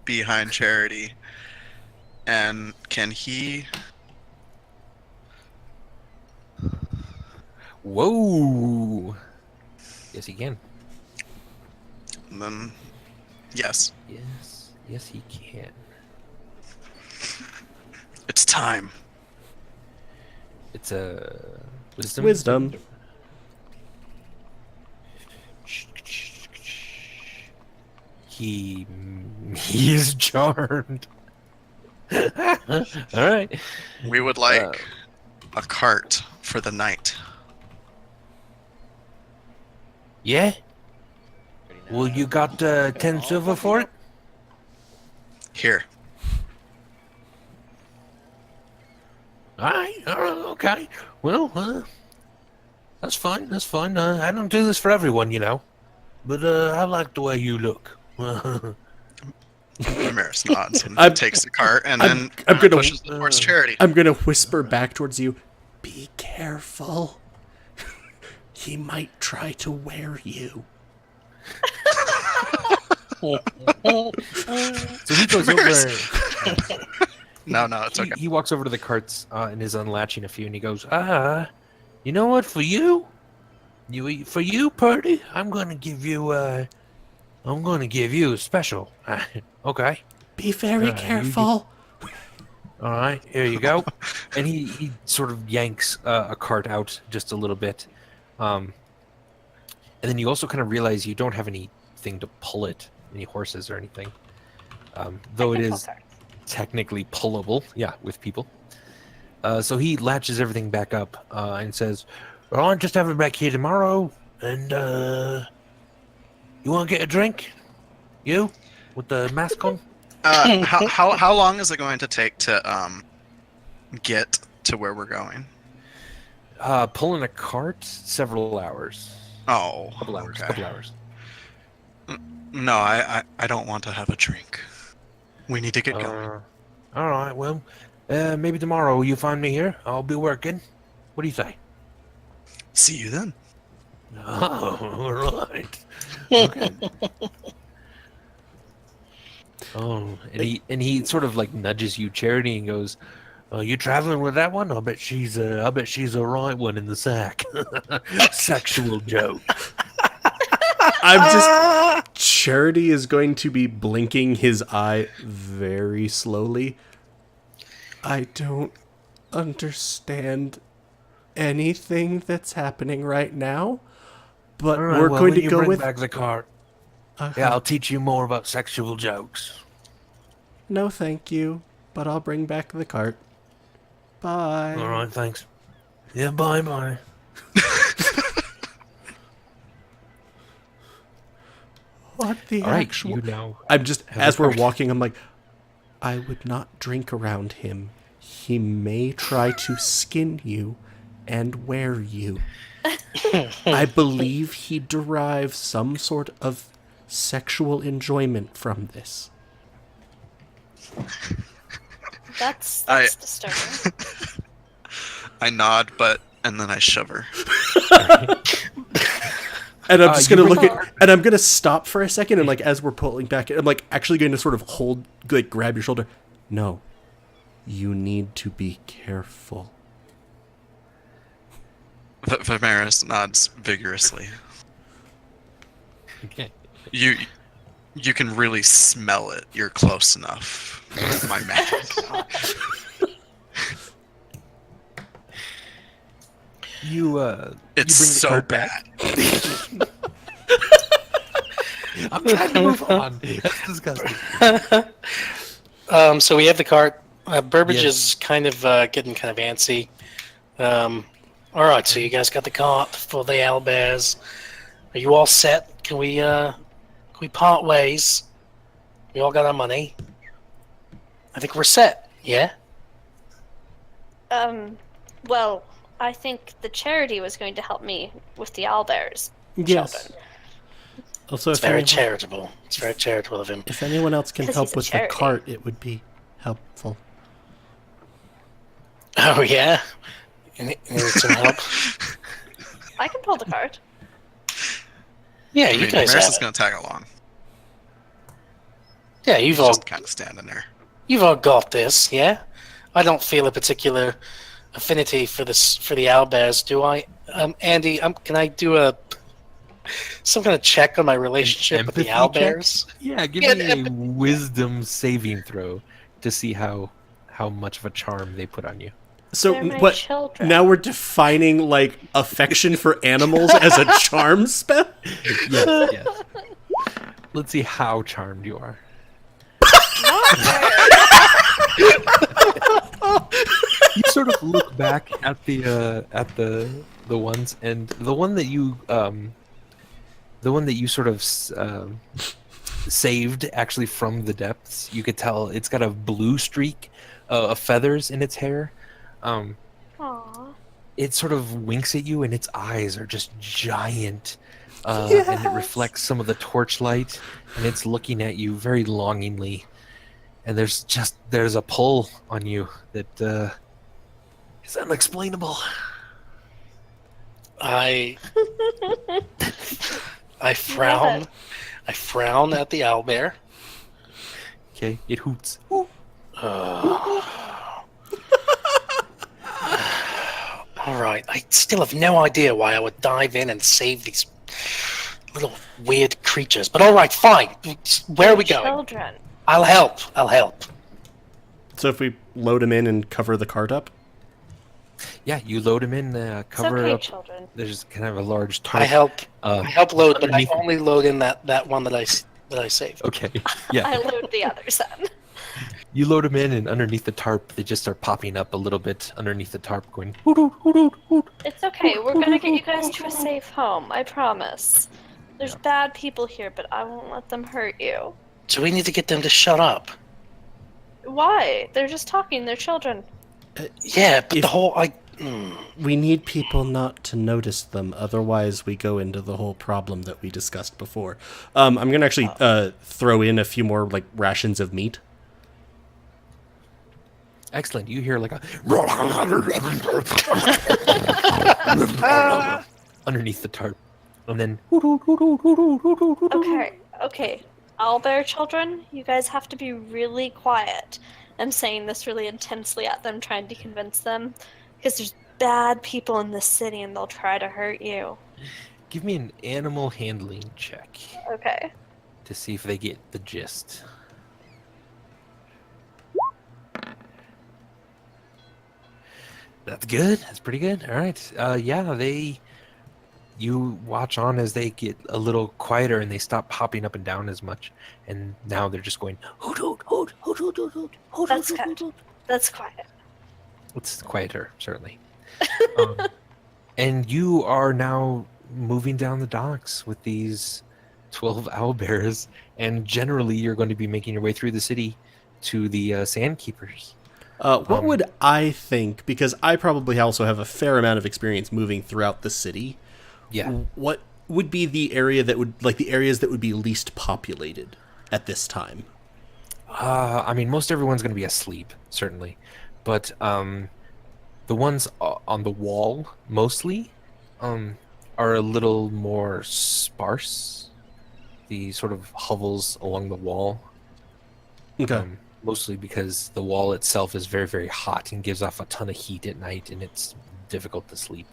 behind Charity, and can he? Whoa! Yes, he can. Yes, Yes, he can. it's time. It's a wisdom. Wisdom. He is charmed. All right. We would like a cart for the night. Yeah. Well, you got 10 silver for it? Here. All right. Okay. Well, that's fine. I don't do this for everyone, you know. But I like the way you look. Vimeris nods and I'm- takes the cart and I'm then gonna- pushes it towards Charity. I'm gonna whisper back towards you. Be careful. He might try to wear you. So he goes over. No, it's okay. He walks over to the carts and is unlatching a few, and he goes, you know what? For you, Purdy, I'm gonna give you a special. Okay. Be very careful. All right, here you go. And he sort of yanks a cart out just a little bit, and then you also kind of realize you don't have anything to pull it, any horses or anything, though it is technically pullable, yeah, with people. So he latches everything back up and says, "Well, I'll just have it back here tomorrow, and you want to get a drink? You with the mask on?" How long is it going to take to get to where we're going? Pulling a cart, several hours. Oh, Couple hours. okay. Couple hours. No, I don't want to have a drink. We need to get going. All right. Well, maybe tomorrow you find me here. I'll be working. What do you say? See you then. Oh, all right. Okay. Oh, and he sort of like nudges you, Charity, and goes, You traveling with that one? I bet she's a right one in the sack. Sexual joke. I'm just. Charity is going to be blinking his eye very slowly. I don't understand anything that's happening right now, but All right, we're well, going when to you go bring with. back the cart. Uh-huh. Yeah, I'll teach you more about sexual jokes. No, thank you, but I'll bring back the cart. Bye. All right, thanks. Yeah, bye. What the All right, actual? you now. I'm just have as the we're cart. walking. I'm like, I would not drink around him. He may try to skin you and wear you. I believe he derives some sort of sexual enjoyment from this. That's I- disturbing. I nod, and then I shove her. And I'm just you gonna bring look the at, and I'm gonna stop for a second, and like as we're pulling back, I'm like actually going to sort of grab your shoulder. No, you need to be careful. Vimeris nods vigorously. Okay. You can really smell it. You're close enough. My magic. You It's bring the so cart bad. back. I'm trying to move on. That's disgusting. So we have the cart. Burbage Yes. is kind of getting kind of antsy. All right, so you guys got the cart for the owlbears. Are you all set? Can we part ways? We all got our money. I think we're set. Yeah. Well, I think the charity was going to help me with the owlbears. Yes. Children. Also, It's very charitable. It's very charitable of him. if anyone else can 'Cause help he's a with the charity. cart, it would be helpful. Oh yeah. You need some help? I can pull the cart. Yeah, I you mean, guys Vimeris have is it. going to tag along. Yeah, He's you've all just kind of standing there. got this. Yeah. I don't feel a particular affinity for the owlbears, do I? Andy, can I do some kind of check on my relationship with the empathy check? owlbears? Yeah, give Yeah, me a wisdom saving throw to see how much of a charm they put on you. So They're my what? children. Now we're defining like affection for animals as a charm spell. Yes. Let's see how charmed you are. Not very. You sort of look back at the ones, and the one that you sort of saved actually from the depths. You could tell it's got a blue streak of feathers in its hair. Aw. It sort of winks at you, and its eyes are just giant, and it reflects some of the torchlight, and it's looking at you very longingly. And there's a pull on you that is unexplainable. I frown. it. I frown at the owlbear. Okay, it hoots. All right. I still have no idea why I would dive in and save these little weird creatures. But all right, fine. Where are we going? Children. I'll help. So if we load him in and cover the cart up, Yeah, you load him in, It's cover okay, up. children. There's kind of a large tarp. I help load, but I underneath- only load in that one that I saved. Okay, yeah. I load the others then. You load them in, and underneath the tarp, they just start popping up a little bit underneath the tarp, going hoot hoot hoot hoot hoot. It's okay. We're gonna get you guys to a safe home. I promise. There's bad people here, but I won't let them hurt you. So we need to get them to shut up. Why? They're just talking. They're children. Yeah, but If- the whole we need people not to notice them. Otherwise, we go into the whole problem that we discussed before. I'm gonna actually throw in a few more like rations of meat. Excellent. You hear like a underneath the tarp, and then hoot hoot hoot hoot hoot hoot hoot hoot hoot. Okay. Owlbear children, you guys have to be really quiet. I'm saying this really intensely at them, trying to convince them, because there's bad people in this city and they'll try to hurt you. Give me an animal handling check Okay. to see if they get the gist. That's good. That's pretty good. All right. Yeah, you watch on as they get a little quieter and they stop hopping up and down as much. And now they're just going, hoot, hoot, hoot, hoot, hoot, hoot, hoot, hoot, That's hoot, good. hoot, hoot. That's quiet. It's quieter, certainly. um, and you are now moving down the docks with these 12 owlbears. And generally, you're going to be making your way through the city to the Sandkeepers. What would I think? Because I probably also have a fair amount of experience moving throughout the city. Yeah. What would be the area that would, like, the areas that would be least populated at this time? I mean, most everyone's going to be asleep, certainly. But the ones on the wall, mostly, are a little more sparse. The sort of hovels along the wall. Okay. Mostly because the wall itself is very, very hot and gives off a ton of heat at night, and it's difficult to sleep.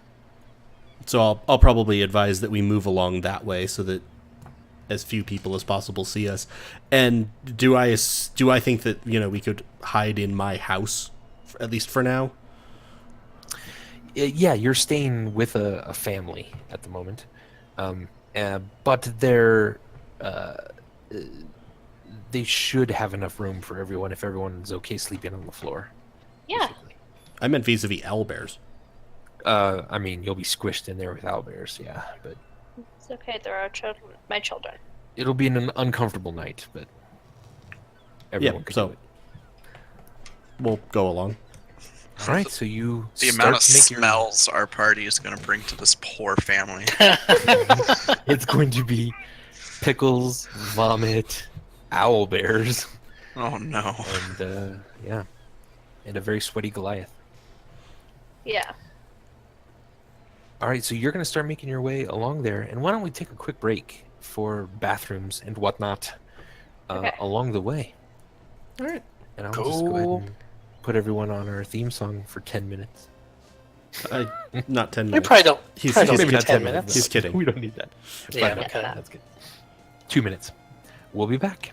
So I'll probably advise that we move along that way so that as few people as possible see us. And do I think that, we could hide in my house, at least for now? Yeah, you're staying with a family at the moment, but they should have enough room for everyone if everyone's okay sleeping on the floor. Yeah. Basically. I meant vis-a-vis owlbears. I mean, you'll be squished in there with owlbears, yeah, but It's okay. There are children. My children. it'll be an uncomfortable night, but everyone can so do it. we'll go along. All right, so you The start amount of to make your- smells our party is going to bring to this poor family. It's going to be pickles, vomit, owlbears, Oh no. and and a very sweaty Goliath. Yeah. All right, so you're going to start making your way along there, and why don't we take a quick break for bathrooms and whatnot Okay. along the way? All right. And I'll just go ahead and put everyone on our theme song for 10 minutes. Not 10 We minutes. probably don't. He's- probably don't he's- need not 10 minutes. minutes. He's kidding. We don't need that. It's Yeah, 5 minutes. okay. That's good. 2 minutes. We'll be back.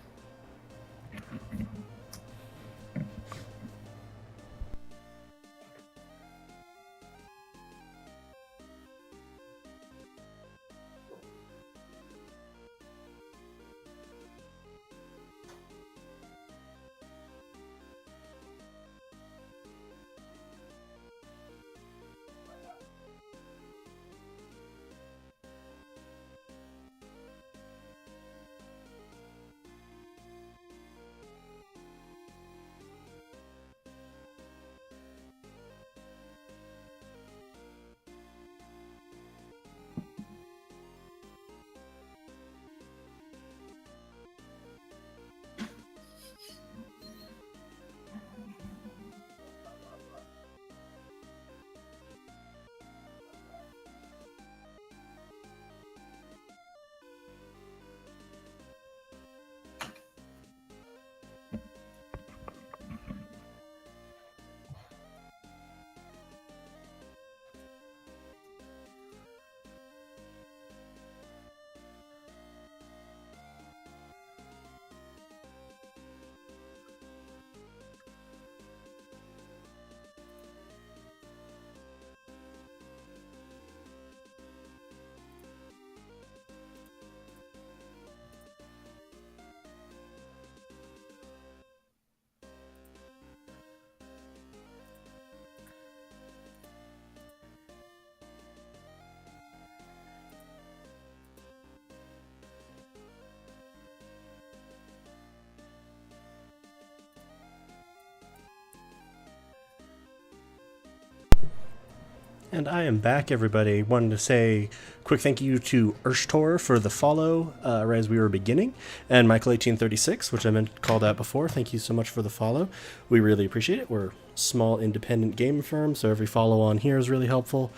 And I am back, everybody. Wanted to say quick thank you to Urshtor for the follow right as we were beginning, and Michael1836, which I meant called out before. Thank you so much for the follow. We really appreciate it. We're a small independent game firm, so every follow on here is really helpful.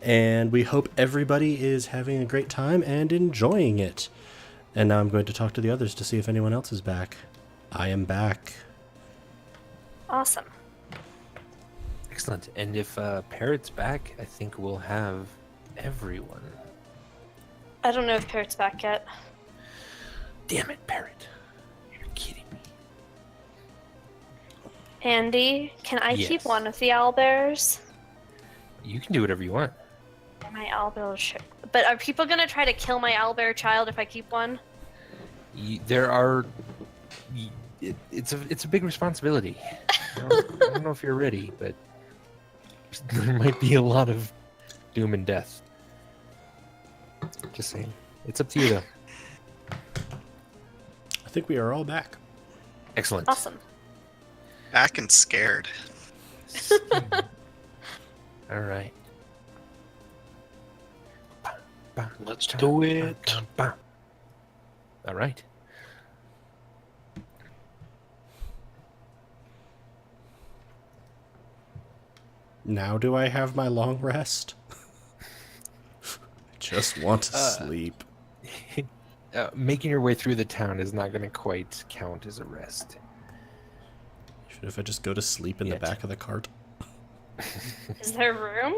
And we hope everybody is having a great time and enjoying it. And now I'm going to talk to the others to see if anyone else is back. I am back. Awesome. Excellent. And if Parrot's back, I think we'll have everyone. I don't know if Parrot's back yet. Damn it, Parrot. You're kidding me. Andy, can I keep Yes. one of the owlbears? You can do whatever you want. My owlbear. But are people gonna try to kill my owlbear child if I keep one? There are. It's a big responsibility. I don't know if you're ready, but there might be a lot of doom and death. Just saying. It's up to you, though. I think we are all back. Excellent. Awesome. Back and scared. All right. Let's do it. All right. Now do I have my long rest? I just want to sleep. Making your way through the town is not going to quite count as a rest. Should if I just go to sleep in the Yet. back of the cart? Is there room?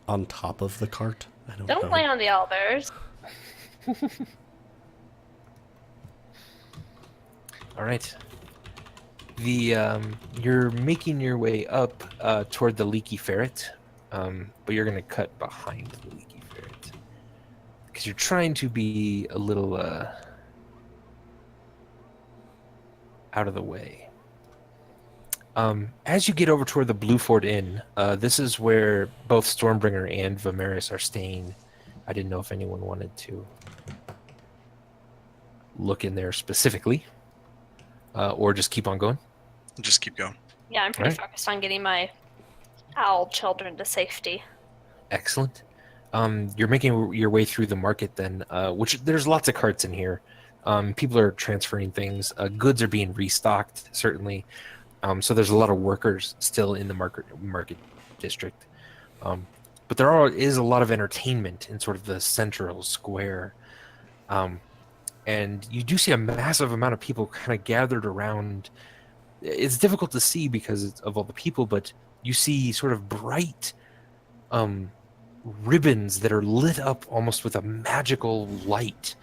On top of the cart? I don't Don't know. play on the owlbears. All right. You're making your way up toward the leaky ferret, but you're going to cut behind the leaky ferret because you're trying to be a little out of the way. As you get over toward the Blueford Inn, this is where both Stormbringer and Vimeris are staying. I didn't know if anyone wanted to look in there specifically, or just keep on going. Just keep going. Yeah, I'm pretty Right. focused on getting my owl children to safety. Excellent. You're making your way through the market then, which there's lots of carts in here. People are transferring things. Goods are being restocked, certainly. So there's a lot of workers still in the market district. But there is a lot of entertainment in sort of the central square. And you do see a massive amount of people kind of gathered around. It's difficult to see because of all the people, but you see sort of bright ribbons that are lit up almost with a magical light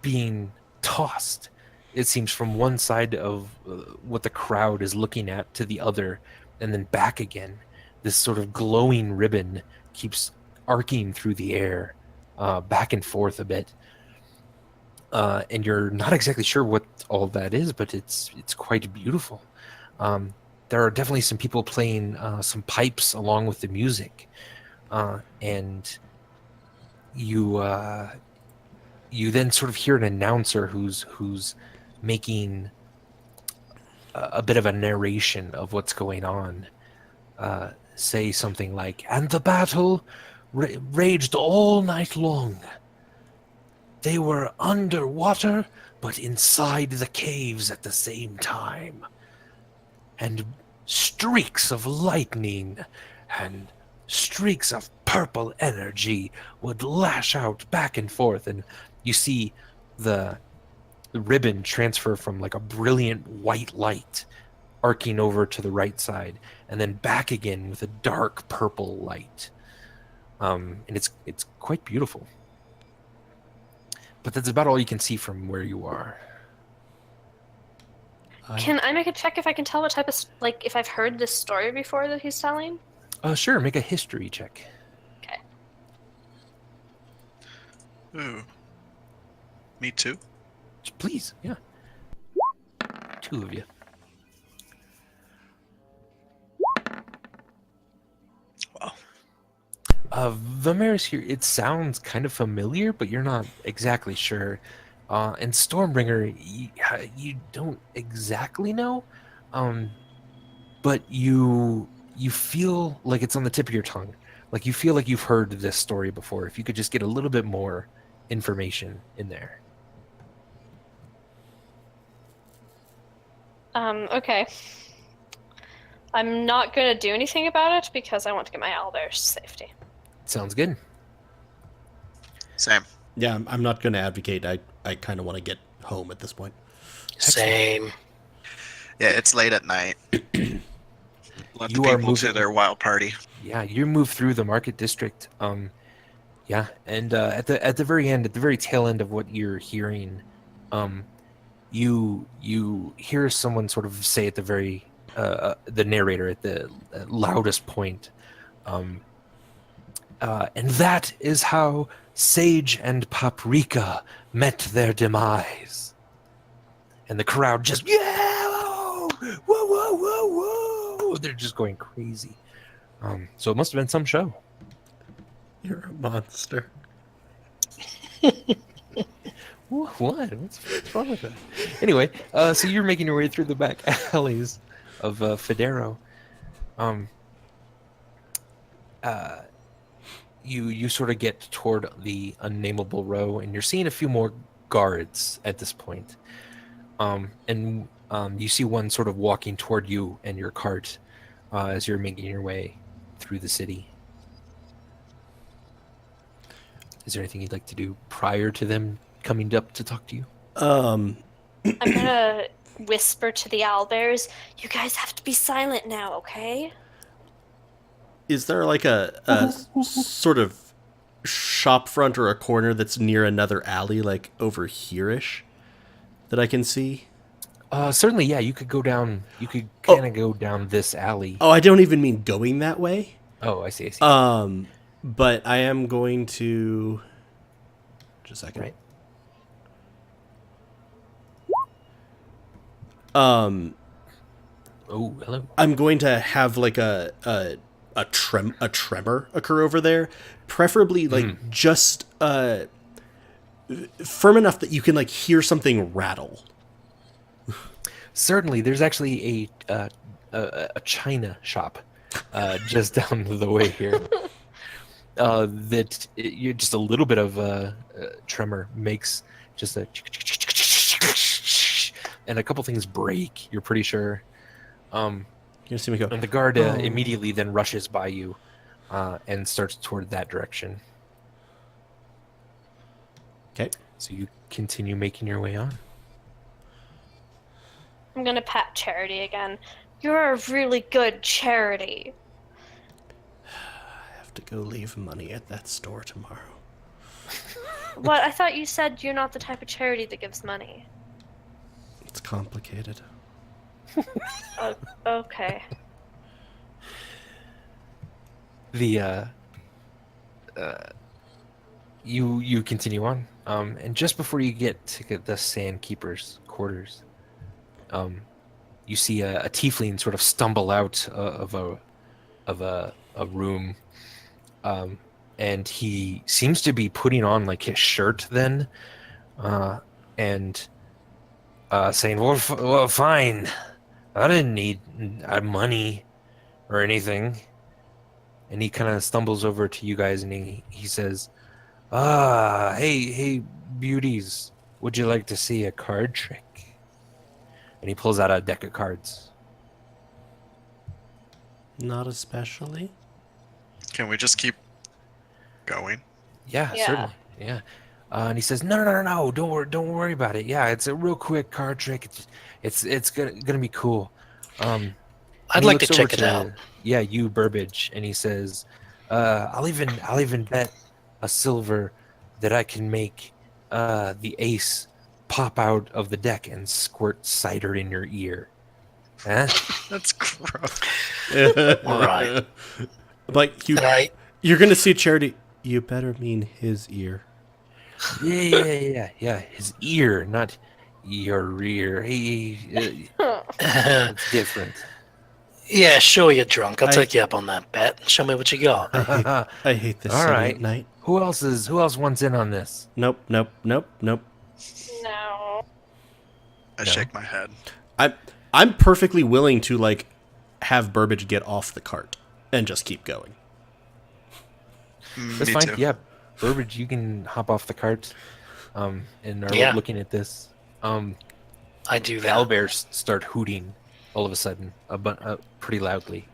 being tossed, it seems, from one side of what the crowd is looking at to the other, and then back again. This sort of glowing ribbon keeps arcing through the air, back and forth a bit. And you're not exactly sure what all that is, but it's quite beautiful. There are definitely some people playing some pipes along with the music, and you then sort of hear an announcer who's making a bit of a narration of what's going on. Say something like, "And the battle raged all night long. They were underwater, but inside the caves at the same time. And streaks of lightning and streaks of purple energy would lash out back and forth." And you see the ribbon transfer from like a brilliant white light arcing over to the right side and then back again with a dark purple light. And it's quite beautiful. But that's about all you can see from where you are. Can I make a check if I can tell what type of, like, if I've heard this story before that he's telling? Sure, make a history check. Okay. Ooh. Me too. Please, yeah. 2 of you. Wow. Vimeris here, it sounds kind of familiar, but you're not exactly sure. And Stormbringer, you don't exactly know, but you feel like it's on the tip of your tongue. Like you feel like you've heard this story before. If you could just get a little bit more information in there. Okay. I'm not gonna do anything about it because I want to get my owlbears to safety. Sounds good. Same. Yeah, I'm not going to advocate. I kind of want to get home at this point. Same. Yeah, it's late at night. Let You the are people to moving- their wild party. Yeah, you move through the market district. Yeah, and at the very end, at the very tail end of what you're hearing, you hear someone sort of say at the very the narrator at the loudest point, and that is how Sage and Paprika met their demise. And the crowd just whoa, whoa, whoa, whoa, whoa! They're just going crazy. So it must have been some show. You're a monster. What? What's wrong with that? Anyway, so you're making your way through the back alleys of Federo. You sort of get toward the unnameable row, and you're seeing a few more guards at this point. And you see one sort of walking toward you and your cart as you're making your way through the city. Is there anything you'd like to do prior to them coming up to talk to you? Um, I'm gonna whisper to the owlbears, you guys have to be silent now, okay? is there like a sort of shop front or a corner that's near another alley, like over here-ish, that I can see? Certainly, yeah. You could go down. You could kind of go down this alley. Oh, I don't even mean going that way. Oh, I see. I see. But I am going to... Just a second. Right. Oh, hello. I'm going to have like a tremor occur over there, preferably like just firm enough that you can like hear something rattle. Certainly, there's actually a China shop just down the way here. You just a little bit of tremor makes just a and a couple things break. You're pretty sure. You see me go. And the guard immediately then rushes by you and starts toward that direction. Okay. So you continue making your way on. I'm gonna pat Charity again. You're a really good Charity. I have to go leave money at that store tomorrow. What? I thought you said you're not the type of charity that gives money. It's complicated. Okay. The you continue on, and just before you get to the Sandkeeper's quarters, you see a tiefling sort of stumble out of a room, and he seems to be putting on like his shirt then, and saying, well, fine. I didn't need money or anything. And he kind of stumbles over to you guys and he says, hey, beauties, would you like to see a card trick? And he pulls out a deck of cards. Not especially. Can we just keep going? Yeah, Yeah. certainly. Yeah. And he says, no, don't worry about it. Yeah, it's a real quick card trick. It's gonna be cool. I'd And he like to looks over check it out. Yeah, you Burbage, and he says, I'll even bet a silver that I can make the ace pop out of the deck and squirt cider in your ear. Huh? That's gross. Right. Like Right. you're gonna see Charity. You better mean his ear. Yeah. His ear, not your rear. It's different. Yeah, sure you're drunk. I'll I- take you up on that bet. Show me what you got. I hate this All city right. at night. Who else wants in on this? Nope. No. I shake my head. I'm perfectly willing to like have Burbage get off the cart and just keep going. That's Me fine. too. Yeah, Burbage, you can hop off the cart. And are Yeah. looking at this. I do The that. owlbears start hooting all of a sudden, pretty loudly.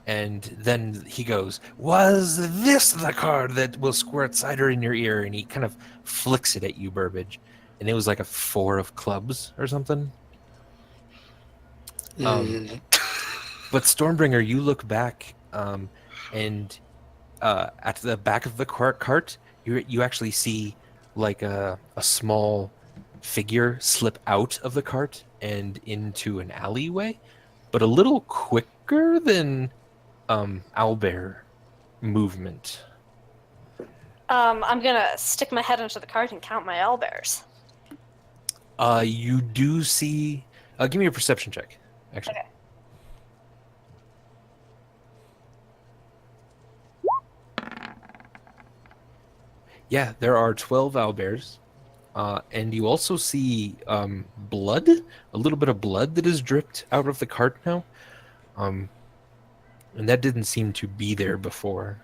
And then he goes, "Was this the card that will squirt cider in your ear?" And he kind of flicks it at you, Burbage. and it was like a 4 of clubs or something. Mm. But Stormbringer, you look back, and at the back of the cart, you actually see like a small figure slip out of the cart and into an alleyway, but a little quicker than Owlbear movement. I'm gonna stick my head into the cart and count my owlbears. You do see. Give me a perception check, actually. Okay. Yeah, there are 12 owlbears. And you also see blood, a little bit of blood that is dripped out of the cart now. And that didn't seem to be there before.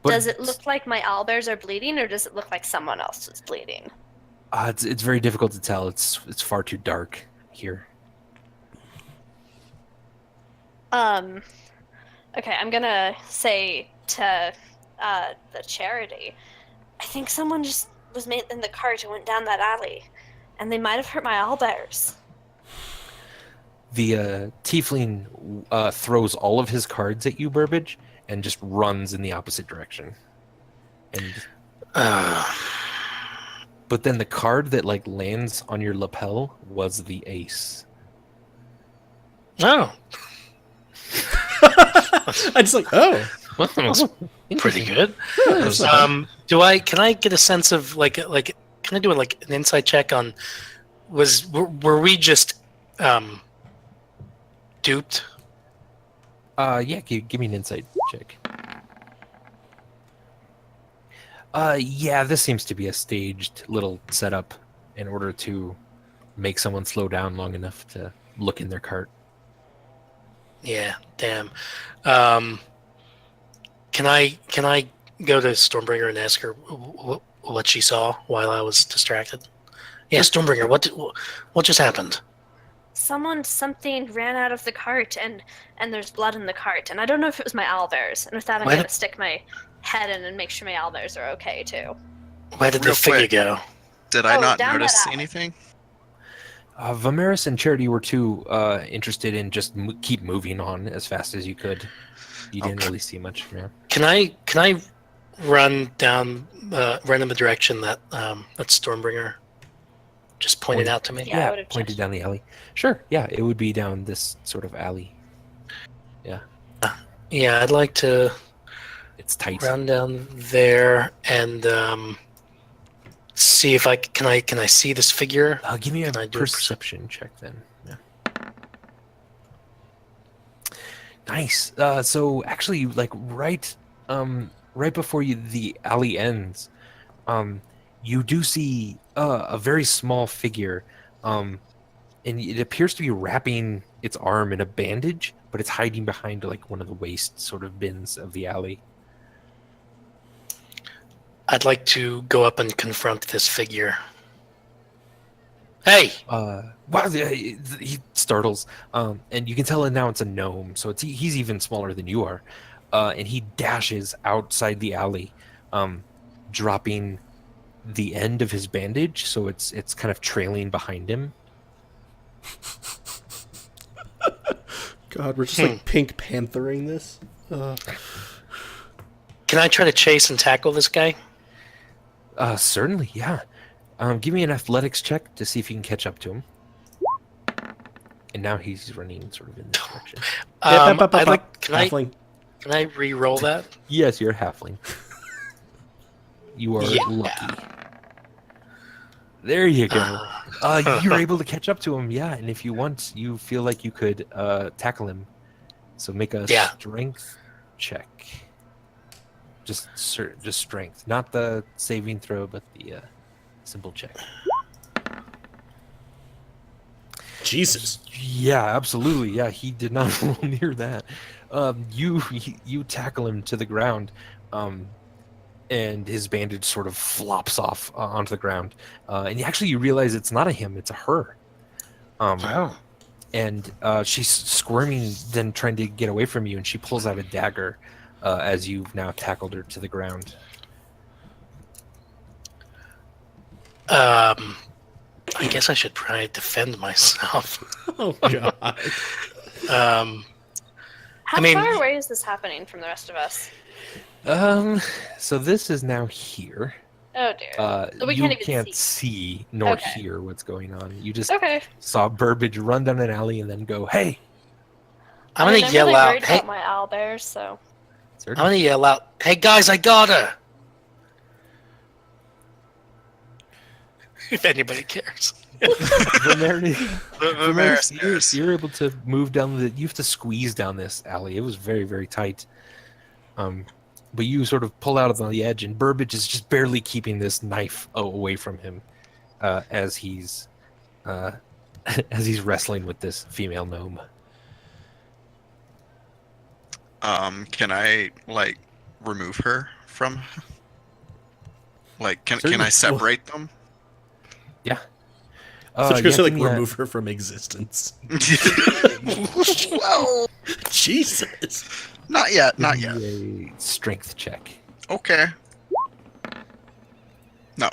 But Does it look like my owlbears are bleeding, or does it look like someone else is bleeding? It's very difficult to tell. It's far too dark here. Okay, I'm gonna say to the charity, I think someone just was made in the cart and went down that alley, and they might have hurt my owlbears. The tiefling throws all of his cards at you, Burbage, and just runs in the opposite direction. And but then the card that like lands on your lapel was the ace. Oh, I just like, oh, pretty good. Can I get a sense of can I do an insight check on were we just duped? Yeah, give me an insight check. Yeah, this seems to be a staged little setup in order to make someone slow down long enough to look in their cart. Yeah, damn. Can I go to Stormbringer and ask her what she saw while I was distracted? Yeah, Stormbringer, what just happened? Something ran out of the cart, and there's blood in the cart, and I don't know if it was my owlbears. And with that, I'm Why gonna did- stick my head in and make sure my owlbears are okay too. Where did the Real figure quick. go? Did I Oh, not down that notice alley. anything? Vimeris and Charity were too interested in just keep moving on as fast as you could. You didn't Okay. really see much. Yeah. Can I run in the direction that Stormbringer just pointed out to me? Yeah, I would've pointed checked. down the alley. Sure. Yeah, it would be down this sort of alley. Yeah, I'd like to It's tight. run down there and see if can I see this figure? Give me a Can I do a perception check then. Yeah. Nice. So actually, like right before the alley ends, you do see a very small figure, and it appears to be wrapping its arm in a bandage, but it's hiding behind like one of the waste sort of bins of the alley. I'd like to go up and confront this figure. Hey! Wow! He startles, and you can tell now it's a gnome, so he's even smaller than you are, and he dashes outside the alley, dropping the end of his bandage, so it's kind of trailing behind him. God, we're just like Pink Panthering this. Can I try to chase and tackle this guy? Certainly, yeah. Give me an athletics check to see if you can catch up to him. And now he's running sort of in this direction. I'd like. Can Halfling. I re-roll that? Yes, you're a halfling. You are Yeah. lucky. There you go. You're able to catch up to him, yeah. And if you want, you feel like you could tackle him. So make a Yeah. strength check. Just strength, not the saving throw, but the simple check. Jesus. Yeah, absolutely. Yeah, he did not roll near that. You tackle him to the ground, and his bandage sort of flops off onto the ground. And you realize it's not a him, it's a her. Wow. And she's squirming, then trying to get away from you, and she pulls out a dagger as you've now tackled her to the ground. I guess I should try to defend myself. Oh god. How mean- far away is this happening from the rest of us? So this is now here. Oh dear. So we You can't even see. see nor Okay. hear what's going on. You just Okay. saw Burbage run down an alley and then go, "Hey!" I'm I mean, gonna I'm yell really out, worried "Hey!" about my owlbears, so. I'm gonna yell out, "Hey guys, I got her!" If anybody cares. Vimeris, You're able to move down the. You have to squeeze down this alley. It was very, very tight. But you sort of pull out on the edge, and Burbage is just barely keeping this knife away from him, as he's as he's wrestling with this female gnome. Can I like remove her from? Like, can Certainly. I separate them? Yeah. So you're gonna say, like, give me a- remove her from existence. Well, Jesus. not yet, give not me yet. a strength check. Okay. No.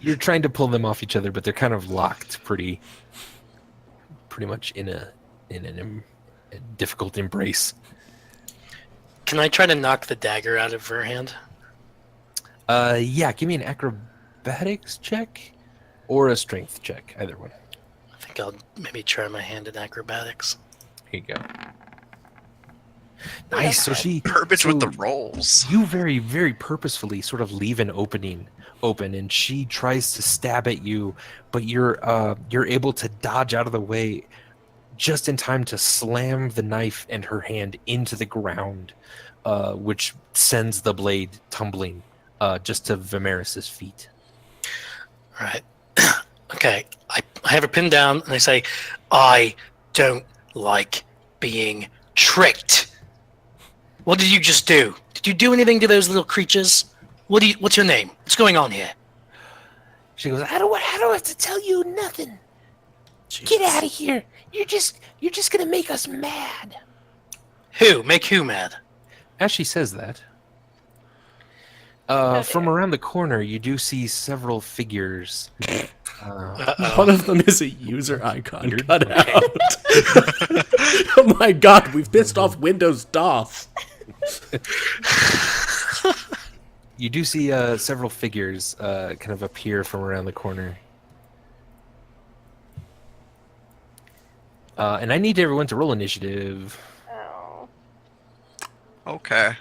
You're trying to pull them off each other, but they're kind of locked, pretty much in a difficult embrace. Can I try to knock the dagger out of her hand? Yeah. Give me an acrobatics check or a strength check, either one. I think I'll maybe try my hand at acrobatics. Here you go. Nice. So she Burbage with so the rolls. You very, very purposefully sort of leave an opening open, and she tries to stab at you, but you're able to dodge out of the way just in time to slam the knife and her hand into the ground, which sends the blade tumbling just to Vimeris' feet. All right. Okay. I have her pinned down, and I say, "I don't like being tricked." What did you just do? Did you do anything to those little creatures? What's your name? What's going on here? She goes, I don't have to tell you nothing. Jesus. Get out of here. You're just gonna make us mad. Who? Make who mad? As she says that, Oh, from dear. around the corner, you do see several figures. One of them is a user icon Weird. cut out. Oh my god, we've pissed off Windows DOS. You do see several figures kind of appear from around the corner. And I need everyone to roll initiative. Oh. Okay.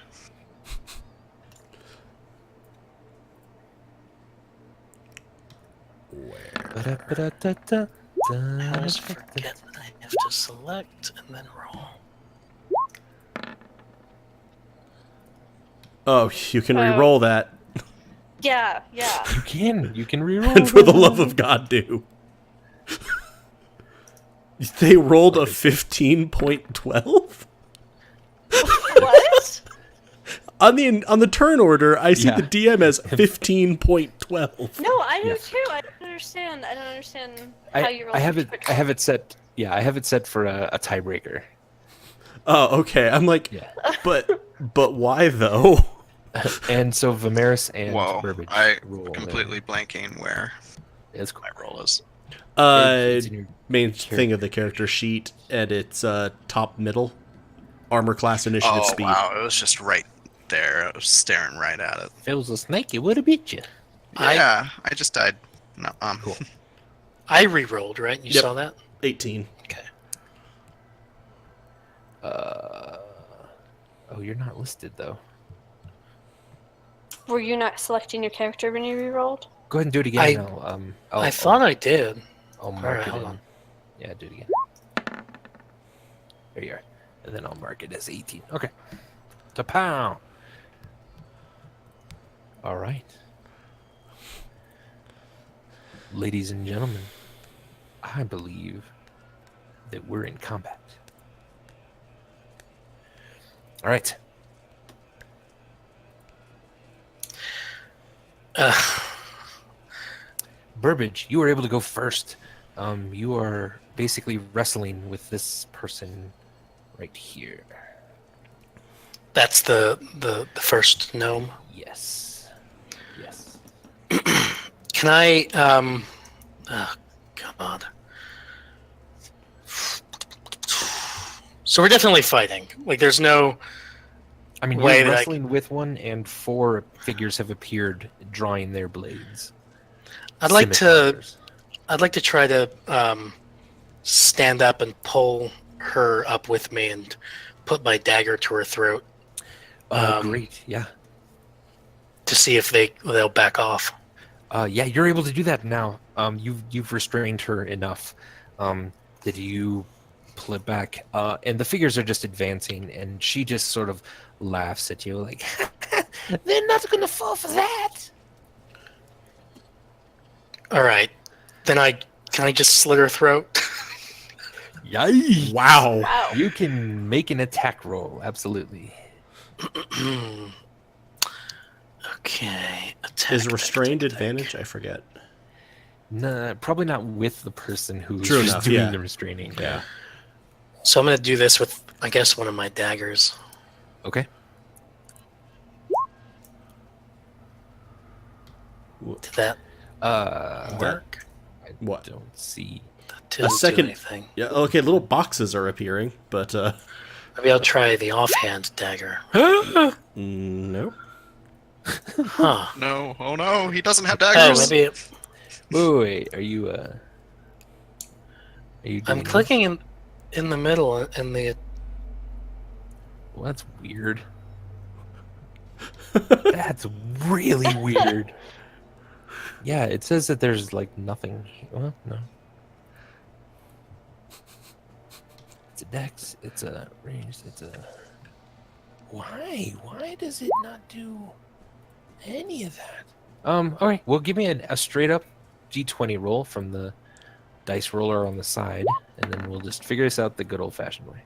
Ba-da-ba-da-da-da. I always forget that I have to select and then roll. Oh, you can re-roll that. Yeah. You can reroll. And for the love of God, do. They rolled a 15.12? What? On the turn order, I see Yeah. the DM as 15.12. No, I do Yeah. too. I don't understand how you roll. I have such it. quick I have it set. Yeah, I have it set for a tiebreaker. Oh, okay. I'm like, Yeah. but why though? And so Vimeris and Whoa. Burbage I roll. completely blanking where It's cool. my roll is. It's in your Main thing of the character sheet, and it's top middle, armor class initiative Oh speed. wow, it was just right there. I was staring right at it. If it was a snake, it would have beat you. Yeah, I just died. No, Cool. I re-rolled, right? You Yep. saw that? 18. Okay. Oh, you're not listed though. Were you not selecting your character when you re-rolled? Go ahead and do it again. I thought I did. I'll mark Alright, it hold in. on. Yeah, do it again. There you are. And then I'll mark it as 18. Okay. To pound. All right. Ladies and gentlemen, I believe that we're in combat. All right. Burbage, you were able to go first. You are basically wrestling with this person right here. That's the first gnome. Yes. Yes. Can I? Oh God. So we're definitely fighting. Like, there's no I mean, way you're that wrestling with one, and 4 figures have appeared drawing their blades. I'd like to. Scimitars. I'd like to try to stand up and pull her up with me and put my dagger to her throat Great, yeah. to see if they'll back off. Yeah, you're able to do that now. You've restrained her enough that you pull it back, and the figures are just advancing, and she just sort of laughs at you like, "They're not gonna fall for that." All right, then can I just slit her throat? Yay! Wow. Wow. You can make an attack roll, absolutely. Okay. Attack, Is restrained attack. advantage? I forget. Nah, probably not with the person who's True just enough, doing yeah. the restraining. Yeah. So I'm gonna do this with, I guess, one of my daggers. Okay. Did that That work? I What? don't see. That didn't second- do anything. Yeah. Okay. Little boxes are appearing, but Maybe I'll try the offhand dagger. no. Huh. No, oh no, he doesn't have Oh, daggers. maybe Wait, are you doing I'm this? clicking in the middle in the. Well, that's weird. That's really weird. Yeah, it says that there's like nothing. Well, no. It's a dex. It's a range. It's a. Why? Why does it not do any of that? All right. Well, give me a straight up d20 roll from the dice roller on the side, and then we'll just figure this out the good old fashioned way.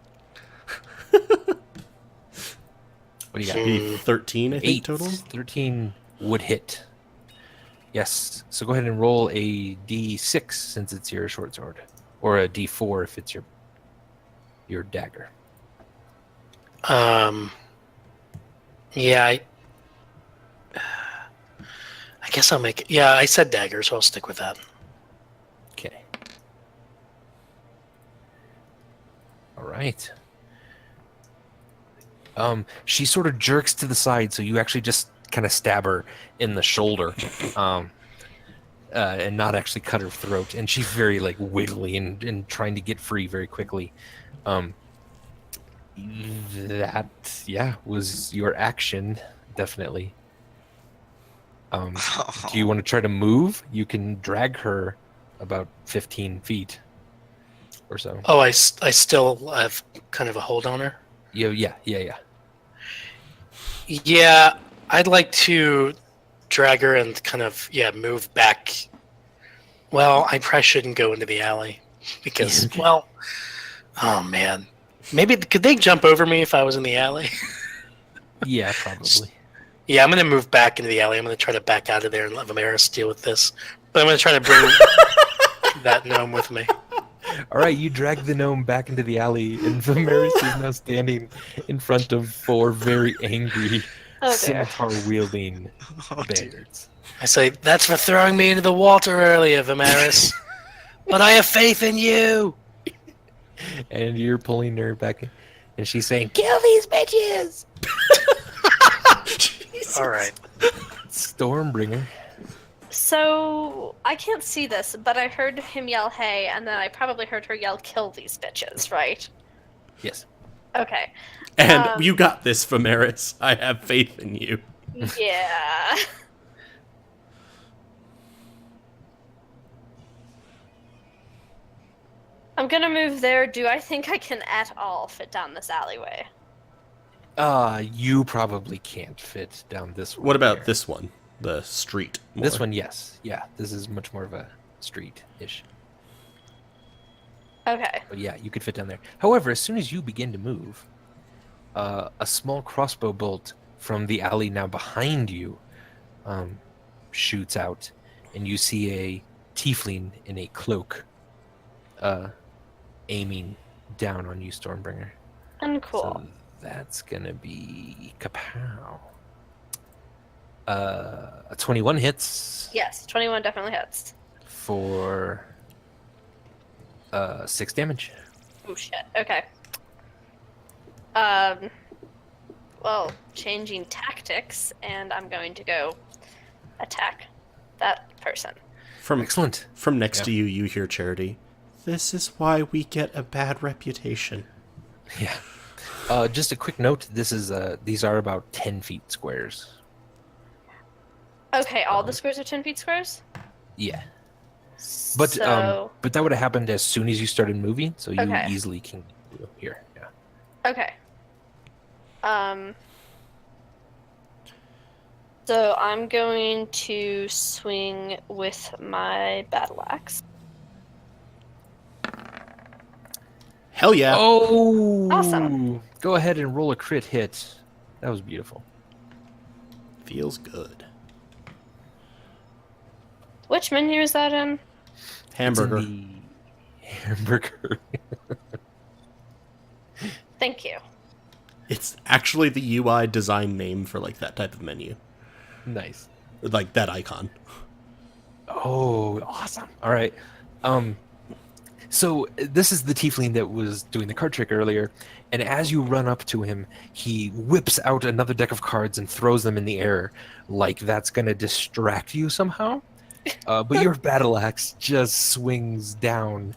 What do you got? Be 13, I think, 8 total. 13 would hit. Yes. So go ahead and roll a d6 since it's your short sword, or a d4 if it's your dagger. Yeah. I guess I'll make it. Yeah, I said dagger, so I'll stick with that. Okay. All right. She sort of jerks to the side, so you actually just kind of stab her in the shoulder, and not actually cut her throat. And she's very like wiggly and trying to get free very quickly. That was your action, definitely. Do you want to try to move? You can drag her about 15 feet or so. Oh, I still have kind of a hold on her. Yeah. Yeah, I'd like to drag her and kind of move back. Well, I probably shouldn't go into the alley because well, oh man, maybe could they jump over me if I was in the alley? Yeah, probably. Yeah, I'm gonna move back into the alley. I'm gonna try to back out of there and let Vimeris deal with this. But I'm gonna try to bring that gnome with me. All right, you drag the gnome back into the alley, and Vimeris is now standing in front of 4 very angry, Oh, dear. scimitar-wielding Oh, dear. bears. I say, that's for throwing me into the water earlier, Vimeris. But I have faith in you. And you're pulling her back in, and she's saying, "Kill these bitches!" All right. Stormbringer. So I can't see this, but I heard him yell "Hey," and then I probably heard her yell "Kill these bitches!" Right? Yes. Okay. And you got this, Vimeris. I have faith in you. Yeah. I'm gonna move there. Do I think I can at all fit down this alleyway? You probably can't fit down this one. What about here. this one? The street. This more. one, yes. Yeah, this is much more of a street-ish. Okay. But yeah, you could fit down there. However, as soon as you begin to move, a small crossbow bolt from the alley now behind you shoots out, and you see a tiefling in a cloak aiming down on you, Stormbringer. Uncool. So that's gonna be kapow. A 21 hits Yes, 21 definitely hits. for 6 damage. Oh shit. Okay. Well, changing tactics, and I'm going to go attack that person. Excellent. From next Yeah. to you, you hear Charity. This is why we get a bad reputation. Yeah. Just a quick note. These are about 10 feet squares. Okay, all the squares are 10 feet squares? Yeah. But So, but that would have happened as soon as you started moving, so you Okay. easily can go here. Yeah. okay. So I'm going to swing with my battle axe. Hell yeah. Oh. Awesome. Go ahead and roll a crit hit. That was beautiful. Feels good. Which menu is that in? Hamburger. It's in the hamburger. Thank you. It's actually the UI design name for like that type of menu. Nice. Like that icon. Oh, awesome. All right. So this is the tiefling that was doing the card trick earlier, and as you run up to him, he whips out another deck of cards and throws them in the air, like that's going to distract you somehow. But your battle axe just swings down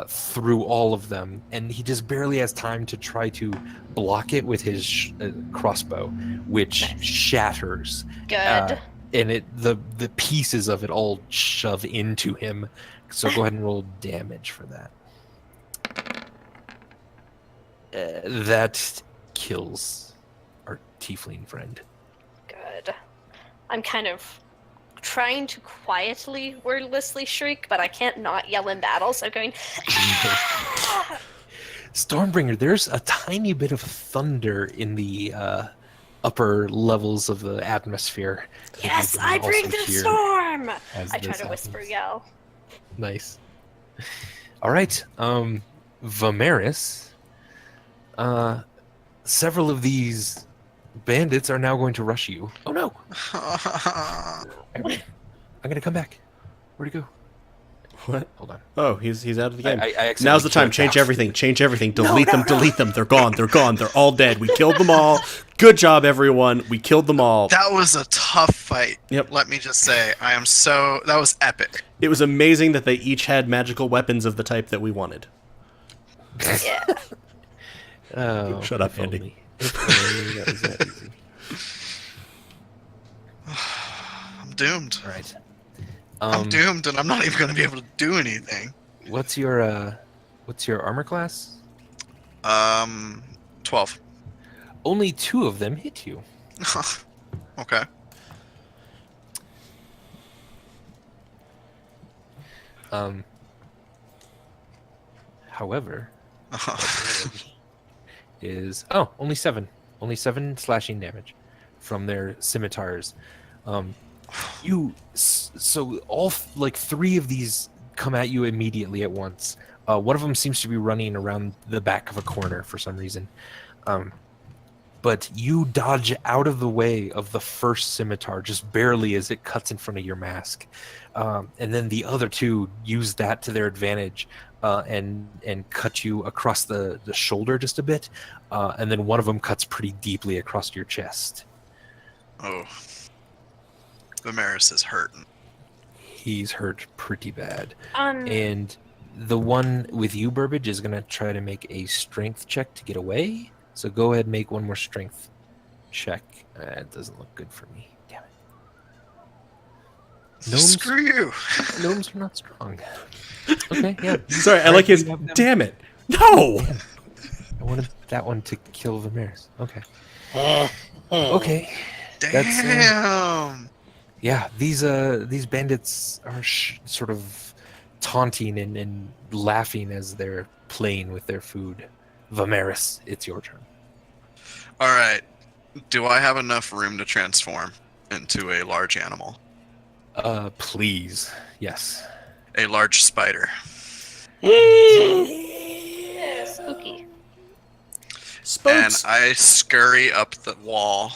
through all of them, and he just barely has time to try to block it with his crossbow, which shatters. Good. And the pieces of it all shove into him. So go ahead and roll damage for that. That kills our tiefling friend. Good. I'm kind of trying to quietly, wordlessly shriek, but I can't not yell in battle, so going... Stormbringer, there's a tiny bit of thunder in the upper levels of the atmosphere. that you Yes, can I bring also the hear storm! as I try this to whisper happens. yell. Nice. All right, Vimeris. Several of these bandits are now going to rush you. Oh no! I'm gonna come back. Where'd he go? What? Hold on. Oh, he's out of the game. I accidentally Now's the time. clicked Change out. everything. Change everything. Delete them. Delete them. They're gone. They're gone. They're all dead. We killed them all. Good job, everyone. We killed them all. That was a tough fight. Yep. Let me just say, that was epic. It was amazing that they each had magical weapons of the type that we wanted. Yeah. Oh, Shut up, if Andy. only. If only that was that easy. I'm doomed. All right. I'm doomed, and I'm not even going to be able to do anything. What's your armor class? 12. Only 2 of them hit you. Okay. However, is only 7 slashing damage from their scimitars. So all 3 of these come at you immediately at once. One of them seems to be running around the back of a corner for some reason, but you dodge out of the way of the first scimitar just barely as it cuts in front of your mask, and then the other 2 use that to their advantage and cut you across the shoulder just a bit, and then one of them cuts pretty deeply across your chest. Oh. Vimeris is hurting. He's hurt pretty bad. Um, And the one with you, Burbage, is going to try to make a strength check to get away. So go ahead and make one more strength check. It doesn't look good for me. Damn it. Gnomes? Screw you. Gnomes are not strong. Okay, yeah. Sorry, I Right, like his. you have them. Damn it! No. I wanted that one to kill Vimeris. Okay. Okay. That's, Damn. Yeah, these bandits are sort of taunting and laughing as they're playing with their food. Vimeris, it's your turn. All right. Do I have enough room to transform into a large animal? Please. Yes. A large spider. yeah, spooky. And Spokes. I scurry up the wall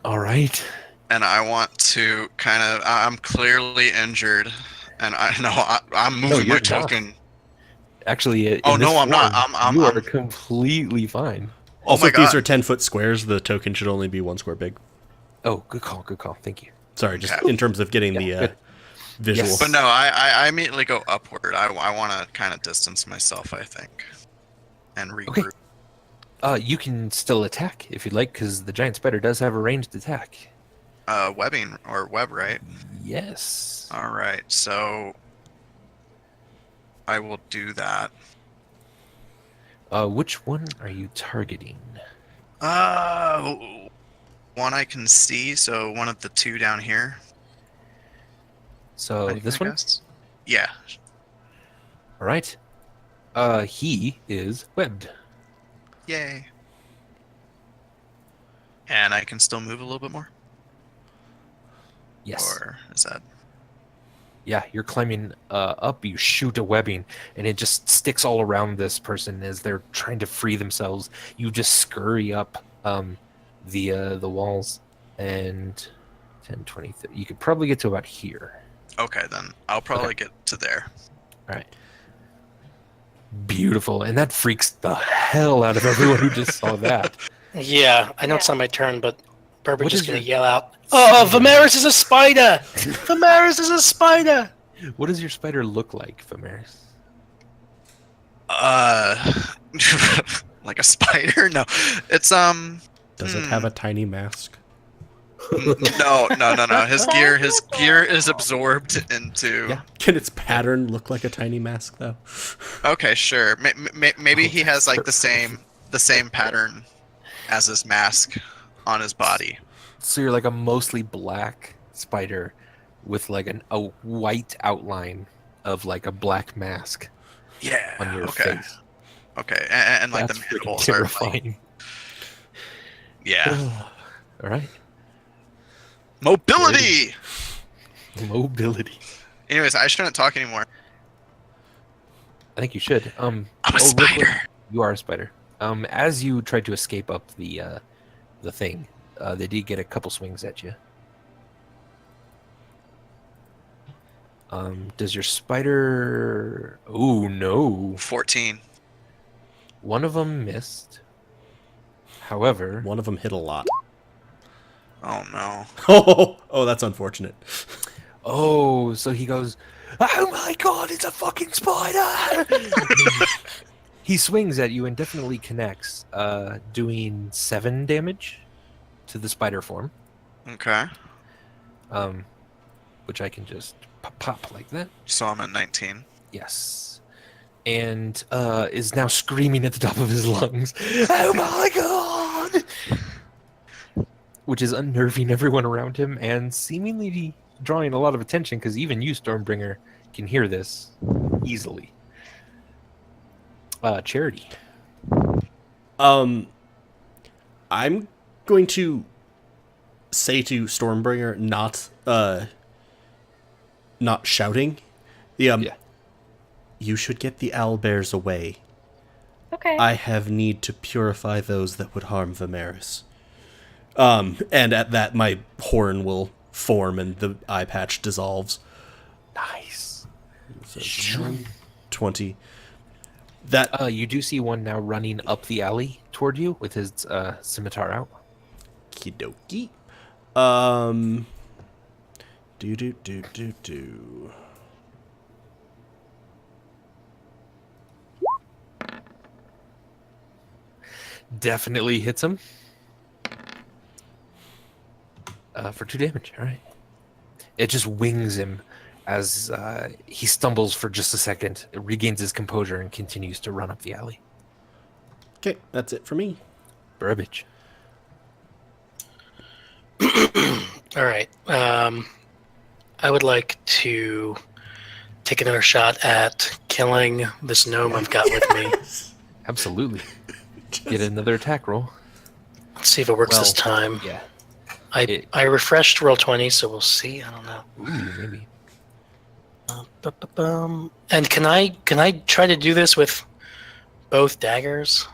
All right. and I want to kind of. I'm clearly injured, and I'm No, moving my you're not. token. Actually, in Oh this no, I'm not. form, you are completely fine. Oh Also, my if these God. are 10-foot squares, the token should only be 1 square big. Oh, good call. Good call. Thank you. Sorry, just Okay. in terms of getting Yeah, the good. visual. Yes. But no, I immediately go upward. I want to kind of distance myself, I think, and regroup. You can still attack if you'd like, because the giant spider does have a ranged attack. Webbing or web, right? Yes. All right, so I will do that. Which one are you targeting? One I can see, so one of the two down here. So this one? Guess? Yeah. All right. He is webbed. Yay. And I can still move a little bit more? Yes. Or is that... Yeah, you're climbing up, you shoot a webbing, and it just sticks all around this person as they're trying to free themselves. You just scurry up the walls, and 10, 20, 30. You could probably get to about here. Okay, then I'll probably get to there. All right. Beautiful, and that freaks the hell out of everyone who just saw that. Yeah, I know it's not my turn, but Burbage What is is going to your- yell out, "Oh, Vimeris is a spider! Vimeris is a spider!" What does your spider look like, Vimeris? Like a spider? No. It's Does it have a tiny mask? no. His gear is absorbed into. Yeah. Can its pattern look like a tiny mask, though? Okay, sure. Maybe he has like the same pattern as his mask on his body. So you're like a mostly black spider with like a white outline of like a black mask Yeah. on your okay. face. Okay, and like That's the freaking mandibles are like, terrifying. yeah. All right. Mobility. Mobility. Anyways, I shouldn't talk anymore. I think you should. I'm a real spider. quick, you are a spider. As you tried to escape up the thing, they did get a couple swings at you. Does your spider? Oh no! 14. One of them missed. However, One of them hit a lot. Oh no. Oh, that's unfortunate. oh, so he goes, "Oh my god, it's a fucking spider!" He swings at you and definitely connects, doing 7 damage to the spider form. Okay. Which I can just pop like that. So I'm at 19. Yes. And is now screaming at the top of his lungs, "Oh my god!" Which is unnerving everyone around him and seemingly drawing a lot of attention because even you, Stormbringer, can hear this easily. Charity. I'm going to say to Stormbringer, not shouting. Yeah. You should get the owlbears away. Okay. I have need to purify those that would harm Vimeris. And at that, my horn will form and the eye patch dissolves. Nice. So 20. That You do see one now running up the alley toward you with his scimitar out. Kidoki. Do. Definitely hits him. For 2 damage. All right. It just wings him as he stumbles for just a second, regains his composure, and continues to run up the alley. Okay, that's it for me. Burbage. All right. I would like to take another shot at killing this gnome I've got with me. Absolutely. Get another attack roll. Let's see if it works this time. Yeah. I refreshed roll 20, so we'll see. I don't know. Ooh, maybe. And can I try to do this with both daggers?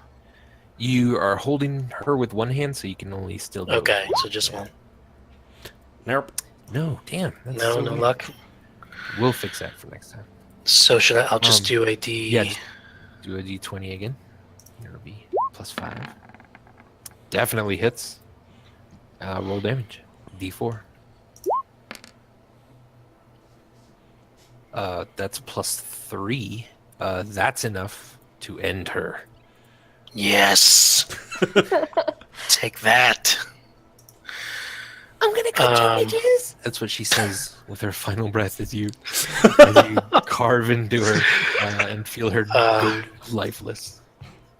You are holding her with one hand, so you can only still do Okay, it. so just one. Nope. No, damn. That's No, so no weird. luck. We'll fix that for next time. So should I? I'll just do a D. Yeah, just do a d20 again. It'll be +5. Definitely hits. Roll damage. D4. That's +3. That's enough to end her. Yes. Take that. I'm gonna cut Um, you bitches. That's what she says with her final breath as you carve into her and feel her go lifeless.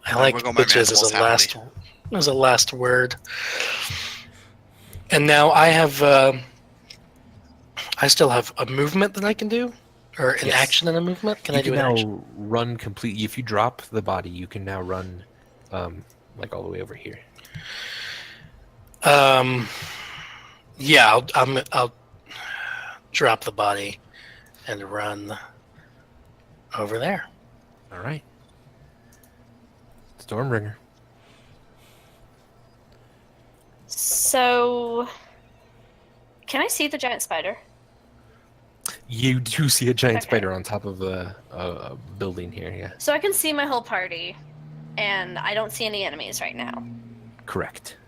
I like wiggle my bitches as mandibles a happily. last word. And now I have. I still have a movement that I can do, or an Yes. action and a movement. Can I You do can an now action? run completely. If you drop the body, you can now run like all the way over here. Yeah, I'll drop the body and run over there. All right. Stormbringer. So, can I see the giant spider? You do see a giant Okay. spider on top of a building here, yeah. So I can see my whole party, and I don't see any enemies right now. Correct.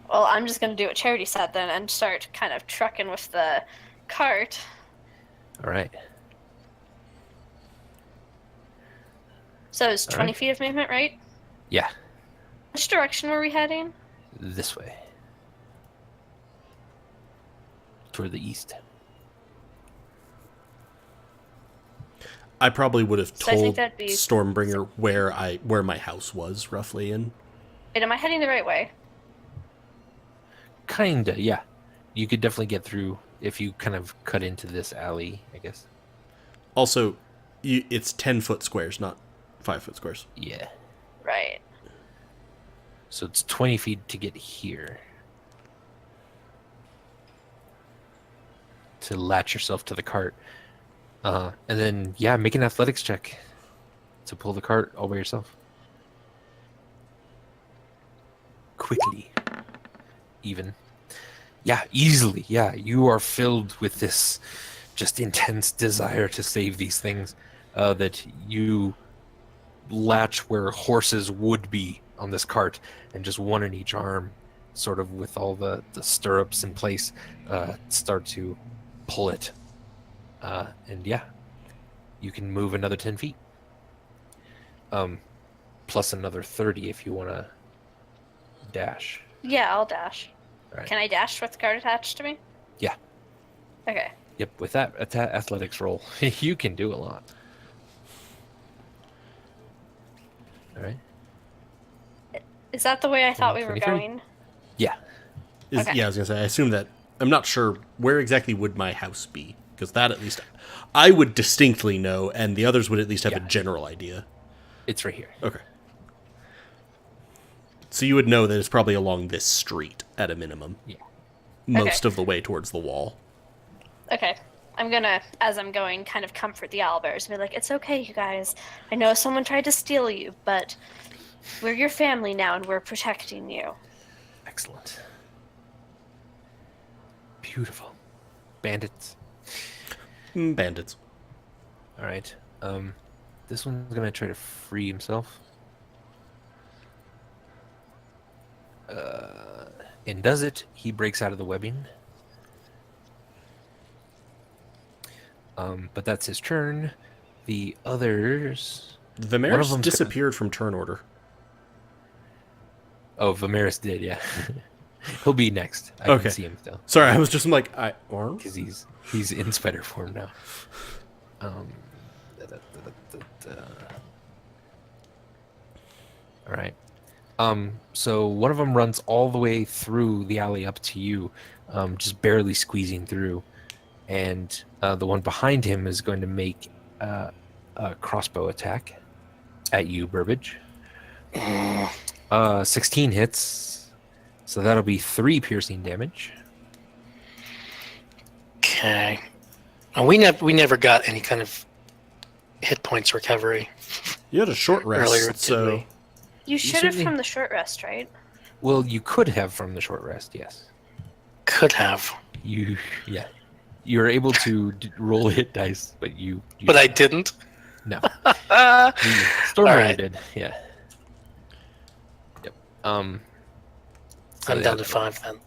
Well, I'm just gonna do what Charity said then and start kind of trucking with the cart. All right. So it's 20 Alright. feet of movement, right? Yeah, Which direction were we heading? this way. Toward the east. I probably would have So I think told that'd be- Stormbringer where my house was roughly, and Wait, am I heading the right way? Kinda, yeah. You could definitely get through if you kind of cut into this alley, I guess. also, it's 10-foot squares, not 5-foot squares. Yeah. Right. So it's 20 feet to get here. To latch yourself to the cart. And then, yeah, make an athletics check to pull the cart all by yourself. Quickly. Even. Yeah, easily. Yeah, you are filled with this just intense desire to save these things that you latch where horses would be on this cart and just one in each arm, sort of with all the stirrups in place, start to pull it. And yeah, you can move another 10 feet. Plus another 30 if you want to dash. Yeah, I'll dash. Alright. Can I dash with the cart attached to me? Yeah. Okay. Yep, with that athletics roll, you can do a lot. All right. Is that the way I thought we were 23? going? Yeah. Okay. Yeah, I was gonna say. I assume that I'm not sure where exactly would my house be, because that at least I would distinctly know, and the others would at least have a Yeah. general idea. It's right here. Okay. So you would know that it's probably along this street at a minimum. Yeah. Most of the way towards the wall. Okay. I'm gonna, as I'm going, kind of comfort the owlbears and be like, it's okay, you guys. I know someone tried to steal you, but we're your family now and we're protecting you. Excellent. Beautiful. Bandits. Bandits. All right. This one's gonna try to free himself. And does it? He breaks out of the webbing. But that's his turn. The others. One of Vimeris them's disappeared from turn order. Oh, Vimeris did, yeah. He'll be next. I Okay. can see him still. Sorry, I was just like, or? Because he's in spider form now. All right. So one of them runs all the way through the alley up to you, just barely squeezing through, and the one behind him is going to make a crossbow attack at you, Burbage. 16 hits, so that'll be 3 piercing damage. Okay. We never got any kind of hit points recovery. You had a short rest, Earlier, did so we? You should have certainly- from the short rest, right? Well, you could have from the short rest, yes. Could have. yeah, you're able to roll hit dice, but you But I didn't. no. All Stormbringer right. did. Yeah. Yep. So I'm yeah, down to that'll- 5 then.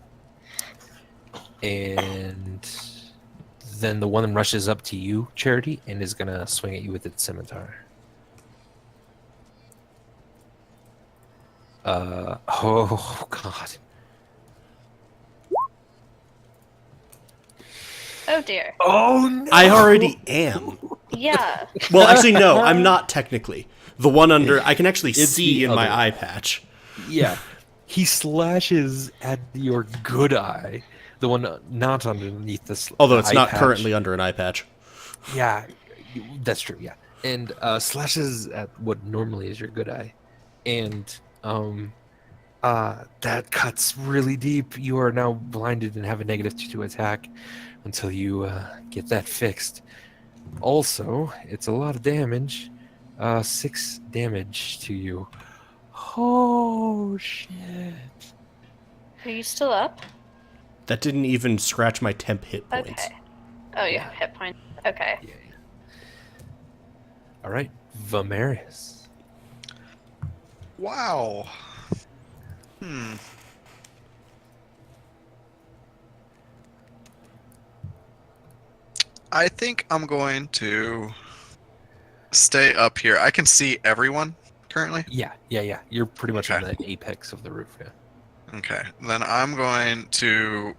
And then the one that rushes up to you, Charity, and is gonna swing at you with its scimitar. Oh god. Oh dear. Oh no. I already am. Yeah. Well, actually, no, I'm not technically. The one under, I can actually It's see the in my other. eye patch. Yeah. He slashes at your good eye, the one not underneath this. Although it's eye not patch. currently under an eye patch. Yeah, that's true. Yeah, and slashes at what normally is your good eye, and that cuts really deep. You are now blinded and have a -2 to attack until you get that fixed. Also, it's a lot of damage. 6 damage to you. Oh shit! Are you still up? That didn't even scratch my temp hit points. Okay. Oh, you have hit point. Okay. Yeah. All right, Vamarius. Wow. I think I'm going to stay up here. I can see everyone currently. Yeah. You're pretty much on Okay. the apex of the roof. Yeah. Okay. Then I'm going to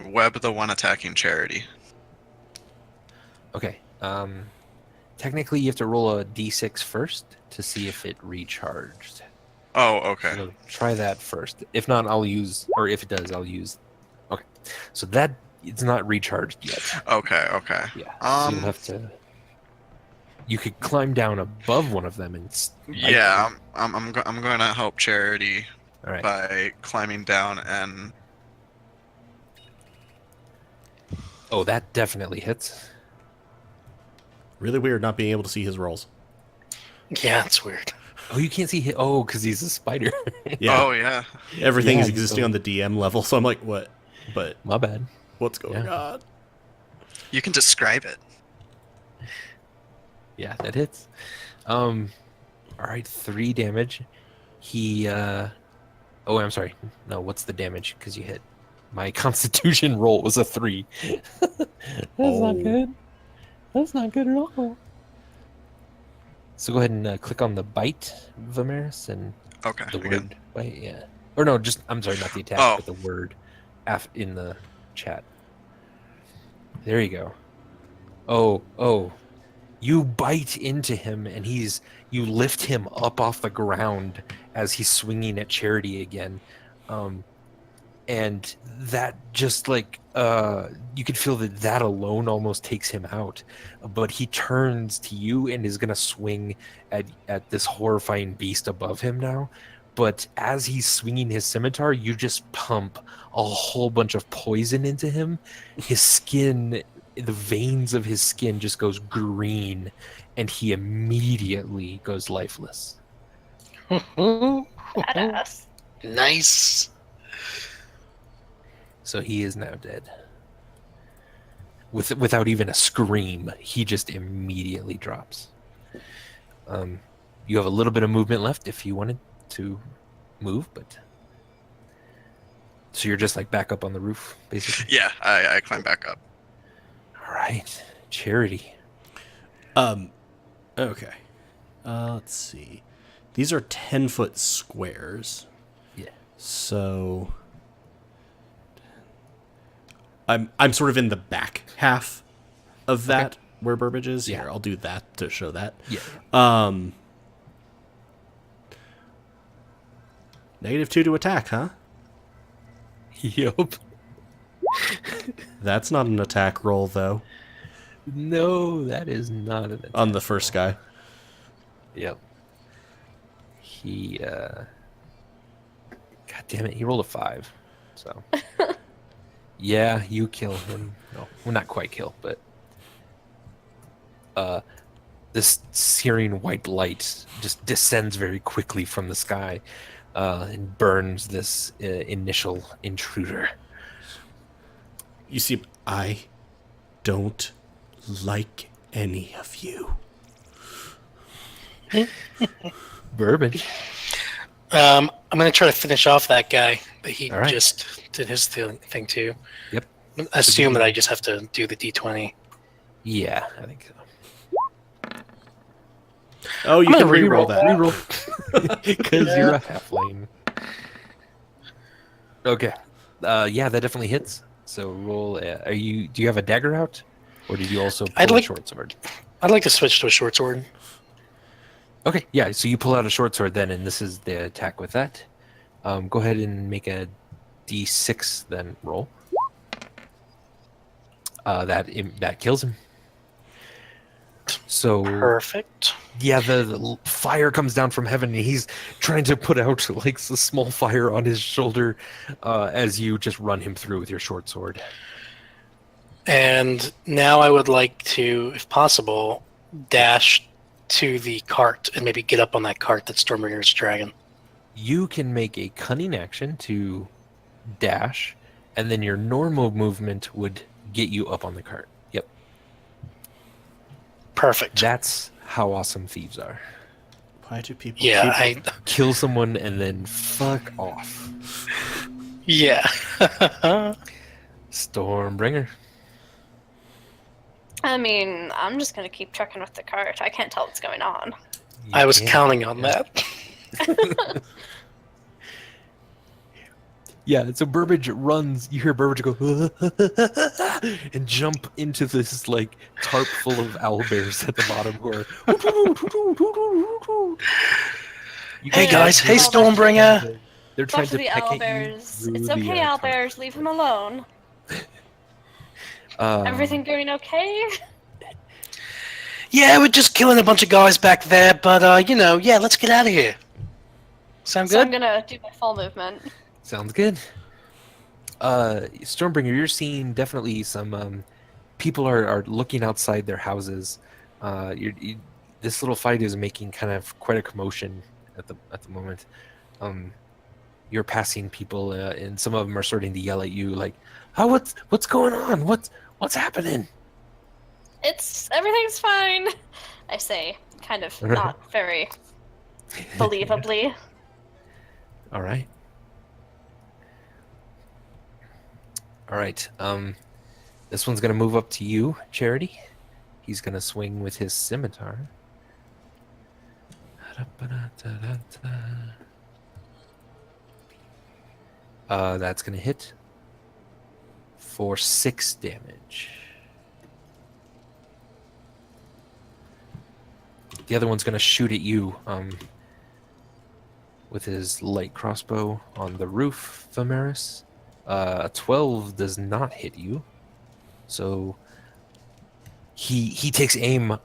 web the one attacking Charity. Okay. Technically, you have to roll a d6 first to see if it recharged. Oh, okay. So try that first. If not, I'll use, or if it does, I'll use. Okay. So that it's not recharged yet. Okay, okay. Yeah. So you'll Um, have to. You could climb down above one of them and. Yeah, I'm going to help Charity All right. by climbing down and Oh, that definitely hits. Really weird not being able to see his rolls. Yeah, it's weird. Oh, you can't see hit. Oh, because he's a spider. Yeah, Oh yeah. everything is Yeah, existing so- on the DM level, so I'm like, what? But My bad. what's going Yeah. on? You can describe it. Yeah, that hits. All right, 3 damage. He. Oh, I'm sorry. No, what's the damage? Because you hit. My Constitution roll was a 3. That's Oh. not good. That's not good at all. So go ahead and click on the bite, Vamaris, and Okay. the again. word bite. Yeah. Or no, just I'm sorry, not the attack, Oh. but the word in the chat. There you go. Oh. You bite into him, and you lift him up off the ground as he's swinging at Charity again, and that just like you could feel that alone almost takes him out. But he turns to you and is gonna swing at this horrifying beast above him now. But as he's swinging his scimitar, you just pump a whole bunch of poison into him. His skin, the veins of his skin just goes green, and he immediately goes lifeless. Badass. Nice. So he is now dead. Without even a scream, he just immediately drops. You have a little bit of movement left if you wanted to move, but so you're just like back up on the roof, basically. Yeah, I climb back up. All right, Charity. Okay. Let's see. These are 10-foot squares. Yeah. So I'm sort of in the back half of that where Burbage is. Yeah. Here, I'll do that to show that. Yeah. -2 to attack, huh? Yup. That's not an attack roll though. No, that is not an attack. On the first guy. Yep. He God damn it, he rolled a 5. So yeah, you kill him. No, well, not quite kill, but this searing white light just descends very quickly from the sky and burns this initial intruder. You see, I don't like any of you. Burbage. I'm gonna try to finish off that guy, but he All right. just did his thing too. Yep. Assume that I just have to do the D20. Yeah, I think so. Oh, you I'm can gonna re-roll re-roll that. Reroll. Because you're a halfling. Okay. Yeah, that definitely hits. So roll. Do you have a dagger out, or did you also I'd pull a like- short sword? I'd like to switch to a short sword. Okay. Yeah. So you pull out a short sword then, and this is the attack with that. Go ahead and make a D6 then roll. That kills him. So Perfect. yeah, the fire comes down from heaven, and he's trying to put out like a small fire on his shoulder as you just run him through with your short sword. And now I would like to, if possible, dash to the cart and maybe get up on that cart that Stormbringer's dragging. You can make a cunning action to dash, and then your normal movement would get you up on the cart. Yep, Perfect. that's how awesome thieves are. Why do people Yeah, keep... Kill someone and then fuck off. Yeah. Stormbringer. I mean, I'm just gonna keep trucking with the cart. I can't tell what's going on. I was Yeah. counting on that. Yeah, so Burbage runs. You hear Burbage go and jump into this like tarp full of owlbears at the bottom who are. You Hey can guys, imagine hey Stormbringer. They're trying Talk to to the peck at you owlbears. through It's the, okay, tarp. owlbears. Leave him alone. Um, Everything going okay? Yeah, we're just killing a bunch of guys back there, but yeah, let's get out of here. Sound So I'm good? gonna do my full movement. Sounds good. Stormbringer, you're seeing definitely some people are looking outside their houses. This little fight is making kind of quite a commotion at the moment. You're passing people, and some of them are starting to yell at you, like, "Oh, what's going on? What's happening?" Everything's fine. I say, kind of not very believably. All right. All right. This one's gonna move up to you, Charity. He's gonna swing with his scimitar. That's gonna hit for 6 damage. The other one's gonna shoot at you with his light crossbow on the roof, Vimeris. A 12 does not hit you, so he takes aim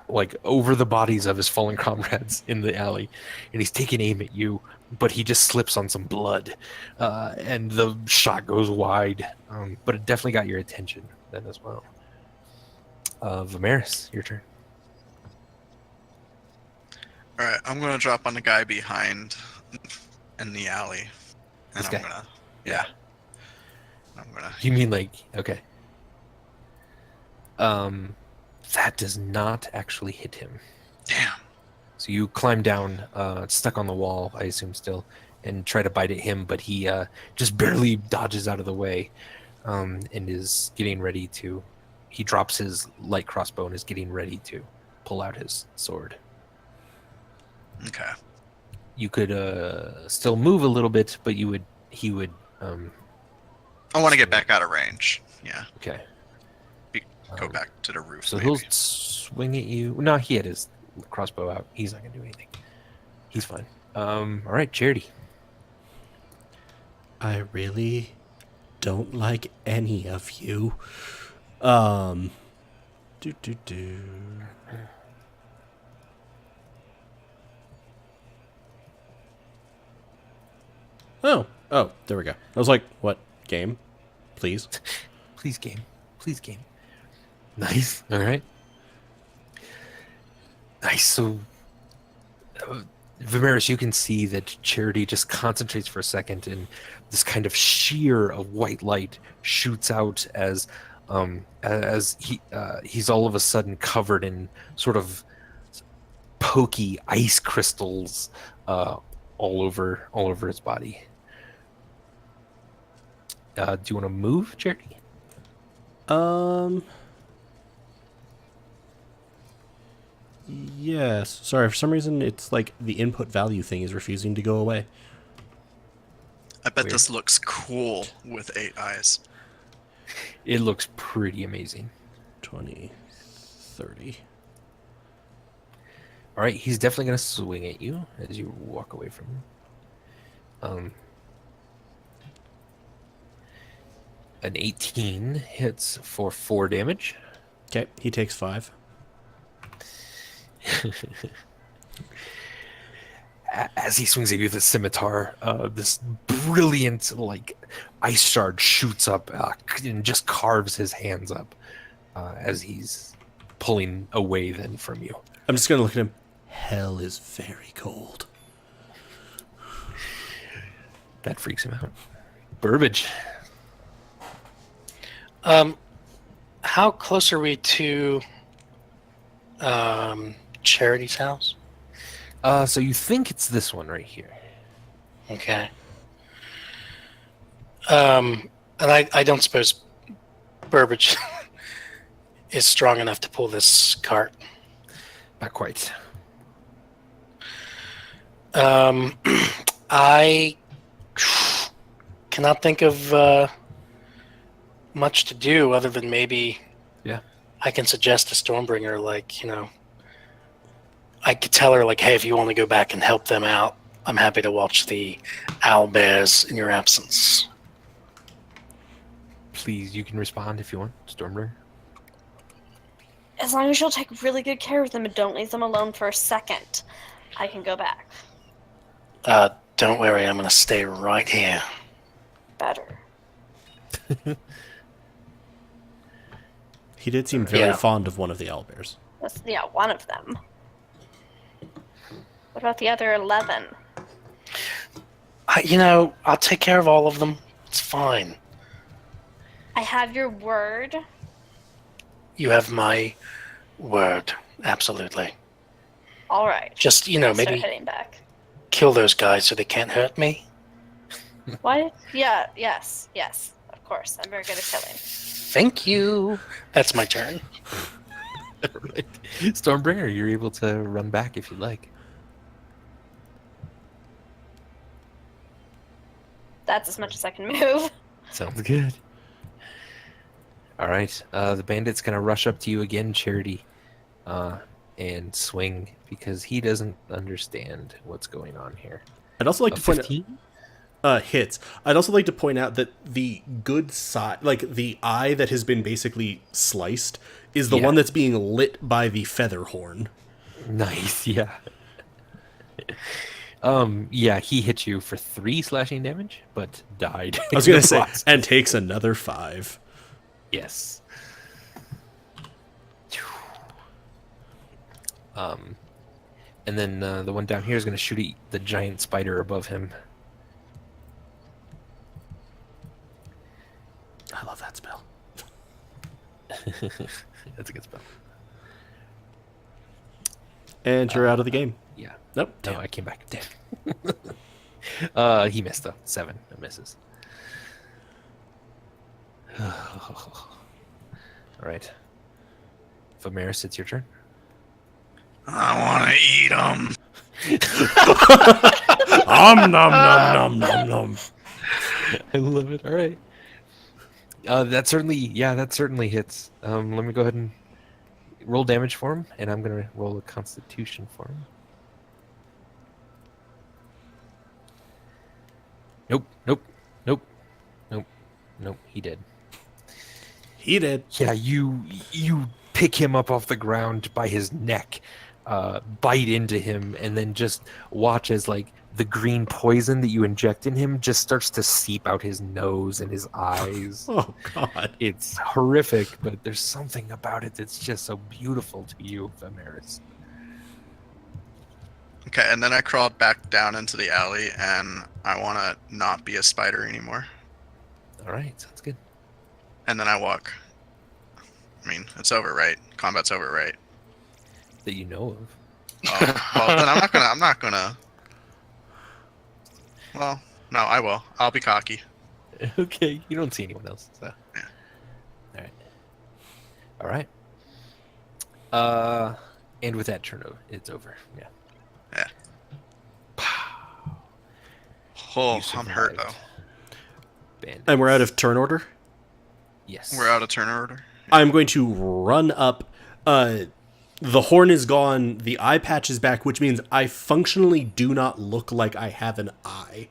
like over the bodies of his fallen comrades in the alley, and he's taking aim at you, but he just slips on some blood, and the shot goes wide, but it definitely got your attention then as well. Vimeris, your turn. All right, I'm gonna drop on the guy behind in the alley, and This guy? I'm gonna. You mean like, okay. That does not actually hit him. Damn. So you climb down, stuck on the wall, I assume still, and try to bite at him, but he just barely dodges out of the way, and is getting ready to. He drops his light crossbow and is getting ready to pull out his sword. Okay. You could still move a little bit, but he would. I want to get back out of range. Yeah. Okay. Go back to the roof. So maybe. he'll swing at you. No, he had his crossbow out. He's not gonna do anything. He's fine. All right, Charity. I really don't like any of you. Do. Oh, there we go. I was like, what game? Please. Please game. Please game. Nice. All right. Nice. So Vimeris, you can see that Charity just concentrates for a second, and this kind of sheer of white light shoots out as he's all of a sudden covered in sort of pokey ice crystals all over his body. Do you want to move, Charity? Yes. Sorry, for some reason it's like the input value thing is refusing to go away. I bet Weird. this looks cool with 8 eyes. It looks pretty amazing. 20, 30. All right, he's definitely going to swing at you as you walk away from him. An 18 hits for 4 damage. Okay, he takes 5. As he swings at you with a scimitar, this brilliant ice shard shoots up and just carves his hands up as he's pulling away then from you. I'm just gonna look at him. Hell is very cold. That freaks him out. Burbage. How close are we to Charity's house? So you think it's this one right here. Okay. And I don't suppose Burbage is strong enough to pull this cart. Not quite. I cannot think of much to do other than maybe I can suggest to Stormbringer, I could tell her, hey, if you want to go back and help them out, I'm happy to watch the Owlbears in your absence. Please, you can respond if you want, Stormbringer. As long as you'll take really good care of them and don't leave them alone for a second, I can go back. Don't worry, I'm going to stay right here. Better. He did seem very fond of one of the owlbears. Yeah, one of them. What about the other 11? I'll take care of all of them. It's fine. I have your word. You have my word. Absolutely. All right. Just, Start maybe heading back. kill those guys so they can't hurt me. What? Yeah, yes, of course. I'm very good at killing. Thank you. That's my turn. Right. Stormbringer, you're able to run back if you like. That's as much as I can move. Sounds good. All right. The bandit's going to rush up to you again, Charity, and swing because he doesn't understand what's going on here. I'd also like to point 15? out hits. I'd also like to point out that the good side, the eye that has been basically sliced, is the one that's being lit by the feather horn. Nice, yeah. He hit you for 3 slashing damage, but died. I was gonna say, and takes another 5. Yes. And then the one down here is going to shoot at the giant spider above him. I love that spell. That's a good spell. And you're out of the game. Yeah. Nope. No, Damn. I came back. Damn. He missed though. 7. It misses. All right. Vimeris, it's your turn. I want to eat them. Nom nom nom nom nom nom. I love it. All right. That certainly hits. Let me go ahead and roll damage for him, and I'm gonna roll a Constitution for him. Nope. He did. He did. Yeah, you pick him up off the ground by his neck, bite into him, and then just watch as the green poison that you inject in him just starts to seep out his nose and his eyes. Oh God. It's horrific, but there's something about it that's just so beautiful to you, Vimeris. Okay, and then I crawled back down into the alley, and I want to not be a spider anymore. All right, sounds good. And then I walk. I mean, it's over, right? Combat's over, right? That you know of. Oh, well, then I'm not gonna. I'm not gonna. Well, no, I will. I'll be cocky. Okay, you don't see anyone else. So. Yeah. All right. All right. And with that turn, it's over. Yeah. Yeah. Oh, You I'm hurt survived. though. Bandits. And we're out of turn order. Yes. We're out of turn order. I'm going to run up. The horn is gone. The eye patch is back, which means I functionally do not look like I have an eye.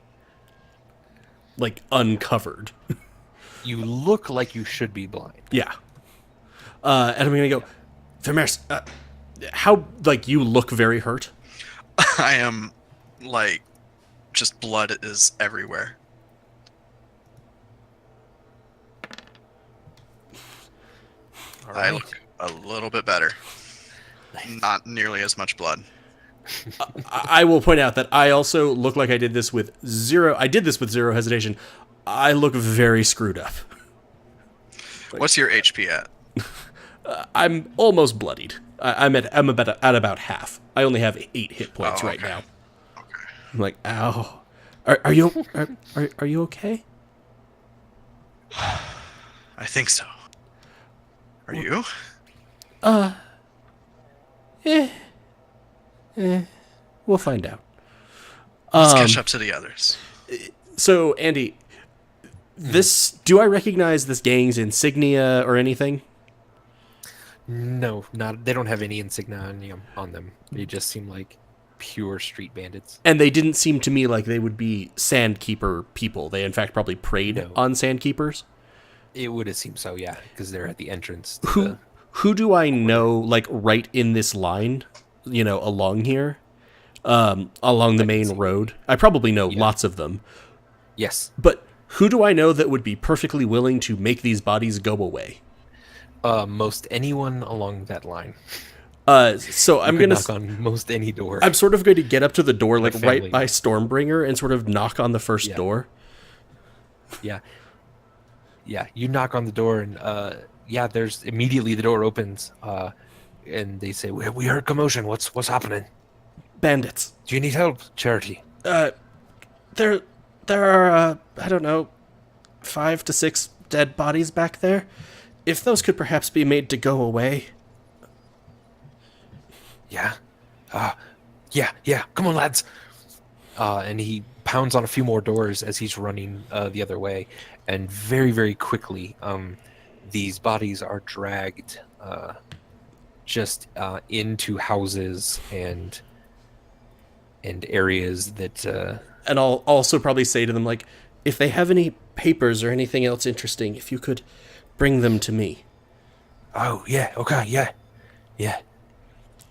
Like, uncovered. You look like you should be blind. Yeah. And I'm going to go, Vermeers, how, like, you look very hurt? I am, like, just blood is everywhere. All I right. look a little bit better. Not nearly as much blood. I will point out that I also look like I did this with zero hesitation. I look very screwed up. What's your HP at? I'm almost bloodied. I'm at about half. I only have 8 hit points right okay. now. Okay. I'm like, ow. Are you okay? I think so. Are you? We'll find out. Let's catch up to the others. So, Andy, do I recognize this gang's insignia or anything? No, not. They don't have any insignia on them. They just seem like pure street bandits. And they didn't seem to me like they would be Sandkeeper people. They, in fact, probably preyed No. on Sandkeepers. It would have seemed so, yeah, because they're at the entrance. To Who do I know, like, right in this line, along here? Along the main road? I probably know lots of them. Yes. But who do I know that would be perfectly willing to make these bodies go away? Most anyone along that line. So I'm You going could knock to... on most any door. I'm sort of going to get up to the door, like, family. right by Stormbringer and sort of knock on the first door. Yeah. Yeah, you knock on the door and there's immediately the door opens and they say, we heard commotion. What's happening? Bandits. Do you need help, Charity? There are, I don't know, 5 to 6 dead bodies back there. If those could perhaps be made to go away. Yeah. Yeah. Come on, lads. And he pounds on a few more doors as he's running the other way. And very, very quickly, these bodies are dragged just into houses and areas that... And I'll also probably say to them, like, if they have any papers or anything else interesting, if you could bring them to me. Oh, yeah, okay, yeah.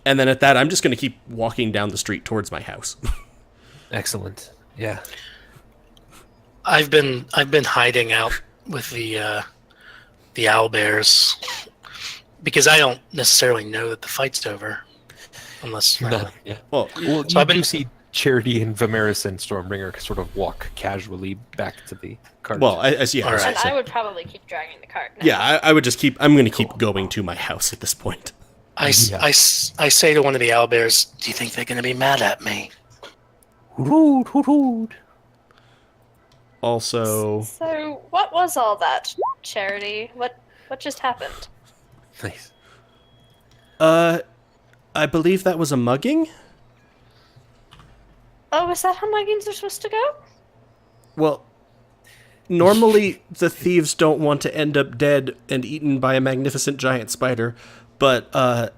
And then at that, I'm just going to keep walking down the street towards my house. Excellent, yeah. I've been hiding out with the owlbears because I don't necessarily know that the fight's over, unless Yeah. Well, So So I've been- you see Charity and Vimeris and Stormbringer sort of walk casually back to the cart. well, yeah. All right. And I would probably keep dragging the cart now. Yeah, I would just I'm going to keep going to my house at this point. I say to one of the owlbears, "Do you think they're going to be mad at me?" Hoot. Also, So, what was all that, Charity? What just happened? Nice. I believe that was a mugging? Oh, is that how muggings are supposed to go? Well, normally the thieves don't want to end up dead and eaten by a magnificent giant spider, but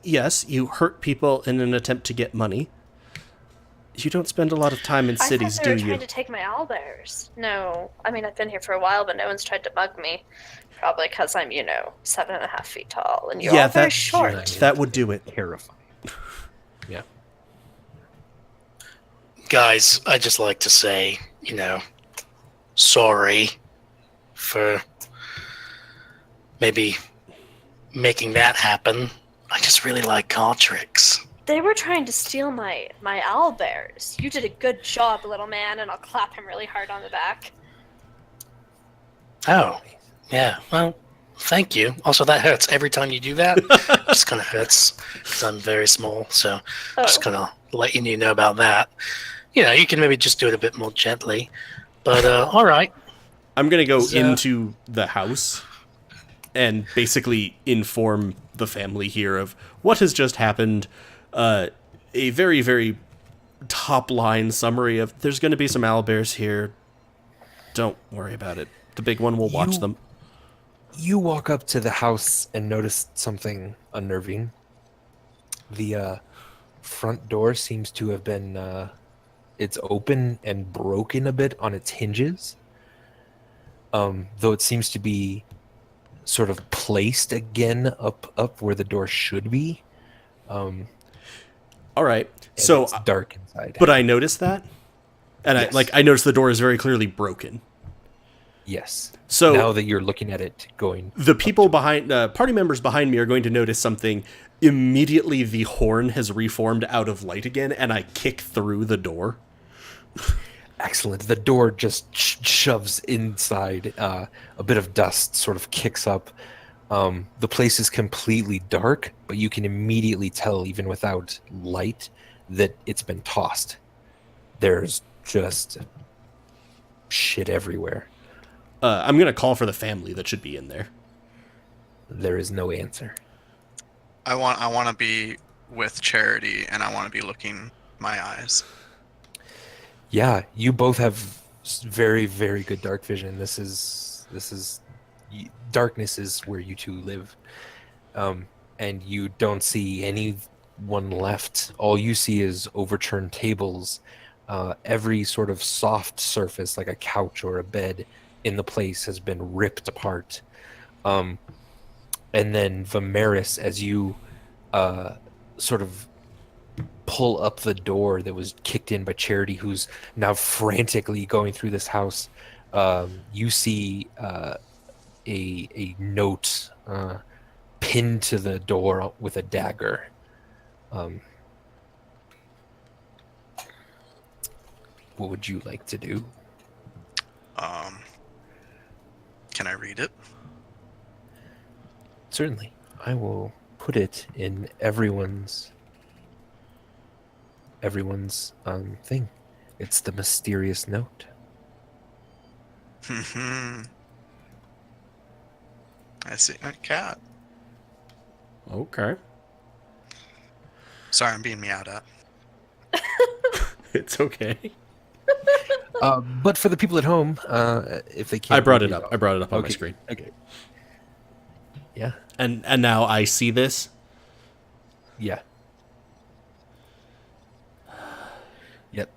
yes, you hurt people in an attempt to get money. You don't spend a lot of time in cities, I thought they do were you? trying to take my owlbears. No, I mean I've been here for a while, but no one's tried to mug me. Probably because I'm, 7.5 feet tall, and you're all very short. giant. That would do it. Terrifying. Yeah. Guys, I'd just like to say, sorry for maybe making that happen. I just really like card tricks. They were trying to steal my owlbears. You did a good job, little man, and I'll clap him really hard on the back. Oh, yeah. Well, thank you. Also, that hurts every time you do that. It just kind of hurts because I'm very small. So just kind of letting you know about that. You know, you can maybe just do it a bit more gently. But all right. I'm going to go into the house and basically inform the family here of what has just happened. A very, very top-line summary of there's going to be some owlbears here. Don't worry about it. The big one will watch them. You walk up to the house and notice something unnerving. The front door seems to have been... it's open and broken a bit on its hinges. Though it seems to be sort of placed again up where the door should be. All right. So it's dark inside. But I noticed that. And Yes. I noticed the door is very clearly broken. Yes. So now that you're looking at it going... The people behind, party members behind me are going to notice something. Immediately the horn has reformed out of light again, and I kick through the door. Excellent. The door just shoves inside. A bit of dust sort of kicks up. The place is completely dark, but you can immediately tell, even without light, that it's been tossed. There's just shit everywhere. I'm going to call for the family that should be in there. There is no answer. I want to be with Charity, and I want to be looking my eyes. Yeah, you both have very, very good dark vision. This is darkness is where you two live, and you don't see anyone left. All you see is overturned tables. Every sort of soft surface, like a couch or a bed, in the place has been ripped apart. And then Vimeris, as you sort of pull up the door that was kicked in by Charity, who's now frantically going through this house, you see a note pinned to the door with a dagger. What would you like to do? Can I read it? Certainly. I will put it in everyone's thing. It's the mysterious note. I see a cat. Okay. Sorry, I'm being meowed at. It's okay. But for the people at home, if they can't... I brought it read up. I brought it up on my Okay, screen. Okay. Yeah. And now I see this. Yeah. Yep.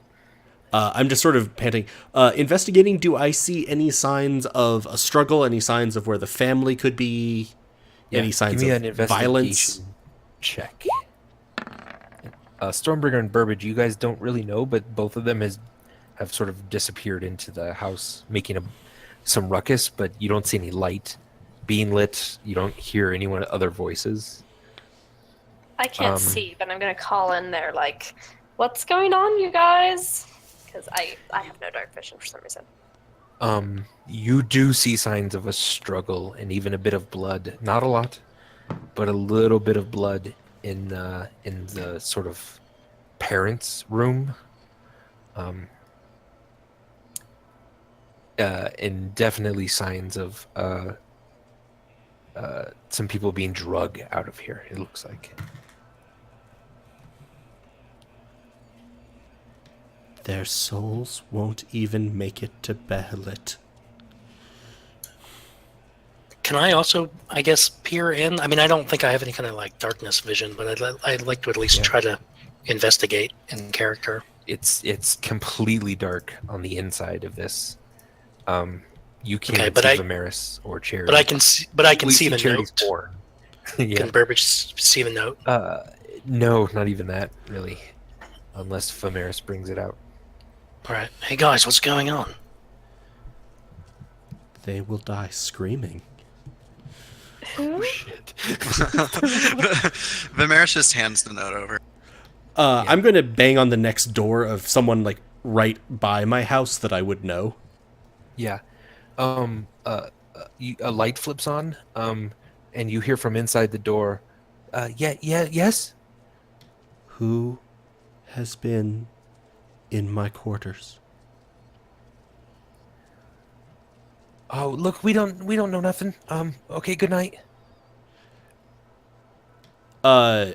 I'm just sort of panting. Investigating, do I see any signs of a struggle? Any signs of where the family could be? Any signs give me of an violence? investigation check. Stormbringer and Burbage, you guys don't really know, but both of them have sort of disappeared into the house, making some ruckus, but you don't see any light being lit. You don't hear anyone other voices. I can't see, but I'm gonna call in there like, what's going on, you guys? Because I have no dark vision for some reason. You do see signs of a struggle and even a bit of blood. Not a lot, but a little bit of blood in the sort of parents' room. And definitely signs of some people being drugged out of here, it looks like. Their souls won't even make it to Behelit. Can I also, I guess, peer in? I mean, I don't think I have any kind of like darkness vision, but I'd like to at least try to investigate in character. It's completely dark on the inside of this. You can't see Vimeris or Charity. But I can see. But I can see the Charity's note. born. Yeah. Can Burbage see the note? No, not even that, really. Unless Vimeris brings it out. All right. Hey guys, what's going on? They will die screaming. Who? Shit. Vimeris just hands the note over. I'm going to bang on the next door of someone like right by my house that I would know. Yeah. A light flips on, and you hear from inside the door, yes? Who has been in my quarters? Oh, look, we don't know nothing. Okay, good night. I'm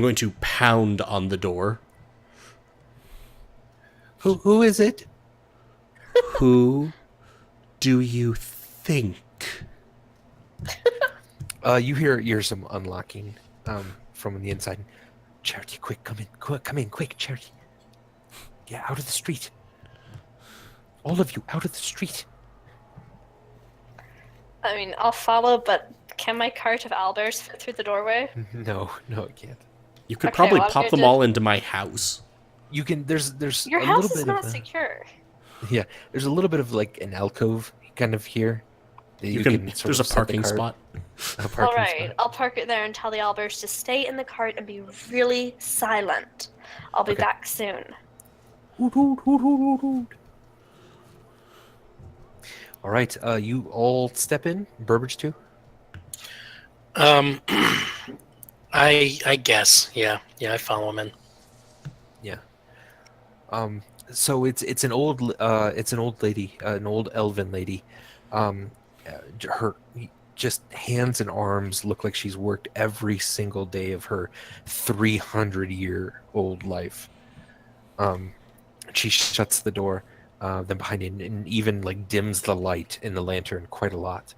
going to pound on the door. Who is it? Who do you think? You hear some unlocking, from the inside. Charity, quick, come in, quick, Charity. Yeah, out of the street. All of you, out of the street. I mean, I'll follow, but can my cart of owlbears fit through the doorway? No, it can't. You could Okay, probably well, I'm pop going them to- all into my house. You can. There's Your a house little is bit not of secure. yeah. There's a little bit of like an alcove kind of here. That You can. sort There's a of set the parking cart- spot. A All parking right, spot. I'll park it there and tell the owlbears to stay in the cart and be really silent. I'll be Okay. back soon. Hoot, hoot, hoot, hoot, hoot, hoot. All right, you all step in. Burbage too. I guess. Yeah, I follow him in. Yeah. So it's an old lady, an old elven lady. Her just hands and arms look like she's worked every single day of her 300-year-old life. She shuts the door, then behind it, and even like dims the light in the lantern quite a lot,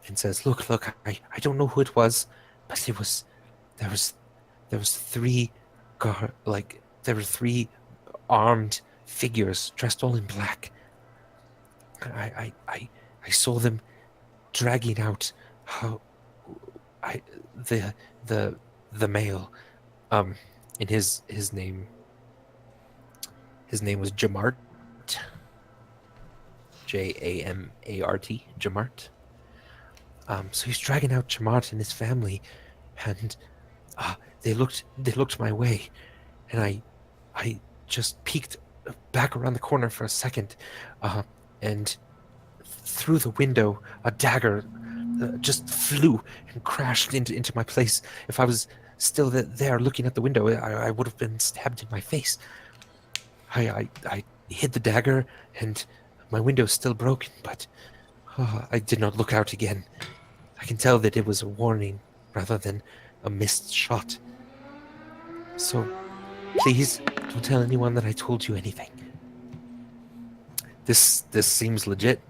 and says, "Look! I don't know who it was, but there was three there were three armed figures dressed all in black. I saw them dragging out the male, and his name was Jamart, Jamart, Jamart. So he's dragging out Jamart and his family, and they looked my way, and I just peeked back around the corner for a second, and through the window a dagger just flew and crashed into my place. If I was still there looking at the window, I would have been stabbed in my face. I hid the dagger, and my window's still broken, but I did not look out again. I can tell that it was a warning rather than a missed shot. So, please don't tell anyone that I told you anything. This seems legit.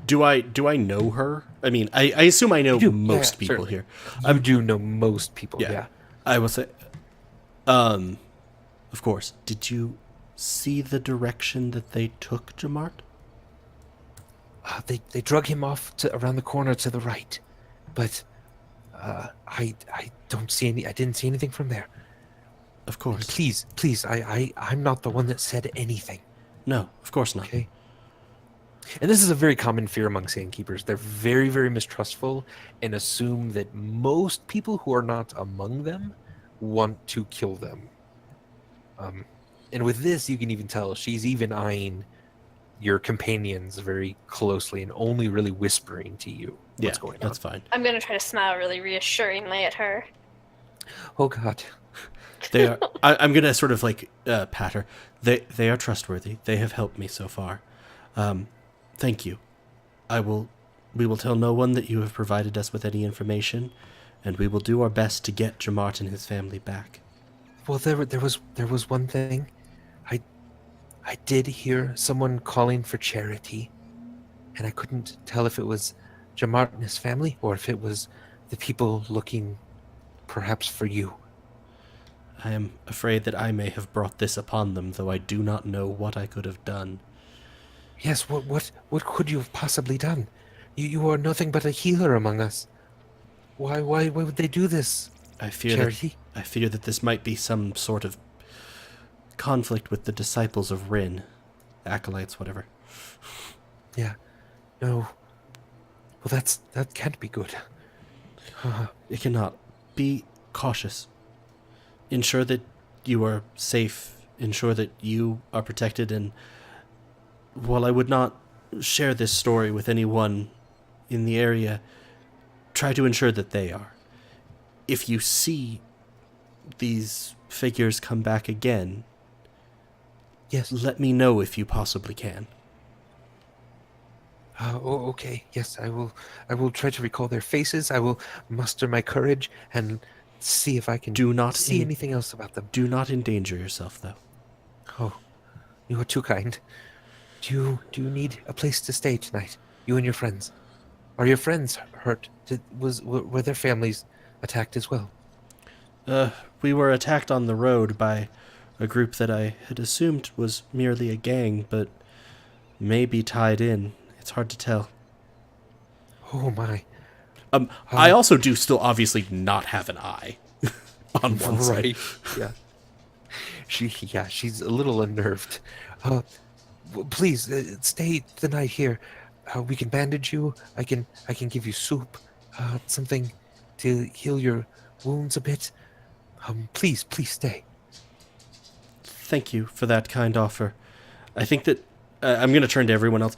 Do I know her? I mean, I assume I know You do, most yeah, people certainly. here. You do know most people, yeah. I will say, of course. Did you see the direction that they took Jamart? They drug him off to around the corner to the right, but I don't see any. I didn't see anything from there. Of course. Please, I'm not the one that said anything. No, of course not. Okay. And this is a very common fear among Sandkeepers. They're very, very mistrustful and assume that most people who are not among them want to kill them. And with this, you can even tell she's even eyeing your companions very closely and only really whispering to you what's going on. That's fine. I'm gonna try to smile really reassuringly at her. Oh God. They are. I'm gonna sort of like pat her. They are trustworthy. They have helped me so far. Thank you. We will tell no one that you have provided us with any information, and we will do our best to get Jamart and his family back. Well, there was one thing. I did hear someone calling for charity, and I couldn't tell if it was Jamart and his family or if it was the people looking, perhaps, for you. I am afraid that I may have brought this upon them, though I do not know what I could have done. Yes, what could you have possibly done? You are nothing but a healer among us. Why would they do this? I fear Charity? that this might be some sort of conflict with the disciples of Ryn, acolytes, whatever. Yeah. No. Well, that can't be good. It cannot. Be cautious. ensure that you are safe, ensure that you are protected, and while I would not share this story with anyone in the area, try to ensure that they are. If you see these figures come back again, Yes. let me know if you possibly can. Okay. Yes, I will. I will try to recall their faces. I will muster my courage and see if I can Do not see anything else about them. Do not endanger yourself, though. Oh, you are too kind. Do you need a place to stay tonight? You and your friends. Are your friends hurt? Were their families attacked as well? We were attacked on the road by a group that I had assumed was merely a gang, but may be tied in. It's hard to tell. Oh my. I also do still obviously not have an eye on one side. Right. Yeah. She's a little unnerved. Please stay the night here. We can bandage you. I can give you soup, something to heal your wounds a bit. Please stay. Thank you for that kind offer. I think that I'm going to turn to everyone else.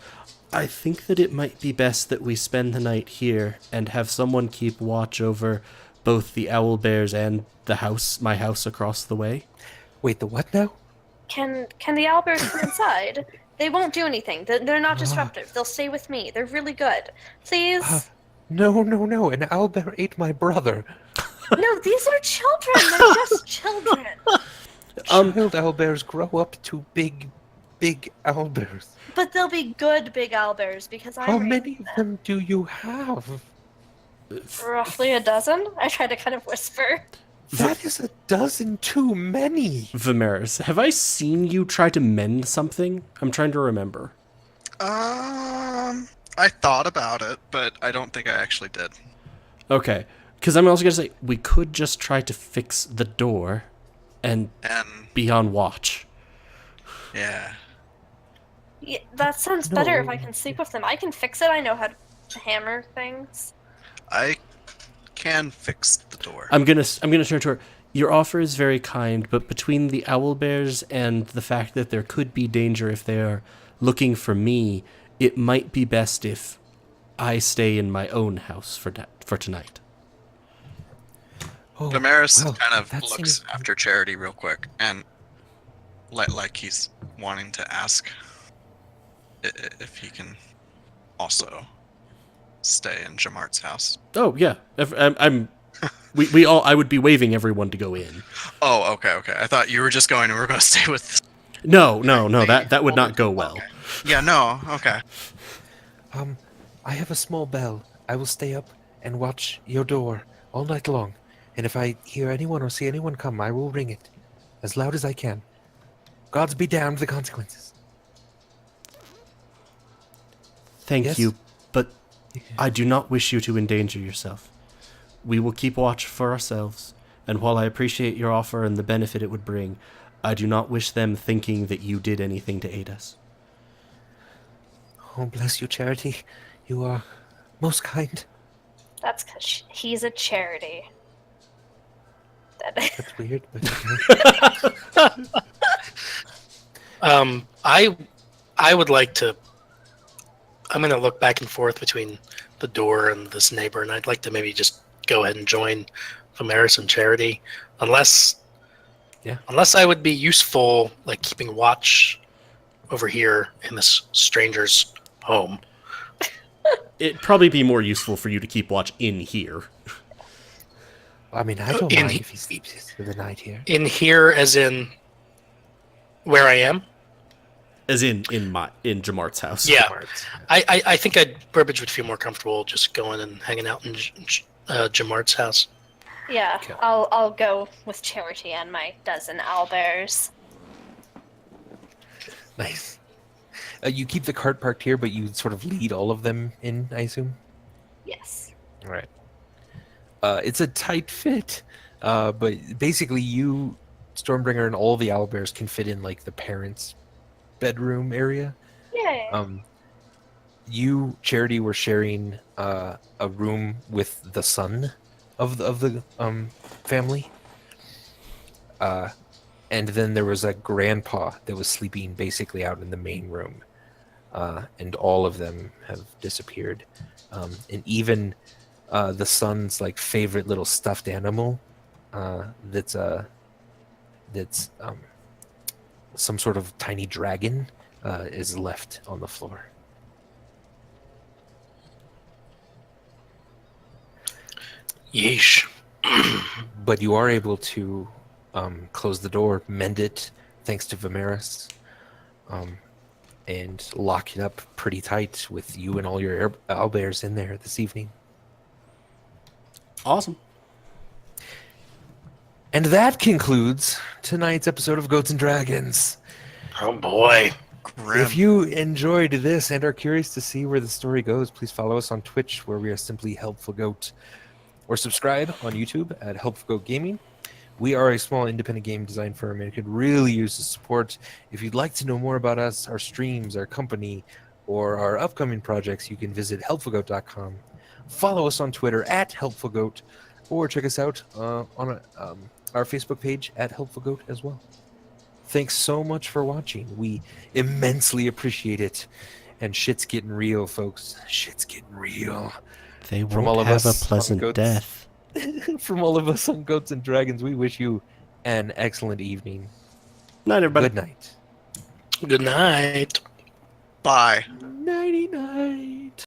I think that it might be best that we spend the night here and have someone keep watch over both the Owlbears and my house across the way. Wait, the what now? Can the owlbears come inside? They won't do anything. They're not disruptive. They'll stay with me. They're really good. Please. No. An owlbear ate my brother. No, these are children. They're just children. Child owlbears grow up to big owlbears. But they'll be good big owlbears because How I'm many of them do you have? roughly a dozen. I try to kind of whisper. That is a dozen too many. Vimeris, have I seen you try to mend something? I'm trying to remember. I thought about it, but I don't think I actually did. Okay, because I'm also going to say, we could just try to fix the door and be on watch. Yeah. Yeah, that sounds better if I No. can sleep with them. I can fix it. I know how to hammer things. I can fix the door. I'm gonna turn to her. Your offer is very kind, but between the Owlbears and the fact that there could be danger if they are looking for me, it might be best if I stay in my own house for tonight. Oh, Damaris well, kind of that looks seems- after Charity real quick and like he's wanting to ask if he can also stay in Jamart's house. Oh yeah, we all. I would be waving everyone to go in. Oh, okay. I thought you were just going. We're going to stay with. No. That would not go well. Okay. Yeah. No. Okay. I have a small bell. I will stay up and watch your door all night long. And if I hear anyone or see anyone come, I will ring it as loud as I can. Gods be damned the consequences. Thank Yes? you, but I do not wish you to endanger yourself. We will keep watch for ourselves, and while I appreciate your offer and the benefit it would bring, I do not wish them thinking that you did anything to aid us. Oh, bless you, Charity. You are most kind. That's because he's a charity. That's weird, but I would like to. I'm going to look back and forth between the door and this neighbor, and I'd like to maybe just go ahead and join Vimeris and Charity, unless I would be useful, like keeping watch over here in this stranger's home. It'd probably be more useful for you to keep watch in here. I mean, I don't In mind he- if he sleeps for the night here. In here, as in where I am. As in Jamart's house. Yeah, I think Burbage would feel more comfortable just going and hanging out in Jamart's house. Yeah, Okay. I'll go with Charity and my dozen owlbears. Nice. You keep the cart parked here, but you sort of lead all of them in, I assume? Yes. All right. It's a tight fit, but basically you, Stormbringer, and all the owlbears can fit in like the parents' bedroom area. Yay. You, Charity, were sharing a room with the son of the family, And then there was a grandpa that was sleeping basically out in the main room. And all of them have disappeared. And even the son's like favorite little stuffed animal that's some sort of tiny dragon is left on the floor. Yeesh. But you are able to close the door, mend it, thanks to Vimeris, and lock it up pretty tight with you and all your owlbears in there this evening. Awesome. And that concludes tonight's episode of Goats and Dragons. Oh boy. Grim. If you enjoyed this and are curious to see where the story goes, please follow us on Twitch, where we are simply Helpful Goat, or subscribe on YouTube at Helpful Goat Gaming. We are a small independent game design firm and could really use the support. If you'd like to know more about us, our streams, our company, or our upcoming projects, you can visit helpfulgoat.com. Follow us on Twitter at HelpfulGoat, or check us out on our Facebook page at Helpful Goat as well. Thanks so much for watching. We immensely appreciate it. And shit's getting real, folks. Shit's getting real. They From won't all of have a us on pleasant Goats. death. From all of us on Goats and Dragons, we wish you an excellent evening. Night, everybody. Good night. Good night. Bye. Nighty night.